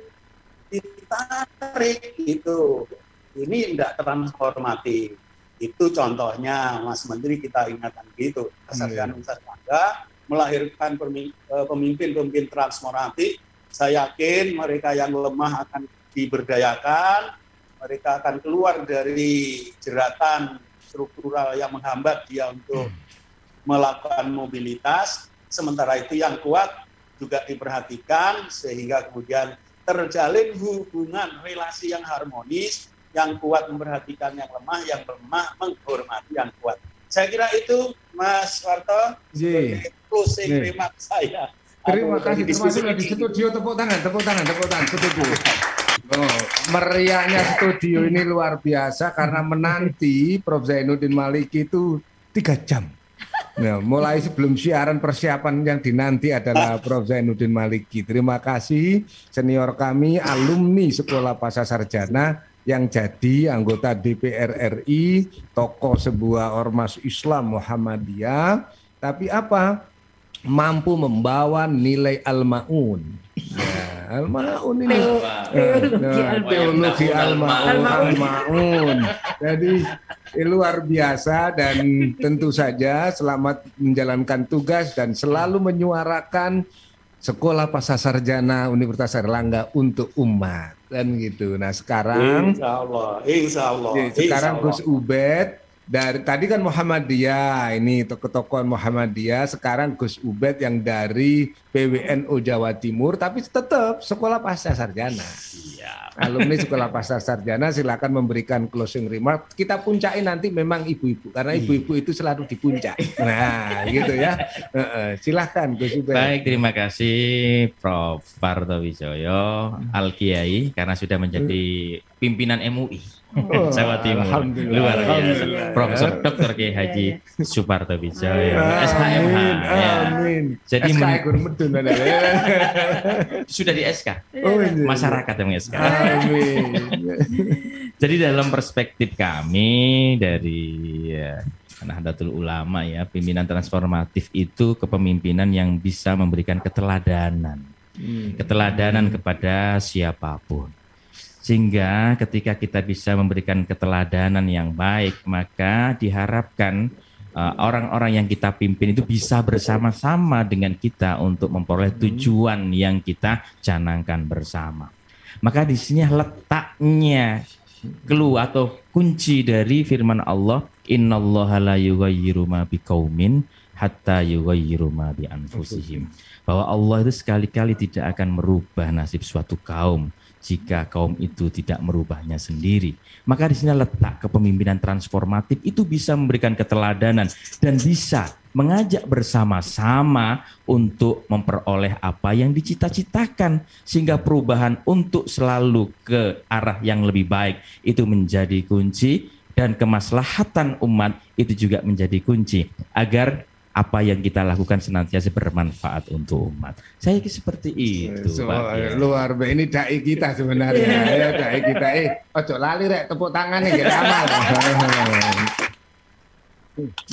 ditarik gitu. Ini tidak transformatif. Itu contohnya Mas Menteri, kita ingatkan gitu. Sarjana Erlangga melahirkan pemimpin-pemimpin transformatif. Saya yakin mereka yang lemah akan diberdayakan, mereka akan keluar dari jeratan struktural yang menghambat dia untuk melakukan mobilitas. Sementara itu yang kuat juga diperhatikan sehingga kemudian terjalin hubungan relasi yang harmonis, yang kuat memperhatikan yang lemah menghormati yang kuat. Saya kira itu Mas Warto, closing remark saya. Terima kasih, termasuk di studio, tepuk tangan, setuju. Meriahnya studio ini luar biasa karena menanti Prof. Zainuddin Maliki itu 3 jam. Nah, mulai sebelum siaran persiapan yang dinanti adalah Prof. Zainuddin Maliki. Terima kasih senior kami, alumni Sekolah Pasca Sarjana yang jadi anggota DPR RI, tokoh sebuah ormas Islam Muhammadiyah, tapi apa? Mampu membawa nilai Al-Ma'un. Ya, Al-Ma'un ini teologi Al-Ma'un. Jadi luar biasa dan tentu saja selamat menjalankan tugas dan selalu menyuarakan Sekolah Pasca Sarjana Universitas Erlangga untuk umat dan gitu. Nah sekarang Insya Allah. Sekarang Gus Ubed dari tadi kan Muhammadiyah, ini tokoh-tokoh Muhammadiyah, sekarang Gus Ubed yang dari PWNU Jawa Timur, tapi tetap Sekolah Pasca Sarjana. Alumni Sekolah Pasca Sarjana, silakan memberikan closing remark. Kita puncai nanti memang ibu-ibu, karena ibu-ibu itu selalu di puncak. Nah, gitu ya. Silahkan Gus Ubed. Baik, terima kasih Prof. Parto Wijoyo Al-Kiai karena sudah menjadi pimpinan MUI. Jawa Timur, luar biasa. Profesor Dr. Kiai Haji Suparto Wijoyo, SHMH. Amin. Jadi sudah di SK. Masyarakat yang SK. Amin. Jadi dalam perspektif kami dari Nahdlatul Ulama ya, pimpinan transformatif itu kepemimpinan yang bisa memberikan keteladanan. Keteladanan kepada siapapun. Sehingga ketika kita bisa memberikan keteladanan yang baik, maka diharapkan orang-orang yang kita pimpin itu bisa bersama-sama dengan kita untuk memperoleh tujuan yang kita canangkan bersama. Maka di sini letaknya clue atau kunci dari firman Allah, innallaha la yughayyiru ma biqaumin hatta yughayyiru ma bi anfusihim. Bahwa Allah itu sekali-kali tidak akan merubah nasib suatu kaum jika kaum itu tidak merubahnya sendiri. Maka di sini letak kepemimpinan transformatif itu bisa memberikan keteladanan dan bisa mengajak bersama-sama untuk memperoleh apa yang dicita-citakan sehingga perubahan untuk selalu ke arah yang lebih baik itu menjadi kunci dan kemaslahatan umat itu juga menjadi kunci agar apa yang kita lakukan senantiasa bermanfaat untuk umat. Saya seperti itu, Pak. Luar biasa, ini dai kita sebenarnya. Ya, dai kita. Ojo lali rek, tepuk tangan nih kita amal.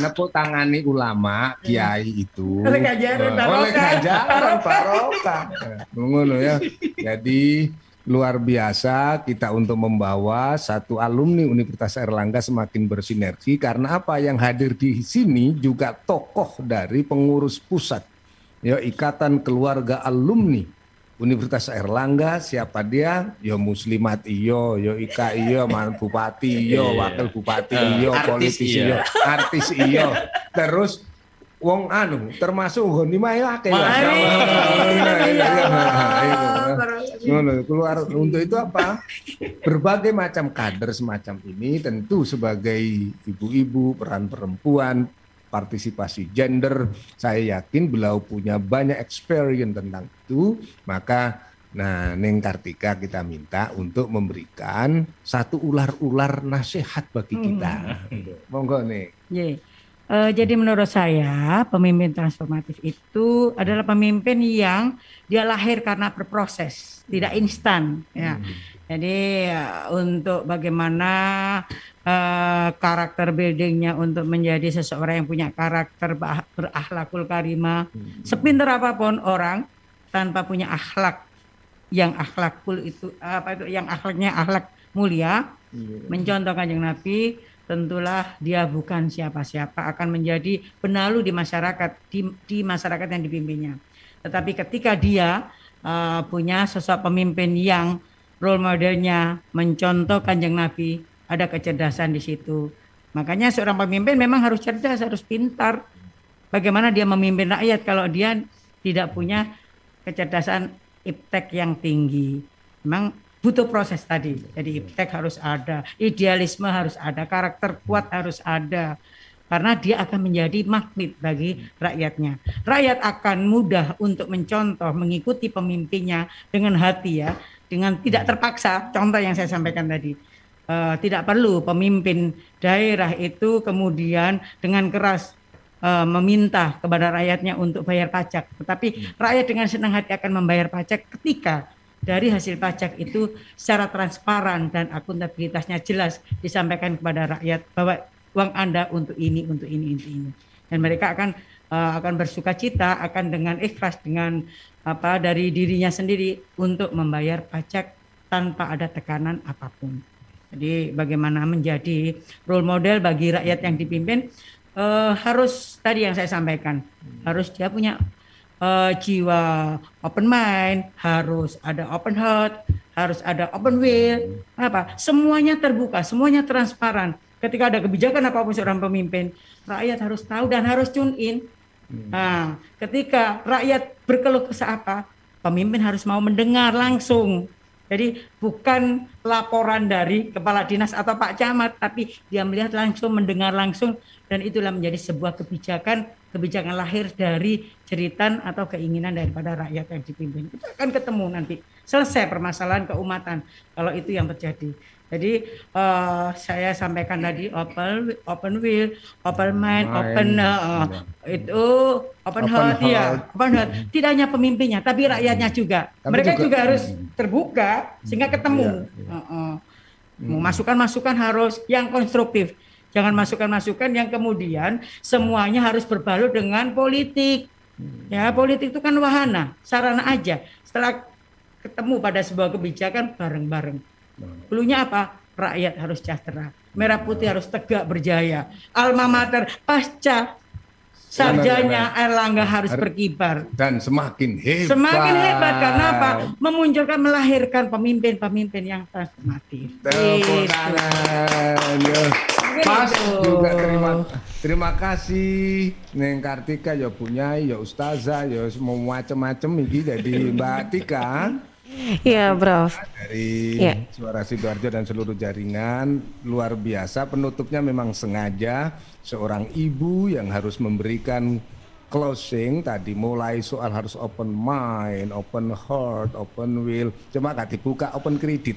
Nepuk tangani ulama, kiai itu. Oleh kajaran barokah. Ngono ya. Jadi luar biasa kita untuk membawa satu alumni Universitas Erlangga semakin bersinergi karena apa yang hadir di sini juga tokoh dari pengurus pusat ya Ikatan Keluarga Alumni Universitas Erlangga. Siapa dia? Yo muslimat iyo, yo ika iyo, bupati iyo, wakil bupati iyo, politisi iyo, artis iyo. Terus wong anu termasuk Honima ya keluar untuk itu apa? Berbagai macam kader semacam ini tentu sebagai ibu-ibu, peran perempuan, partisipasi gender, saya yakin beliau punya banyak experience tentang itu, maka Nah, Neng Kartika kita minta untuk memberikan satu ular-ular nasihat bagi kita. Monggo nih. Jadi menurut saya pemimpin transformatif itu adalah pemimpin yang dia lahir karena berproses, tidak instan. Ya. Jadi untuk bagaimana karakter buildingnya untuk menjadi seseorang yang punya karakter berakhlakul karimah, sepintar apapun orang tanpa punya akhlak yang akhlakul itu yang akhlaknya akhlak mulia, mencontoh Kanjeng Nabi, tentulah dia bukan siapa-siapa, akan menjadi penalu di masyarakat, di masyarakat yang dipimpinnya. Tetapi ketika dia punya sosok pemimpin yang role modelnya mencontoh Kanjeng Nabi, ada kecerdasan di situ. Makanya seorang pemimpin memang harus cerdas, harus pintar. Bagaimana dia memimpin rakyat kalau dia tidak punya kecerdasan iptek yang tinggi. Memang butuh proses tadi. Jadi iptek harus ada, idealisme harus ada, karakter kuat harus ada. Karena dia akan menjadi magnet bagi rakyatnya. Rakyat akan mudah untuk mencontoh, mengikuti pemimpinnya dengan hati ya, dengan tidak terpaksa. Contoh yang saya sampaikan tadi. Tidak perlu pemimpin daerah itu kemudian dengan keras meminta kepada rakyatnya untuk bayar pajak. Tetapi rakyat dengan senang hati akan membayar pajak ketika dari hasil pajak itu secara transparan dan akuntabilitasnya jelas disampaikan kepada rakyat bahwa uang Anda untuk ini, untuk ini, untuk ini. Dan mereka akan bersukacita, akan dengan ikhlas, dengan dari dirinya sendiri untuk membayar pajak tanpa ada tekanan apapun. Jadi bagaimana menjadi role model bagi rakyat yang dipimpin, harus tadi yang saya sampaikan, harus dia punya jiwa open mind, harus ada open heart, harus ada open will, semuanya terbuka, semuanya transparan. Ketika ada kebijakan apapun seorang pemimpin, rakyat harus tahu dan harus tune in. Nah, ketika rakyat berkeluh kesah apa, pemimpin harus mau mendengar langsung. Jadi bukan laporan dari kepala dinas atau Pak Camat, tapi dia melihat langsung, mendengar langsung, dan itulah menjadi sebuah kebijakan lahir dari jeritan atau keinginan daripada rakyat yang dipimpin. Kita akan ketemu nanti, selesai permasalahan keumatan kalau itu yang terjadi. Jadi saya sampaikan tadi open will, open mind, open heart. Open heart. Tidak hanya pemimpinnya, tapi rakyatnya juga. Mereka juga harus terbuka sehingga ketemu. Masukan-masukan harus yang konstruktif. Jangan masukan-masukan yang kemudian semuanya harus berbalut dengan politik. Ya, politik itu kan wahana, sarana aja. Setelah ketemu pada sebuah kebijakan bareng-bareng. Dulunya apa? Rakyat harus sejahtera. Merah putih harus tegak berjaya. Alma mater pasca sarjana Erlangga harus berkibar. Dan semakin hebat. Semakin hebat karena apa? Memunculkan, melahirkan pemimpin-pemimpin yang transformatif. Pas juga terima kasih Neng Kartika ya punya ya Ustazah ya semua macam-macam ini dari Mbak Tika. Iya, Prof. Dari Suara Sidoarjo dan seluruh jaringan luar biasa. Penutupnya memang sengaja seorang ibu yang harus memberikan closing tadi, mulai soal harus open mind, open heart, open will. Cuma gak dibuka open kredit.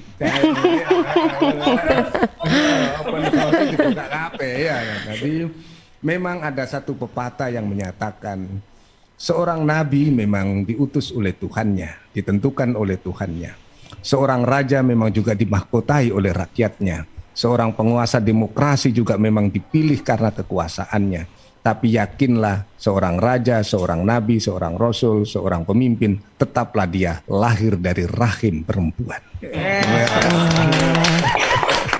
Open heart dibuka kape ya. Jadi memang ada satu pepatah yang menyatakan seorang nabi memang diutus oleh Tuhannya, ditentukan oleh Tuhannya. Seorang raja memang juga dimahkotai oleh rakyatnya. Seorang penguasa demokrasi juga memang dipilih karena kekuasaannya. Tapi yakinlah seorang raja, seorang nabi, seorang rasul, seorang pemimpin, tetaplah dia lahir dari rahim perempuan.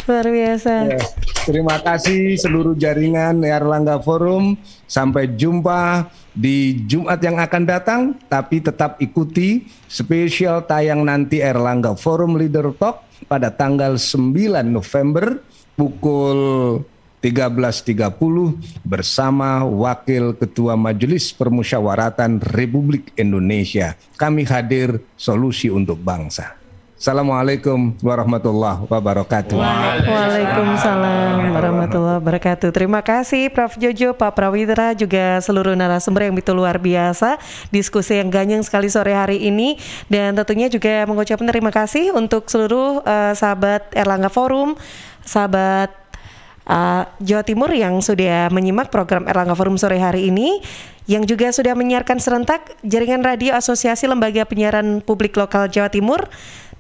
Luar biasa. Terima kasih seluruh jaringan Erlangga Forum. Sampai jumpa di Jumat yang akan datang. Tapi tetap ikuti spesial tayang nanti Erlangga Forum Leader Talk pada tanggal 9 November pukul 13.30 bersama Wakil Ketua Majelis Permusyawaratan Republik Indonesia. Kami hadir, solusi untuk bangsa. Assalamualaikum warahmatullahi wabarakatuh. Waalaikumsalam warahmatullahi wabarakatuh. Terima kasih Prof. Jojo, Pak Prawitra, juga seluruh narasumber yang begitu luar biasa. Diskusi yang ganyang sekali sore hari ini. Dan tentunya juga mengucapkan terima kasih untuk seluruh sahabat Erlangga Forum, sahabat Jawa Timur yang sudah menyimak program Erlangga Forum sore hari ini, yang juga sudah menyiarkan serentak jaringan radio Asosiasi Lembaga Penyiaran Publik Lokal Jawa Timur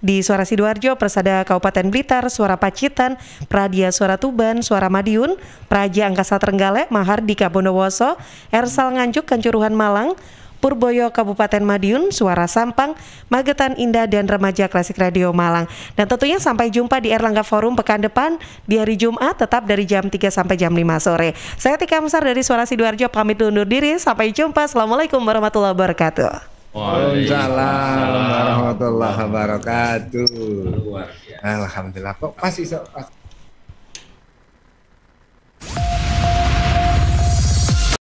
di Suara Sidoarjo, Persada Kabupaten Blitar, Suara Pacitan, Pradia Suara Tuban, Suara Madiun, Praja Angkasa Trenggalek, Mahardika Bondowoso, Ersal Nganjuk, Kanjuruhan Malang, Purboyo Kabupaten Madiun, Suara Sampang, Magetan Indah, dan Remaja Klasik Radio Malang. Dan tentunya sampai jumpa di Erlangga Forum pekan depan di hari Jumat, tetap dari jam 3 sampai jam 5 sore. Saya Tika Amsar dari Suara Sidoarjo pamit undur diri. Sampai jumpa. Assalamualaikum warahmatullahi wabarakatuh. Waalaikumsalam warahmatullahi wabarakatuh. Alhamdulillah kok pas iso pas.